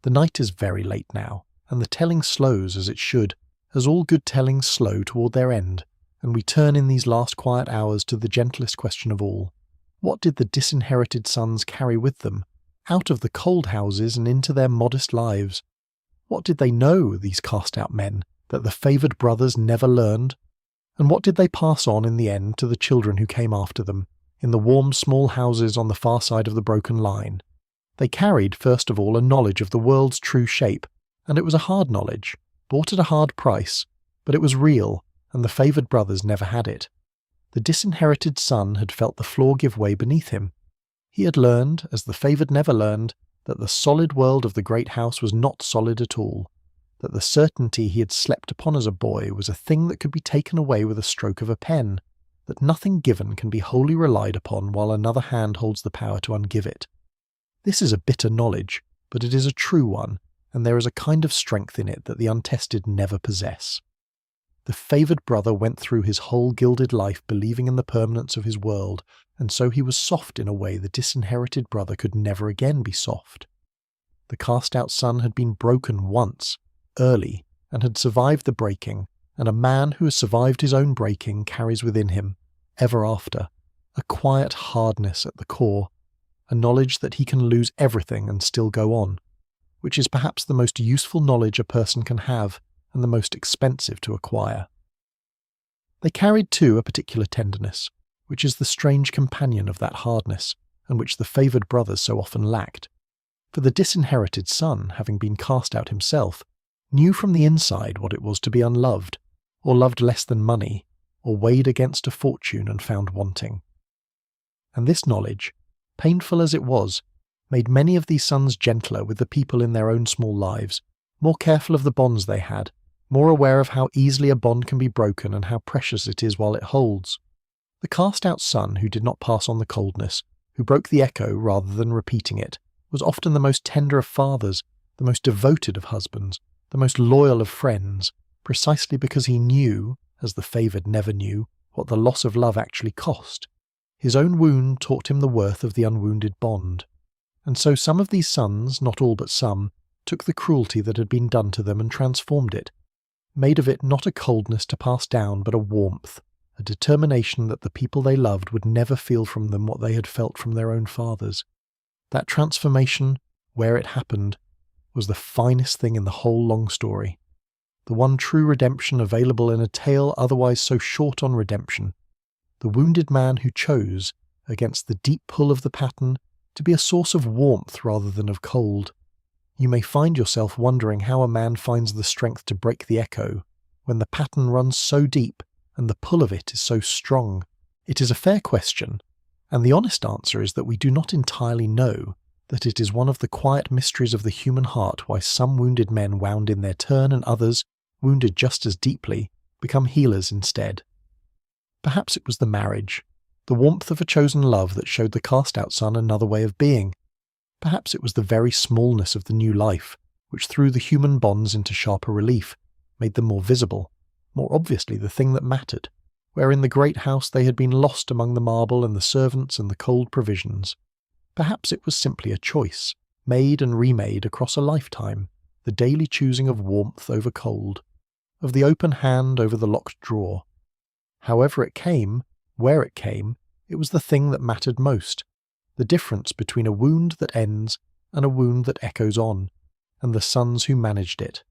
The night is very late now, and the telling slows as it should, as all good tellings slow toward their end, and we turn in these last quiet hours to the gentlest question of all. What did the disinherited sons carry with them, out of the cold houses and into their modest lives? What did they know, these cast-out men, that the favoured brothers never learned? And what did they pass on in the end to the children who came after them, in the warm small houses on the far side of the broken line? They carried, first of all, a knowledge of the world's true shape, and it was a hard knowledge, bought at a hard price, but it was real, and the favoured brothers never had it. The disinherited son had felt the floor give way beneath him. He had learned, as the favoured never learned, that the solid world of the great house was not solid at all, that the certainty he had slept upon as a boy was a thing that could be taken away with a stroke of a pen, that nothing given can be wholly relied upon while another hand holds the power to ungive it. This is a bitter knowledge, but it is a true one, and there is a kind of strength in it that the untested never possess. The favoured brother went through his whole gilded life believing in the permanence of his world, and so he was soft in a way the disinherited brother could never again be soft. The cast-out son had been broken once, early, and had survived the breaking, and a man who has survived his own breaking carries within him, ever after, a quiet hardness at the core, a knowledge that he can lose everything and still go on, which is perhaps the most useful knowledge a person can have and the most expensive to acquire. They carried too a particular tenderness, which is the strange companion of that hardness, and which the favoured brothers so often lacked. For the disinherited son, having been cast out himself, knew from the inside what it was to be unloved, or loved less than money, or weighed against a fortune and found wanting. And this knowledge, painful as it was, made many of these sons gentler with the people in their own small lives, more careful of the bonds they had, more aware of how easily a bond can be broken and how precious it is while it holds. The cast-out son who did not pass on the coldness, who broke the echo rather than repeating it, was often the most tender of fathers, the most devoted of husbands, the most loyal of friends, precisely because he knew, as the favoured never knew, what the loss of love actually cost. His own wound taught him the worth of the unwounded bond. And so some of these sons, not all but some, took the cruelty that had been done to them and transformed it, made of it not a coldness to pass down but a warmth, a determination that the people they loved would never feel from them what they had felt from their own fathers. That transformation, where it happened, was the finest thing in the whole long story, the one true redemption available in a tale otherwise so short on redemption, the wounded man who chose, against the deep pull of the pattern, to be a source of warmth rather than of cold. You may find yourself wondering how a man finds the strength to break the echo, when the pattern runs so deep and the pull of it is so strong. It is a fair question, and the honest answer is that we do not entirely know, that it is one of the quiet mysteries of the human heart why some wounded men wound in their turn and others, wounded just as deeply, become healers instead. Perhaps it was the marriage, the warmth of a chosen love that showed the cast-out son another way of being. Perhaps it was the very smallness of the new life, which threw the human bonds into sharper relief, made them more visible, more obviously the thing that mattered, where in the great house they had been lost among the marble and the servants and the cold provisions. Perhaps it was simply a choice, made and remade across a lifetime, the daily choosing of warmth over cold, of the open hand over the locked drawer. However it came, where it was the thing that mattered most, the difference between a wound that ends and a wound that echoes on, and the sons who managed it,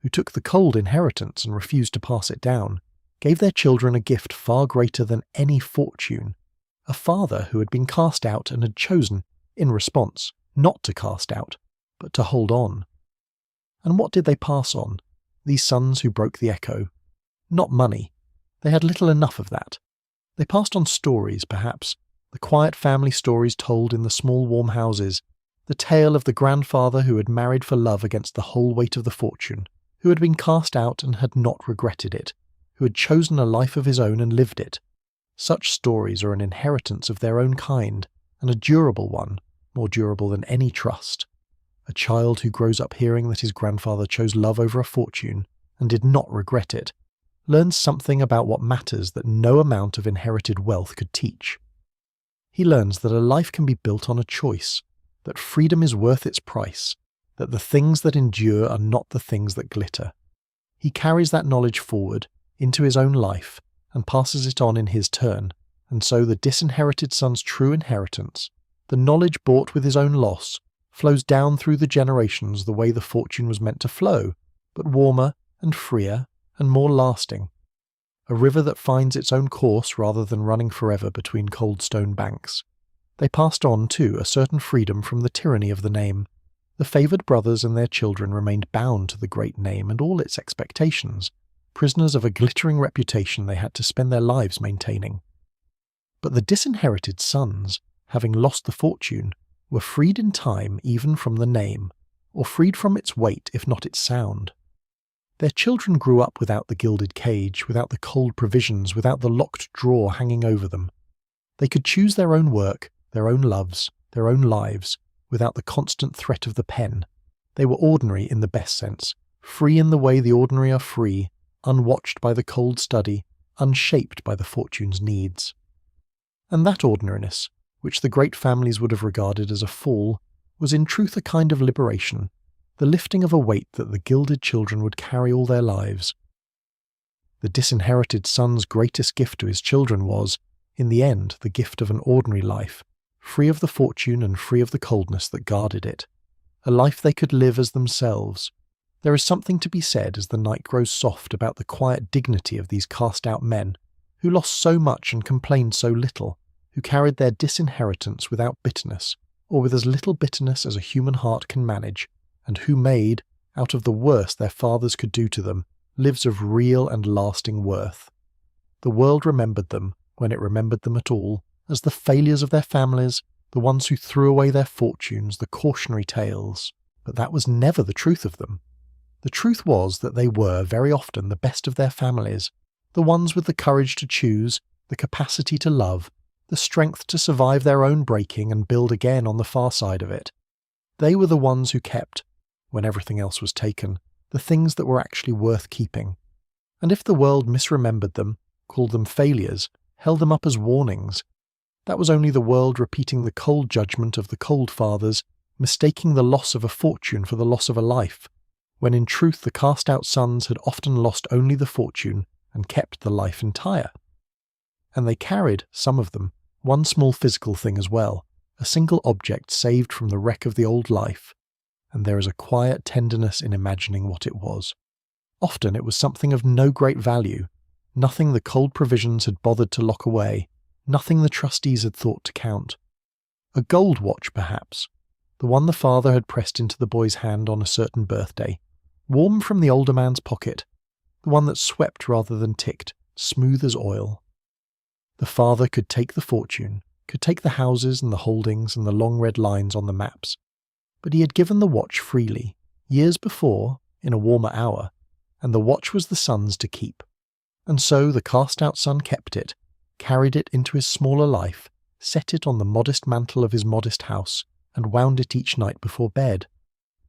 who took the cold inheritance and refused to pass it down, gave their children a gift far greater than any fortune, a father who had been cast out and had chosen, in response, not to cast out, but to hold on. And what did they pass on, these sons who broke the echo? Not money. They had little enough of that. They passed on stories, perhaps, the quiet family stories told in the small warm houses, the tale of the grandfather who had married for love against the whole weight of the fortune, who had been cast out and had not regretted it, who had chosen a life of his own and lived it. Such stories are an inheritance of their own kind, and a durable one, more durable than any trust. A child who grows up hearing that his grandfather chose love over a fortune, and did not regret it, learns something about what matters that no amount of inherited wealth could teach. He learns that a life can be built on a choice, that freedom is worth its price, that the things that endure are not the things that glitter. He carries that knowledge forward, into his own life, and passes it on in his turn, and so the disinherited son's true inheritance, the knowledge bought with his own loss, flows down through the generations the way the fortune was meant to flow, but warmer and freer and more lasting. A river that finds its own course rather than running forever between cold stone banks. They passed on, too, a certain freedom from the tyranny of the name. The favoured brothers and their children remained bound to the great name and all its expectations, prisoners of a glittering reputation they had to spend their lives maintaining. But the disinherited sons, having lost the fortune, were freed in time even from the name, or freed from its weight if not its sound. Their children grew up without the gilded cage, without the cold provisions, without the locked drawer hanging over them. They could choose their own work, their own loves, their own lives, without the constant threat of the pen. They were ordinary in the best sense, free in the way the ordinary are free, unwatched by the cold study, unshaped by the fortune's needs. And that ordinariness, which the great families would have regarded as a fall, was in truth a kind of liberation, the lifting of a weight that the gilded children would carry all their lives. The disinherited son's greatest gift to his children was, in the end, the gift of an ordinary life, free of the fortune and free of the coldness that guarded it, a life they could live as themselves. There is something to be said as the night grows soft about the quiet dignity of these cast-out men, who lost so much and complained so little, who carried their disinheritance without bitterness, or with as little bitterness as a human heart can manage, and who made, out of the worst their fathers could do to them, lives of real and lasting worth. The world remembered them, when it remembered them at all, as the failures of their families, the ones who threw away their fortunes, the cautionary tales. But that was never the truth of them. The truth was that they were, very often, the best of their families, the ones with the courage to choose, the capacity to love, the strength to survive their own breaking and build again on the far side of it. They were the ones who kept, when everything else was taken, the things that were actually worth keeping. And if the world misremembered them, called them failures, held them up as warnings, that was only the world repeating the cold judgment of the cold fathers, mistaking the loss of a fortune for the loss of a life, when in truth the cast-out sons had often lost only the fortune and kept the life entire. And they carried, some of them, one small physical thing as well, a single object saved from the wreck of the old life, and there is a quiet tenderness in imagining what it was. Often it was something of no great value, nothing the cold provisions had bothered to lock away, nothing the trustees had thought to count. A gold watch, perhaps, the one the father had pressed into the boy's hand on a certain birthday, warm from the older man's pocket, the one that swept rather than ticked, smooth as oil. The father could take the fortune, could take the houses and the holdings and the long red lines on the maps, but he had given the watch freely, years before, in a warmer hour, and the watch was the son's to keep. And so the cast-out son kept it, carried it into his smaller life, set it on the modest mantle of his modest house, and wound it each night before bed.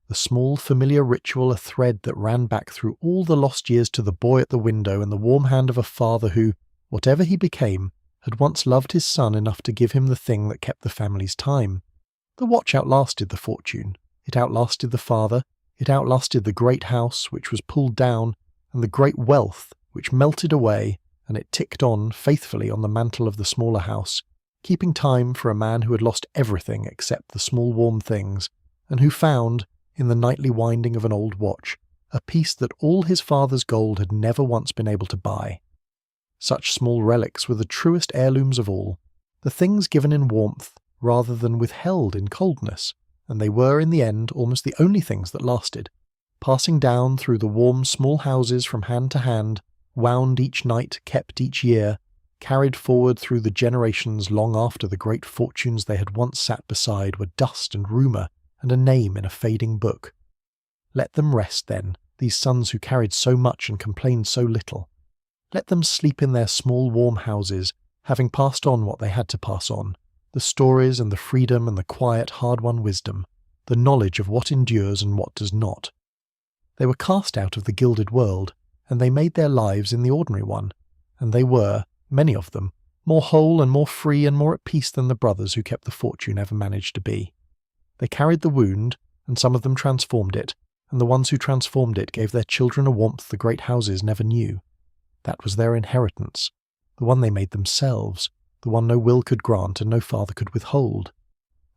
The small familiar ritual a thread that ran back through all the lost years to the boy at the window and the warm hand of a father who, whatever he became, had once loved his son enough to give him the thing that kept the family's time. The watch outlasted the fortune, it outlasted the father, it outlasted the great house which was pulled down, and the great wealth which melted away, and it ticked on faithfully on the mantle of the smaller house, keeping time for a man who had lost everything except the small warm things, and who found, in the nightly winding of an old watch, a piece that all his father's gold had never once been able to buy. Such small relics were the truest heirlooms of all, the things given in warmth rather than withheld in coldness, and they were in the end almost the only things that lasted, passing down through the warm small houses from hand to hand, wound each night, kept each year, carried forward through the generations long after the great fortunes they had once sat beside were dust and rumour and a name in a fading book. Let them rest, then, these sons who carried so much and complained so little. Let them sleep in their small warm houses, having passed on what they had to pass on, the stories and the freedom and the quiet hard-won wisdom, the knowledge of what endures and what does not. They were cast out of the gilded world, and they made their lives in the ordinary one, and they were, many of them, more whole and more free and more at peace than the brothers who kept the fortune ever managed to be. They carried the wound, and some of them transformed it, and the ones who transformed it gave their children a warmth the great houses never knew. That was their inheritance, the one they made themselves, the one no will could grant and no father could withhold.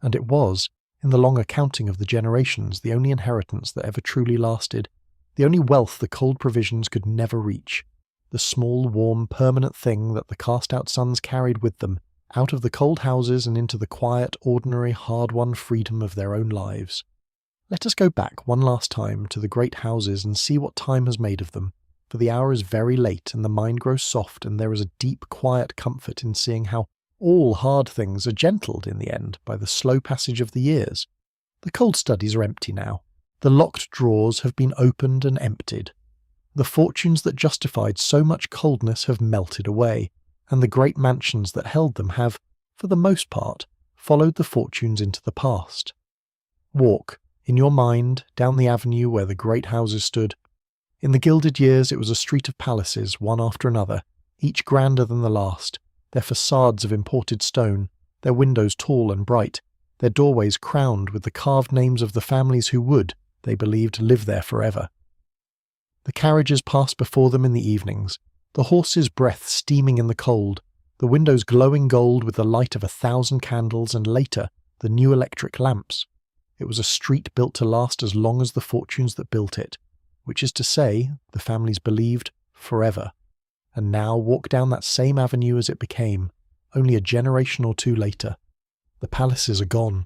And it was, in the long accounting of the generations, the only inheritance that ever truly lasted, the only wealth the cold provisions could never reach, the small, warm, permanent thing that the cast-out sons carried with them, out of the cold houses and into the quiet, ordinary, hard-won freedom of their own lives. Let us go back one last time to the great houses and see what time has made of them, for the hour is very late and the mind grows soft, and there is a deep, quiet comfort in seeing how all hard things are gentled in the end by the slow passage of the years. The cold studies are empty now. The locked drawers have been opened and emptied. The fortunes that justified so much coldness have melted away, and the great mansions that held them have, for the most part, followed the fortunes into the past. Walk, in your mind, down the avenue where the great houses stood. In the Gilded Years it was a street of palaces, one after another, each grander than the last, their facades of imported stone, their windows tall and bright, their doorways crowned with the carved names of the families who would, they believed, live there forever. The carriages passed before them in the evenings, the horses' breath steaming in the cold, the windows glowing gold with the light of 1,000 candles, and later, the new electric lamps. It was a street built to last as long as the fortunes that built it, which is to say, the families believed, forever. And now walk down that same avenue as it became, only a generation or two later. The palaces are gone.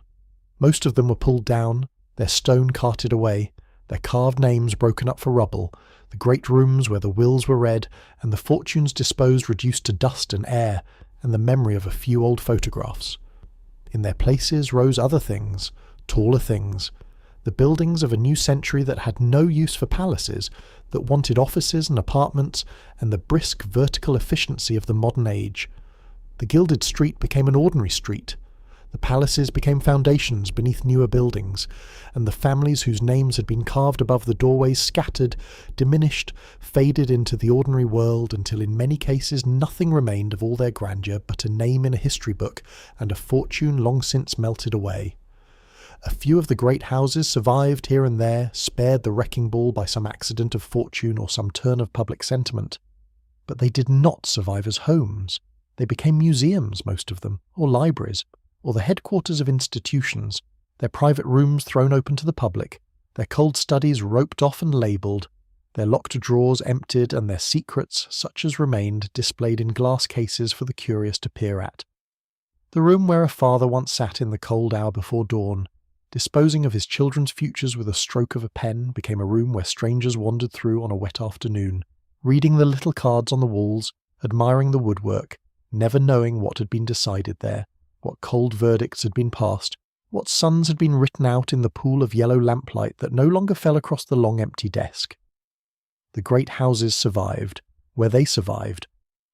Most of them were pulled down, their stone carted away, their carved names broken up for rubble, the great rooms where the wills were read, and the fortunes disposed reduced to dust and air, and the memory of a few old photographs. In their places rose other things, taller things, the buildings of a new century that had no use for palaces, that wanted offices and apartments, and the brisk vertical efficiency of the modern age. The gilded street became an ordinary street. The palaces became foundations beneath newer buildings, and the families whose names had been carved above the doorways scattered, diminished, faded into the ordinary world until in many cases nothing remained of all their grandeur but a name in a history book and a fortune long since melted away. A few of the great houses survived here and there, spared the wrecking ball by some accident of fortune or some turn of public sentiment. But they did not survive as homes. They became museums, most of them, or libraries, or the headquarters of institutions, their private rooms thrown open to the public, their cold studies roped off and labelled, their locked drawers emptied and their secrets, such as remained, displayed in glass cases for the curious to peer at. The room where a father once sat in the cold hour before dawn, disposing of his children's futures with a stroke of a pen, became a room where strangers wandered through on a wet afternoon, reading the little cards on the walls, admiring the woodwork, never knowing what had been decided there, what cold verdicts had been passed, what suns had been written out in the pool of yellow lamplight that no longer fell across the long empty desk. The great houses survived, where they survived,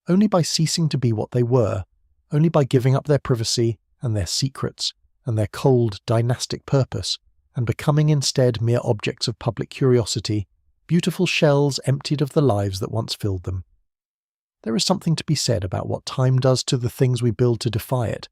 only by ceasing to be what they were, only by giving up their privacy and their secrets and their cold dynastic purpose, and becoming instead mere objects of public curiosity, beautiful shells emptied of the lives that once filled them. There is something to be said about what time does to the things we build to defy it.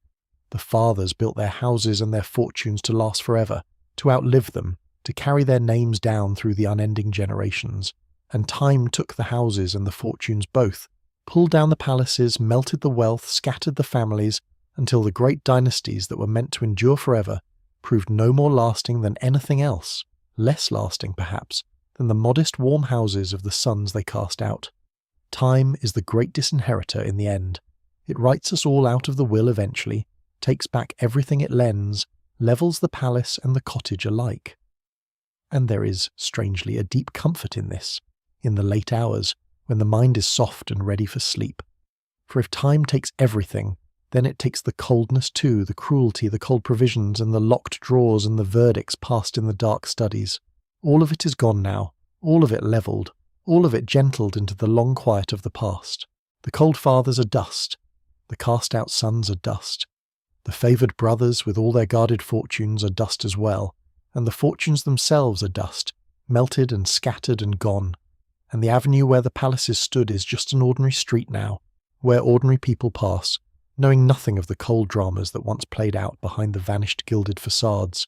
The fathers built their houses and their fortunes to last forever, to outlive them, to carry their names down through the unending generations. And time took the houses and the fortunes both, pulled down the palaces, melted the wealth, scattered the families, until the great dynasties that were meant to endure forever proved no more lasting than anything else, less lasting perhaps than the modest warm houses of the sons they cast out. Time is the great disinheritor in the end. It writes us all out of the will eventually, takes back everything it lends, levels the palace and the cottage alike. And there is, strangely, a deep comfort in this, in the late hours, when the mind is soft and ready for sleep. For if time takes everything, then it takes the coldness too, the cruelty, the cold provisions, and the locked drawers and the verdicts passed in the dark studies. All of it is gone now, all of it levelled, all of it gentled into the long quiet of the past. The cold fathers are dust, the cast-out sons are dust. The favoured brothers, with all their guarded fortunes, are dust as well, and the fortunes themselves are dust, melted and scattered and gone. And the avenue where the palaces stood is just an ordinary street now, where ordinary people pass, knowing nothing of the cold dramas that once played out behind the vanished gilded facades.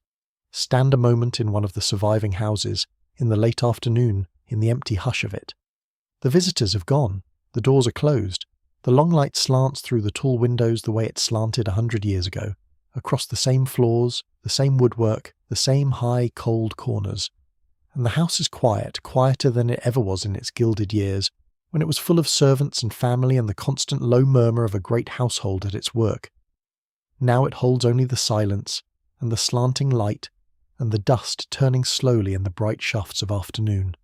Stand a moment in one of the surviving houses, in the late afternoon, in the empty hush of it. The visitors have gone, the doors are closed, the long light slants through the tall windows the way it slanted 100 years ago, across the same floors, the same woodwork, the same high, cold corners. And the house is quiet, quieter than it ever was in its gilded years, when it was full of servants and family and the constant low murmur of a great household at its work. Now it holds only the silence, and the slanting light, and the dust turning slowly in the bright shafts of afternoon.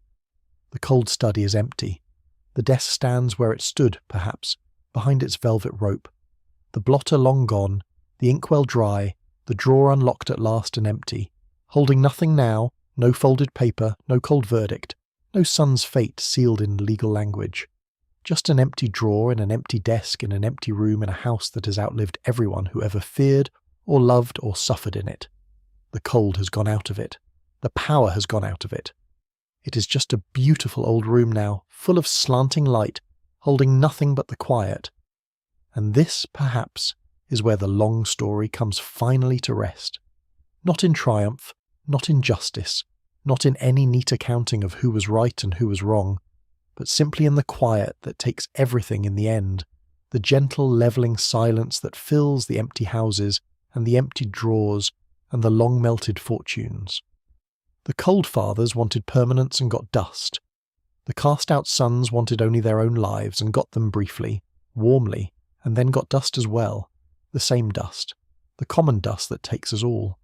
The cold study is empty. The desk stands where it stood, perhaps, behind its velvet rope. The blotter long gone, the inkwell dry, the drawer unlocked at last and empty, holding nothing now, no folded paper, no cold verdict, No son's fate sealed in legal language. Just an empty drawer in an empty desk in an empty room in a house that has outlived everyone who ever feared or loved or suffered in it. The cold has gone out of it. The power has gone out of it. It is just a beautiful old room now, full of slanting light, holding nothing but the quiet. And this, perhaps, is where the long story comes finally to rest. Not in triumph, not in justice, not in any neat accounting of who was right and who was wrong, but simply in the quiet that takes everything in the end, the gentle levelling silence that fills the empty houses and the empty drawers and the long-melted fortunes. The cold fathers wanted permanence and got dust. The cast-out sons wanted only their own lives and got them briefly, warmly, and then got dust as well, the same dust, the common dust that takes us all.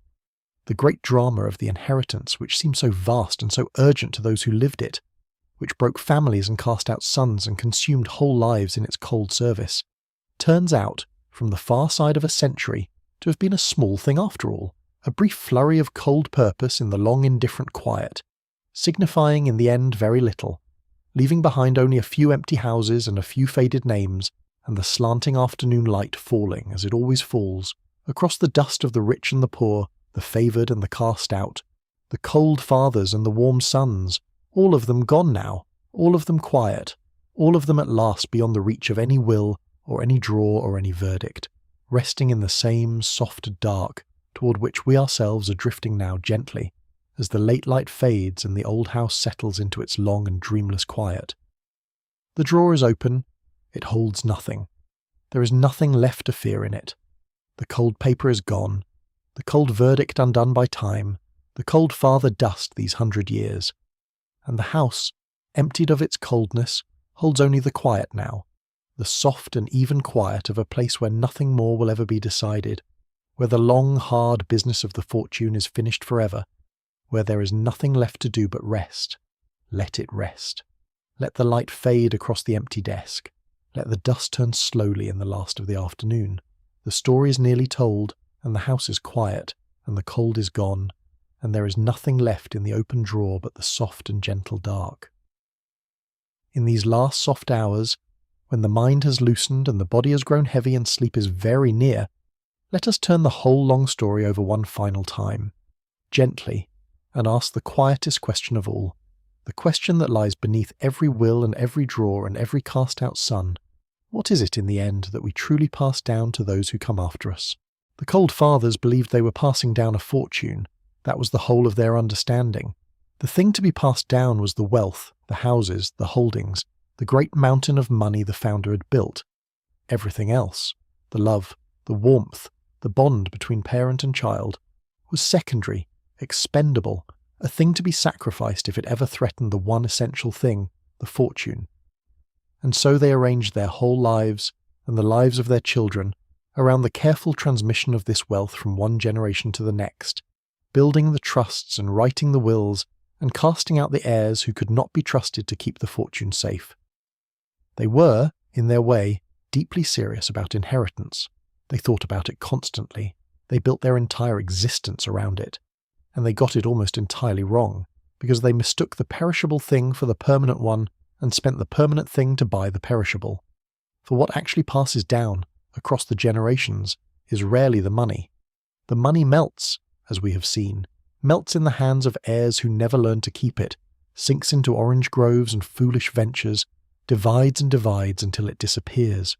The great drama of the inheritance, which seemed so vast and so urgent to those who lived it, which broke families and cast out sons and consumed whole lives in its cold service, turns out, from the far side of a century, to have been a small thing after all, a brief flurry of cold purpose in the long indifferent quiet, signifying in the end very little, leaving behind only a few empty houses and a few faded names, and the slanting afternoon light falling, as it always falls, across the dust of the rich and the poor, the favoured and the cast out, the cold fathers and the warm sons, all of them gone now, all of them quiet, all of them at last beyond the reach of any will or any draw or any verdict, resting in the same soft dark toward which we ourselves are drifting now gently, as the late light fades and the old house settles into its long and dreamless quiet. The drawer is open. It holds nothing. There is nothing left to fear in it. The cold paper is gone, the cold verdict undone by time, the cold father dust these 100 years. And the house, emptied of its coldness, holds only the quiet now, the soft and even quiet of a place where nothing more will ever be decided, where the long, hard business of the fortune is finished forever, where there is nothing left to do but rest. Let it rest. Let the light fade across the empty desk. Let the dust turn slowly in the last of the afternoon. The story is nearly told, and the house is quiet, and the cold is gone, and there is nothing left in the open drawer but the soft and gentle dark. In these last soft hours, when the mind has loosened and the body has grown heavy and sleep is very near, let us turn the whole long story over one final time, gently, and ask the quietest question of all, the question that lies beneath every will and every drawer and every cast-out son. What is it in the end that we truly pass down to those who come after us? The cold fathers believed they were passing down a fortune. That was the whole of their understanding. The thing to be passed down was the wealth, the houses, the holdings, the great mountain of money the founder had built. Everything else, the love, the warmth, the bond between parent and child, was secondary, expendable, a thing to be sacrificed if it ever threatened the one essential thing, the fortune. And so they arranged their whole lives, and the lives of their children, around the careful transmission of this wealth from one generation to the next, building the trusts and writing the wills, and casting out the heirs who could not be trusted to keep the fortune safe. They were, in their way, deeply serious about inheritance. They thought about it constantly. They built their entire existence around it. And they got it almost entirely wrong, because they mistook the perishable thing for the permanent one and spent the permanent thing to buy the perishable. For what actually passes down, across the generations, is rarely the money. The money melts, as we have seen, melts in the hands of heirs who never learn to keep it, sinks into orange groves and foolish ventures, divides and divides until it disappears.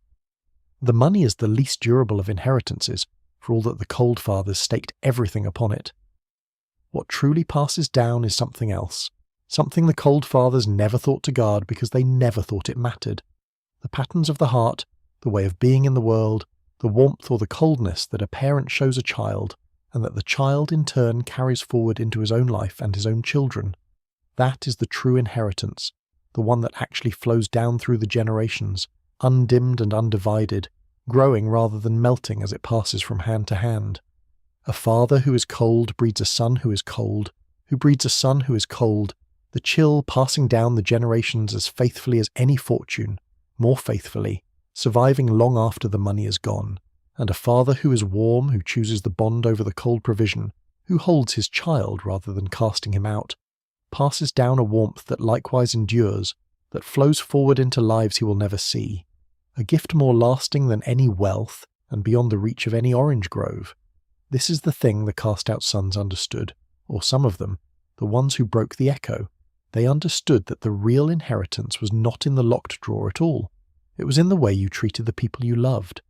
The money is the least durable of inheritances, for all that the cold fathers staked everything upon it. What truly passes down is something else, something the cold fathers never thought to guard because they never thought it mattered. The patterns of the heart, the way of being in the world, the warmth or the coldness that a parent shows a child, and that the child in turn carries forward into his own life and his own children. That is the true inheritance, the one that actually flows down through the generations, undimmed and undivided, growing rather than melting as it passes from hand to hand. A father who is cold breeds a son who is cold, who breeds a son who is cold, the chill passing down the generations as faithfully as any fortune, more faithfully, surviving long after the money is gone, and a father who is warm, who chooses the bond over the cold provision, who holds his child rather than casting him out, passes down a warmth that likewise endures, that flows forward into lives he will never see, a gift more lasting than any wealth and beyond the reach of any orange grove. This is the thing the cast-out sons understood, or some of them, the ones who broke the echo. They understood that the real inheritance was not in the locked drawer at all. It was in the way you treated the people you loved.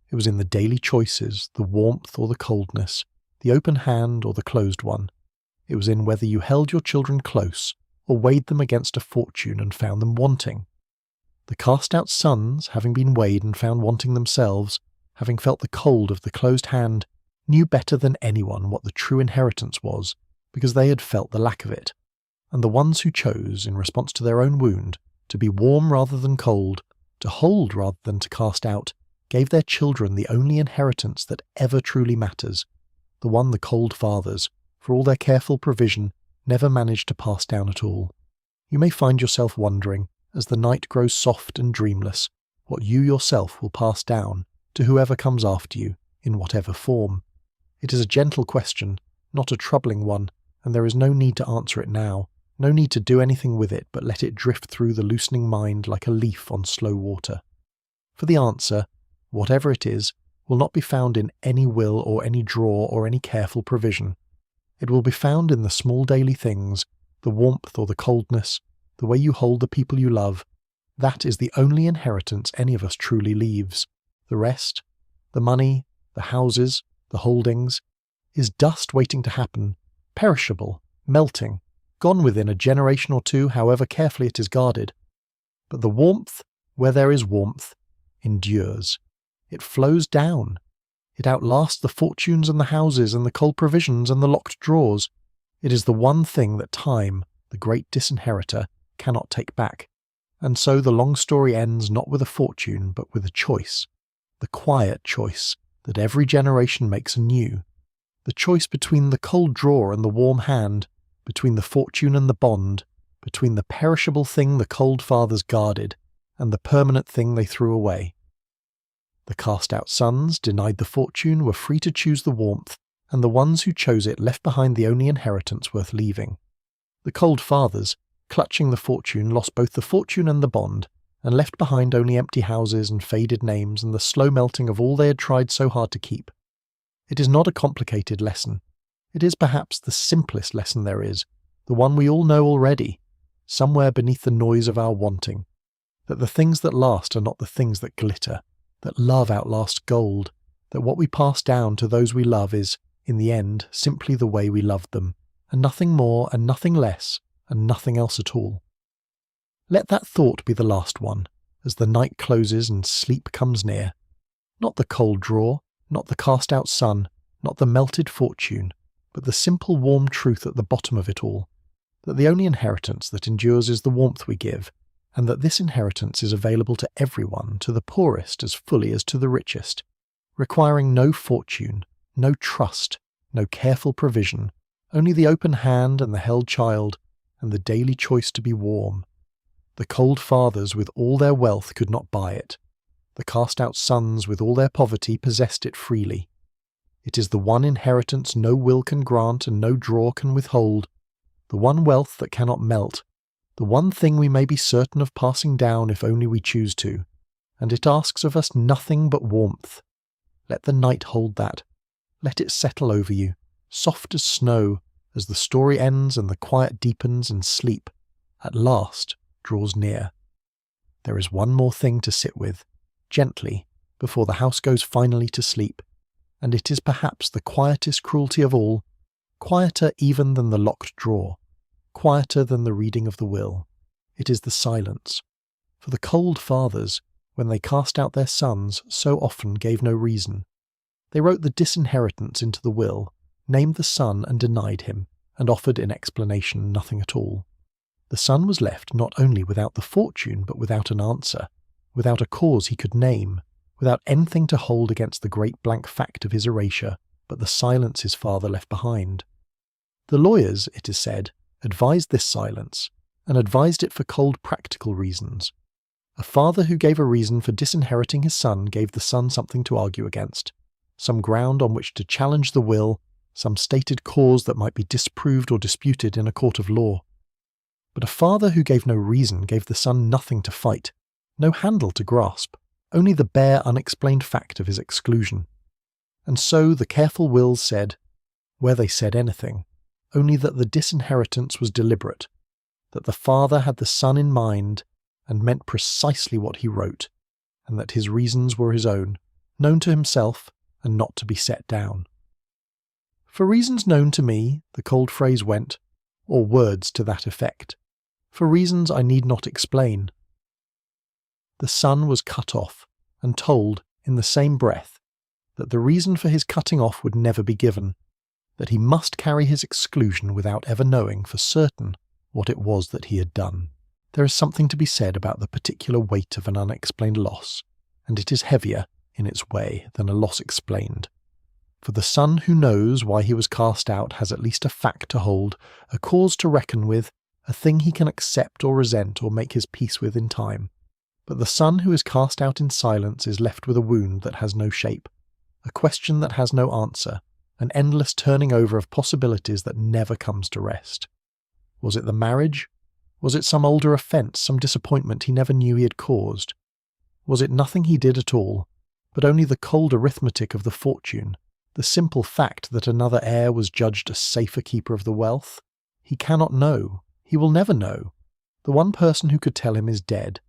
It was in the daily choices, the warmth or the coldness, the open hand or the closed one. It was in whether you held your children close or weighed them against a fortune and found them wanting. The cast-out sons, having been weighed and found wanting themselves, having felt the cold of the closed hand, knew better than anyone what the true inheritance was, because they had felt the lack of it. And the ones who chose, in response to their own wound, to be warm rather than cold, to hold rather than to cast out, gave their children the only inheritance that ever truly matters, the one the cold fathers, for all their careful provision, never managed to pass down at all. You may find yourself wondering, as the night grows soft and dreamless, what you yourself will pass down to whoever comes after you, in whatever form. It is a gentle question, not a troubling one, and there is no need to answer it now, no need to do anything with it but let it drift through the loosening mind like a leaf on slow water. For the answer, whatever it is, will not be found in any will or any drawer or any careful provision. It will be found in the small daily things, the warmth or the coldness, the way you hold the people you love. That is the only inheritance any of us truly leaves. The rest, the money, the houses, the holdings, is dust waiting to happen, perishable, melting, gone within a generation or two however carefully it is guarded. But the warmth, where there is warmth, endures. It flows down. It outlasts the fortunes and the houses and the cold provisions and the locked drawers. It is the one thing that time, the great disinheritor, cannot take back. And so the long story ends not with a fortune but with a choice. The quiet choice that every generation makes anew. The choice between the cold drawer and the warm hand, between the fortune and the bond, between the perishable thing the cold fathers guarded and the permanent thing they threw away. The cast-out sons, denied the fortune, were free to choose the warmth, and the ones who chose it left behind the only inheritance worth leaving. The cold fathers, clutching the fortune, lost both the fortune and the bond, and left behind only empty houses and faded names and the slow melting of all they had tried so hard to keep. It is not a complicated lesson. It is perhaps the simplest lesson there is, the one we all know already, somewhere beneath the noise of our wanting, that the things that last are not the things that glitter, that love outlasts gold, that what we pass down to those we love is, in the end, simply the way we loved them, and nothing more and nothing less, and nothing else at all. Let that thought be the last one, as the night closes and sleep comes near. Not the cold drawer, not the cast-out sun, not the melted fortune, but the simple warm truth at the bottom of it all, that the only inheritance that endures is the warmth we give, and that this inheritance is available to everyone, to the poorest as fully as to the richest, requiring no fortune, no trust, no careful provision, only the open hand and the held child, and the daily choice to be warm. The cold fathers with all their wealth could not buy it. The cast-out sons with all their poverty possessed it freely. It is the one inheritance no will can grant and no drawer can withhold, the one wealth that cannot melt, the one thing we may be certain of passing down if only we choose to, and it asks of us nothing but warmth. Let the night hold that. Let it settle over you, soft as snow, as the story ends and the quiet deepens and sleep, at last, draws near. There is one more thing to sit with, gently, before the house goes finally to sleep, and it is perhaps the quietest cruelty of all, quieter even than the locked drawer, quieter than the reading of the will. It is the silence. For the cold fathers, when they cast out their sons, so often gave no reason. They wrote the disinheritance into the will, named the son and denied him, and offered in explanation nothing at all. The son was left not only without the fortune but without an answer, without a cause he could name, without anything to hold against the great blank fact of his erasure but the silence his father left behind. The lawyers, it is said, advised this silence, and advised it for cold practical reasons. A father who gave a reason for disinheriting his son gave the son something to argue against, some ground on which to challenge the will, some stated cause that might be disproved or disputed in a court of law. But a father who gave no reason gave the son nothing to fight, no handle to grasp, only the bare unexplained fact of his exclusion. And so the careful wills said, where they said anything, only that the disinheritance was deliberate, that the father had the son in mind and meant precisely what he wrote, and that his reasons were his own, known to himself and not to be set down. For reasons known to me, the cold phrase went, or words to that effect. For reasons I need not explain. The son was cut off, and told, in the same breath, that the reason for his cutting off would never be given, that he must carry his exclusion without ever knowing for certain what it was that he had done. There is something to be said about the particular weight of an unexplained loss, and it is heavier, in its way, than a loss explained. For the son who knows why he was cast out has at least a fact to hold, a cause to reckon with, a thing he can accept or resent or make his peace with in time. But the son who is cast out in silence is left with a wound that has no shape, a question that has no answer, an endless turning over of possibilities that never comes to rest. Was it the marriage? Was it some older offence, some disappointment he never knew he had caused? Was it nothing he did at all, but only the cold arithmetic of the fortune, the simple fact that another heir was judged a safer keeper of the wealth? He cannot know. He will never know. The one person who could tell him is dead,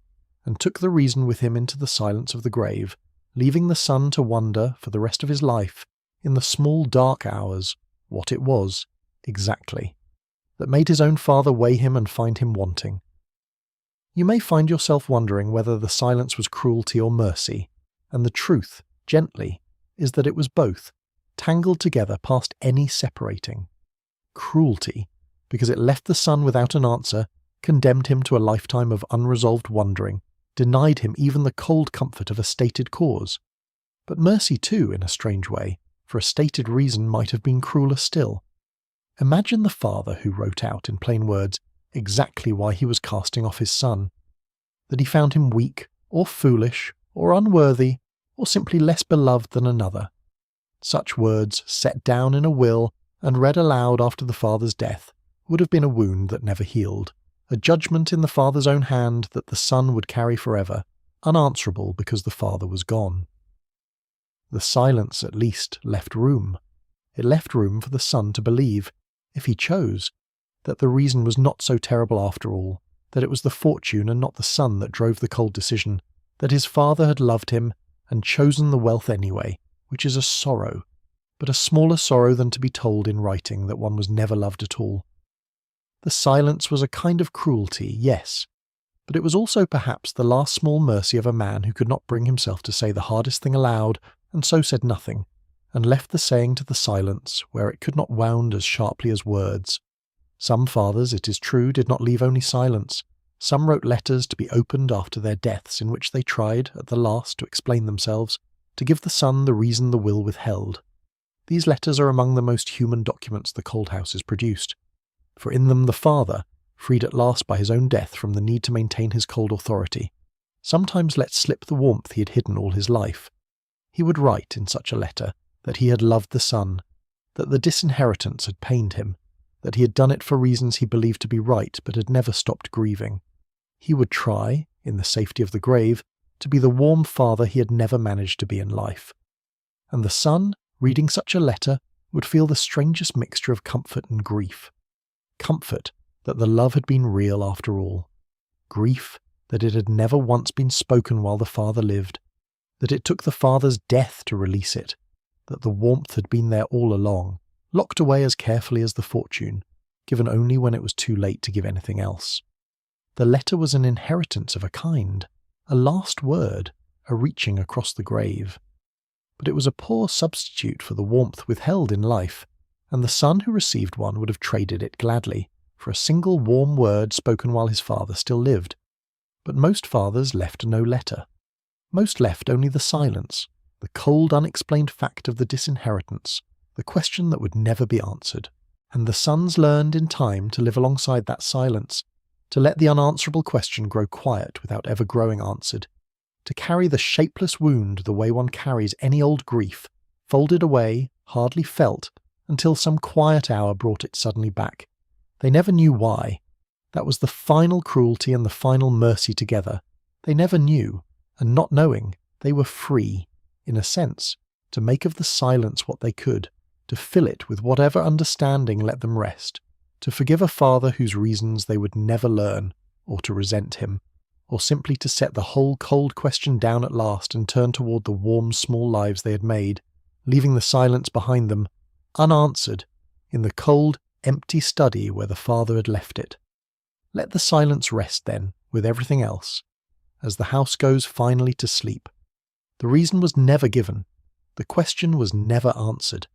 and took the reason with him into the silence of the grave, leaving the son to wonder, for the rest of his life, in the small dark hours, what it was, exactly, that made his own father weigh him and find him wanting. You may find yourself wondering whether the silence was cruelty or mercy, and the truth, gently, is that it was both, tangled together past any separating. Cruelty, because it left the son without an answer, condemned him to a lifetime of unresolved wondering, denied him even the cold comfort of a stated cause. But mercy too, in a strange way, for a stated reason might have been crueler still. Imagine the father who wrote out in plain words exactly why he was casting off his son, that he found him weak, or foolish, or unworthy, or simply less beloved than another. Such words, set down in a will and read aloud after the father's death, would have been a wound that never healed, a judgment in the father's own hand that the son would carry forever, unanswerable because the father was gone. The silence, at least, left room. It left room for the son to believe, if he chose, that the reason was not so terrible after all, that it was the fortune and not the son that drove the cold decision, that his father had loved him and chosen the wealth anyway, which is a sorrow, but a smaller sorrow than to be told in writing that one was never loved at all. The silence was a kind of cruelty, yes, but it was also perhaps the last small mercy of a man who could not bring himself to say the hardest thing aloud, and so said nothing, and left the saying to the silence, where it could not wound as sharply as words. Some fathers, it is true, did not leave only silence. Some wrote letters to be opened after their deaths in which they tried, at the last, to explain themselves, to give the son the reason the will withheld. These letters are among the most human documents the Cold House has produced, for in them the father, freed at last by his own death from the need to maintain his cold authority, sometimes let slip the warmth he had hidden all his life. He would write in such a letter that he had loved the son, that the disinheritance had pained him, that he had done it for reasons he believed to be right but had never stopped grieving. He would try, in the safety of the grave, to be the warm father he had never managed to be in life. And the son, reading such a letter, would feel the strangest mixture of comfort and grief. Comfort that the love had been real after all. Grief that it had never once been spoken while the father lived, that it took the father's death to release it, that the warmth had been there all along, locked away as carefully as the fortune, given only when it was too late to give anything else. The letter was an inheritance of a kind, a last word, a reaching across the grave. But it was a poor substitute for the warmth withheld in life, and the son who received one would have traded it gladly for a single warm word spoken while his father still lived. But most fathers left no letter. Most left only the silence, the cold unexplained fact of the disinheritance, the question that would never be answered. And the sons learned in time to live alongside that silence, to let the unanswerable question grow quiet without ever growing answered, to carry the shapeless wound the way one carries any old grief, folded away, hardly felt, until some quiet hour brought it suddenly back. They never knew why. That was the final cruelty and the final mercy together. They never knew, and not knowing, they were free, in a sense, to make of the silence what they could, to fill it with whatever understanding let them rest, to forgive a father whose reasons they would never learn, or to resent him, or simply to set the whole cold question down at last and turn toward the warm small lives they had made, leaving the silence behind them, unanswered, in the cold, empty study where the father had left it. Let the silence rest then, with everything else, as the house goes finally to sleep. The reason was never given, the question was never answered,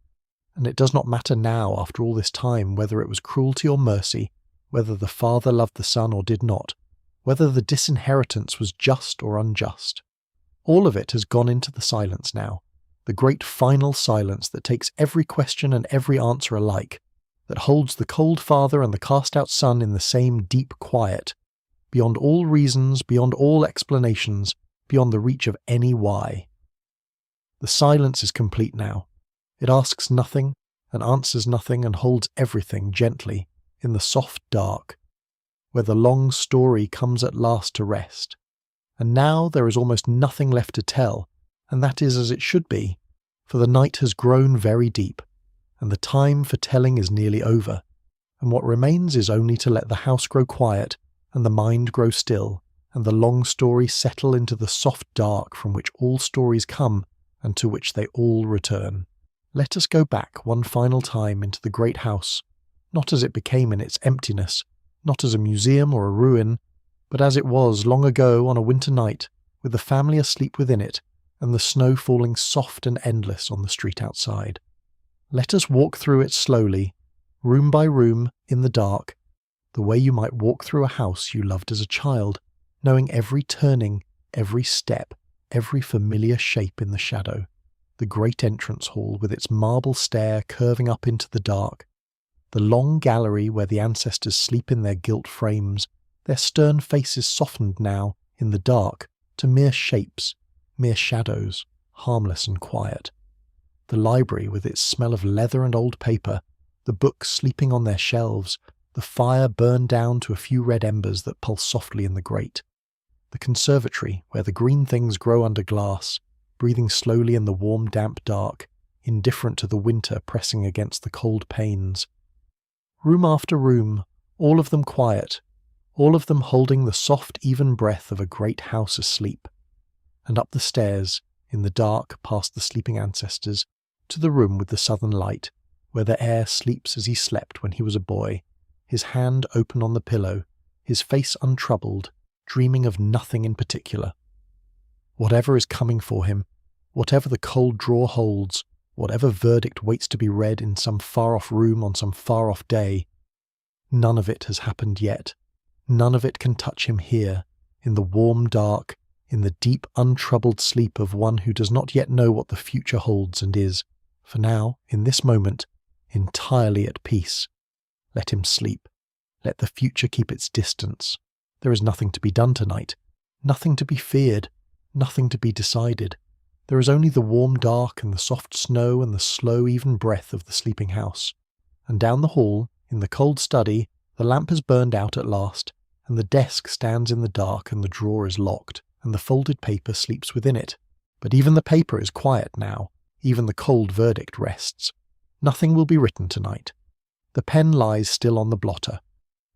and it does not matter now after all this time whether it was cruelty or mercy, whether the father loved the son or did not, whether the disinheritance was just or unjust. All of it has gone into the silence now, the great final silence that takes every question and every answer alike, that holds the cold father and the cast-out son in the same deep quiet, beyond all reasons, beyond all explanations, beyond the reach of any why. The silence is complete now. It asks nothing, and answers nothing, and holds everything gently, in the soft dark, where the long story comes at last to rest. And now there is almost nothing left to tell, and that is as it should be, for the night has grown very deep, and the time for telling is nearly over, and what remains is only to let the house grow quiet, and the mind grow still, and the long story settle into the soft dark from which all stories come, and to which they all return. Let us go back one final time into the great house, not as it became in its emptiness, not as a museum or a ruin, but as it was long ago on a winter night, with the family asleep within it, and the snow falling soft and endless on the street outside. Let us walk through it slowly, room by room, in the dark, the way you might walk through a house you loved as a child, knowing every turning, every step, every familiar shape in the shadow. The great entrance hall with its marble stair curving up into the dark, the long gallery where the ancestors sleep in their gilt frames, their stern faces softened now, in the dark, to mere shapes, mere shadows, harmless and quiet. The library with its smell of leather and old paper, the books sleeping on their shelves, the fire burned down to a few red embers that pulse softly in the grate. The conservatory where the green things grow under glass, breathing slowly in the warm damp dark, indifferent to the winter pressing against the cold panes. Room after room, all of them quiet, all of them holding the soft even breath of a great house asleep. And up the stairs, in the dark past the sleeping ancestors, to the room with the southern light, where the heir sleeps as he slept when he was a boy, his hand open on the pillow, his face untroubled, dreaming of nothing in particular. Whatever is coming for him, whatever the cold drawer holds, whatever verdict waits to be read in some far-off room on some far-off day, none of it has happened yet. None of it can touch him here, in the warm dark, in the deep untroubled sleep of one who does not yet know what the future holds and is, for now, in this moment, entirely at peace. Let him sleep. Let the future keep its distance. There is nothing to be done tonight, nothing to be feared, nothing to be decided. There is only the warm dark and the soft snow and the slow even breath of the sleeping house. And down the hall, in the cold study, the lamp has burned out at last, and the desk stands in the dark and the drawer is locked, and the folded paper sleeps within it. But even the paper is quiet now, even the cold verdict rests. Nothing will be written tonight. The pen lies still on the blotter.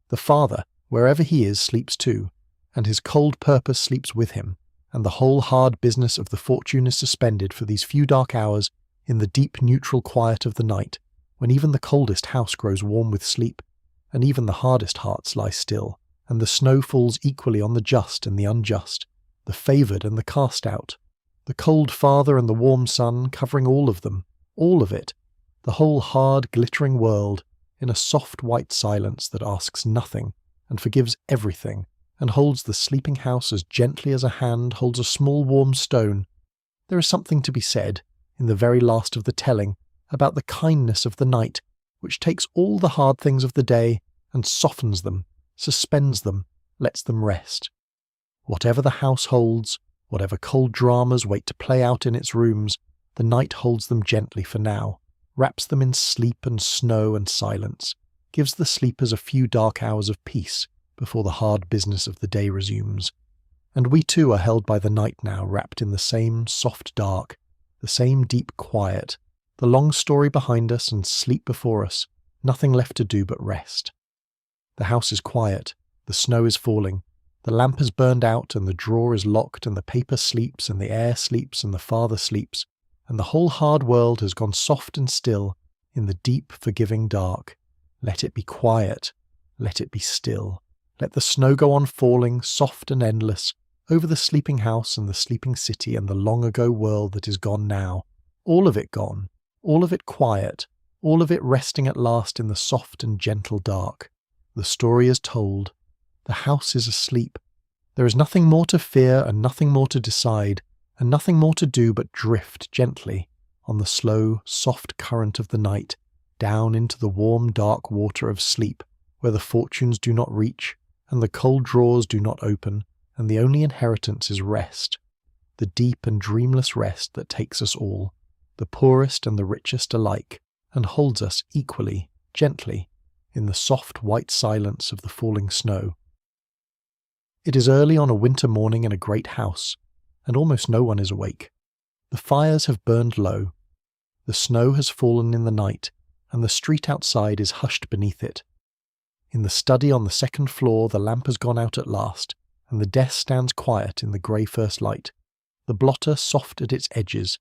The father, wherever he is, sleeps too, and his cold purpose sleeps with him, and the whole hard business of the fortune is suspended for these few dark hours in the deep neutral quiet of the night, when even the coldest house grows warm with sleep, and even the hardest hearts lie still, and the snow falls equally on the just and the unjust, the favoured and the cast out, the cold father and the warm son covering all of them, all of it, the whole hard glittering world, in a soft white silence that asks nothing and forgives everything, and holds the sleeping house as gently as a hand holds a small warm stone. There is something to be said, in the very last of the telling, about the kindness of the night, which takes all the hard things of the day and softens them, suspends them, lets them rest. Whatever the house holds, whatever cold dramas wait to play out in its rooms, the night holds them gently for now, wraps them in sleep and snow and silence, gives the sleepers a few dark hours of peace, before the hard business of the day resumes. And we too are held by the night now, wrapped in the same soft dark, the same deep quiet, the long story behind us and sleep before us, nothing left to do but rest. The house is quiet, the snow is falling, the lamp has burned out and the drawer is locked and the paper sleeps and the heir sleeps and the father sleeps, and the whole hard world has gone soft and still in the deep forgiving dark. Let it be quiet, let it be still. Let the snow go on falling, soft and endless, over the sleeping house and the sleeping city and the long-ago world that is gone now. All of it gone, all of it quiet, all of it resting at last in the soft and gentle dark. The story is told. The house is asleep. There is nothing more to fear and nothing more to decide, and nothing more to do but drift gently on the slow, soft current of the night, down into the warm, dark water of sleep, where the fortunes do not reach, and the cold drawers do not open, and the only inheritance is rest, the deep and dreamless rest that takes us all, the poorest and the richest alike, and holds us equally, gently, in the soft white silence of the falling snow. It is early on a winter morning in a great house, and almost no one is awake. The fires have burned low. The snow has fallen in the night, and the street outside is hushed beneath it. In the study on the second floor the lamp has gone out at last, and the desk stands quiet in the grey first light, the blotter soft at its edges,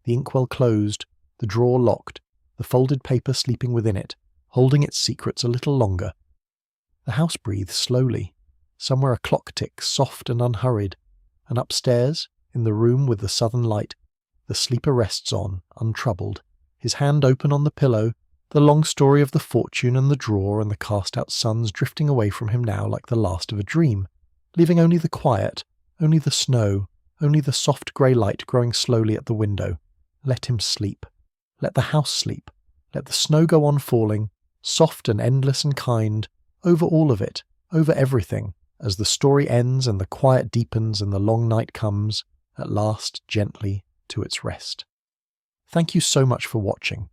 the inkwell closed, the drawer locked, the folded paper sleeping within it, holding its secrets a little longer. The house breathes slowly. Somewhere a clock ticks, soft and unhurried, and upstairs, in the room with the southern light, the sleeper rests on, untroubled, his hand open on the pillow, the long story of the fortune and the drawer and the cast-out suns drifting away from him now like the last of a dream, leaving only the quiet, only the snow, only the soft grey light growing slowly at the window. Let him sleep. Let the house sleep. Let the snow go on falling, soft and endless and kind, over all of it, over everything, as the story ends and the quiet deepens and the long night comes, at last gently to its rest. Thank you so much for watching.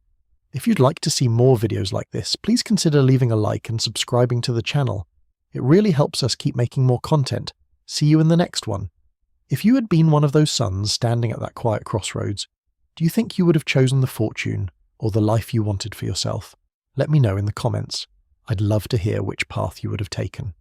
If you'd like to see more videos like this, please consider leaving a like and subscribing to the channel. It really helps us keep making more content. See you in the next one. If you had been one of those sons standing at that quiet crossroads, do you think you would have chosen the fortune or the life you wanted for yourself? Let me know in the comments. I'd love to hear which path you would have taken.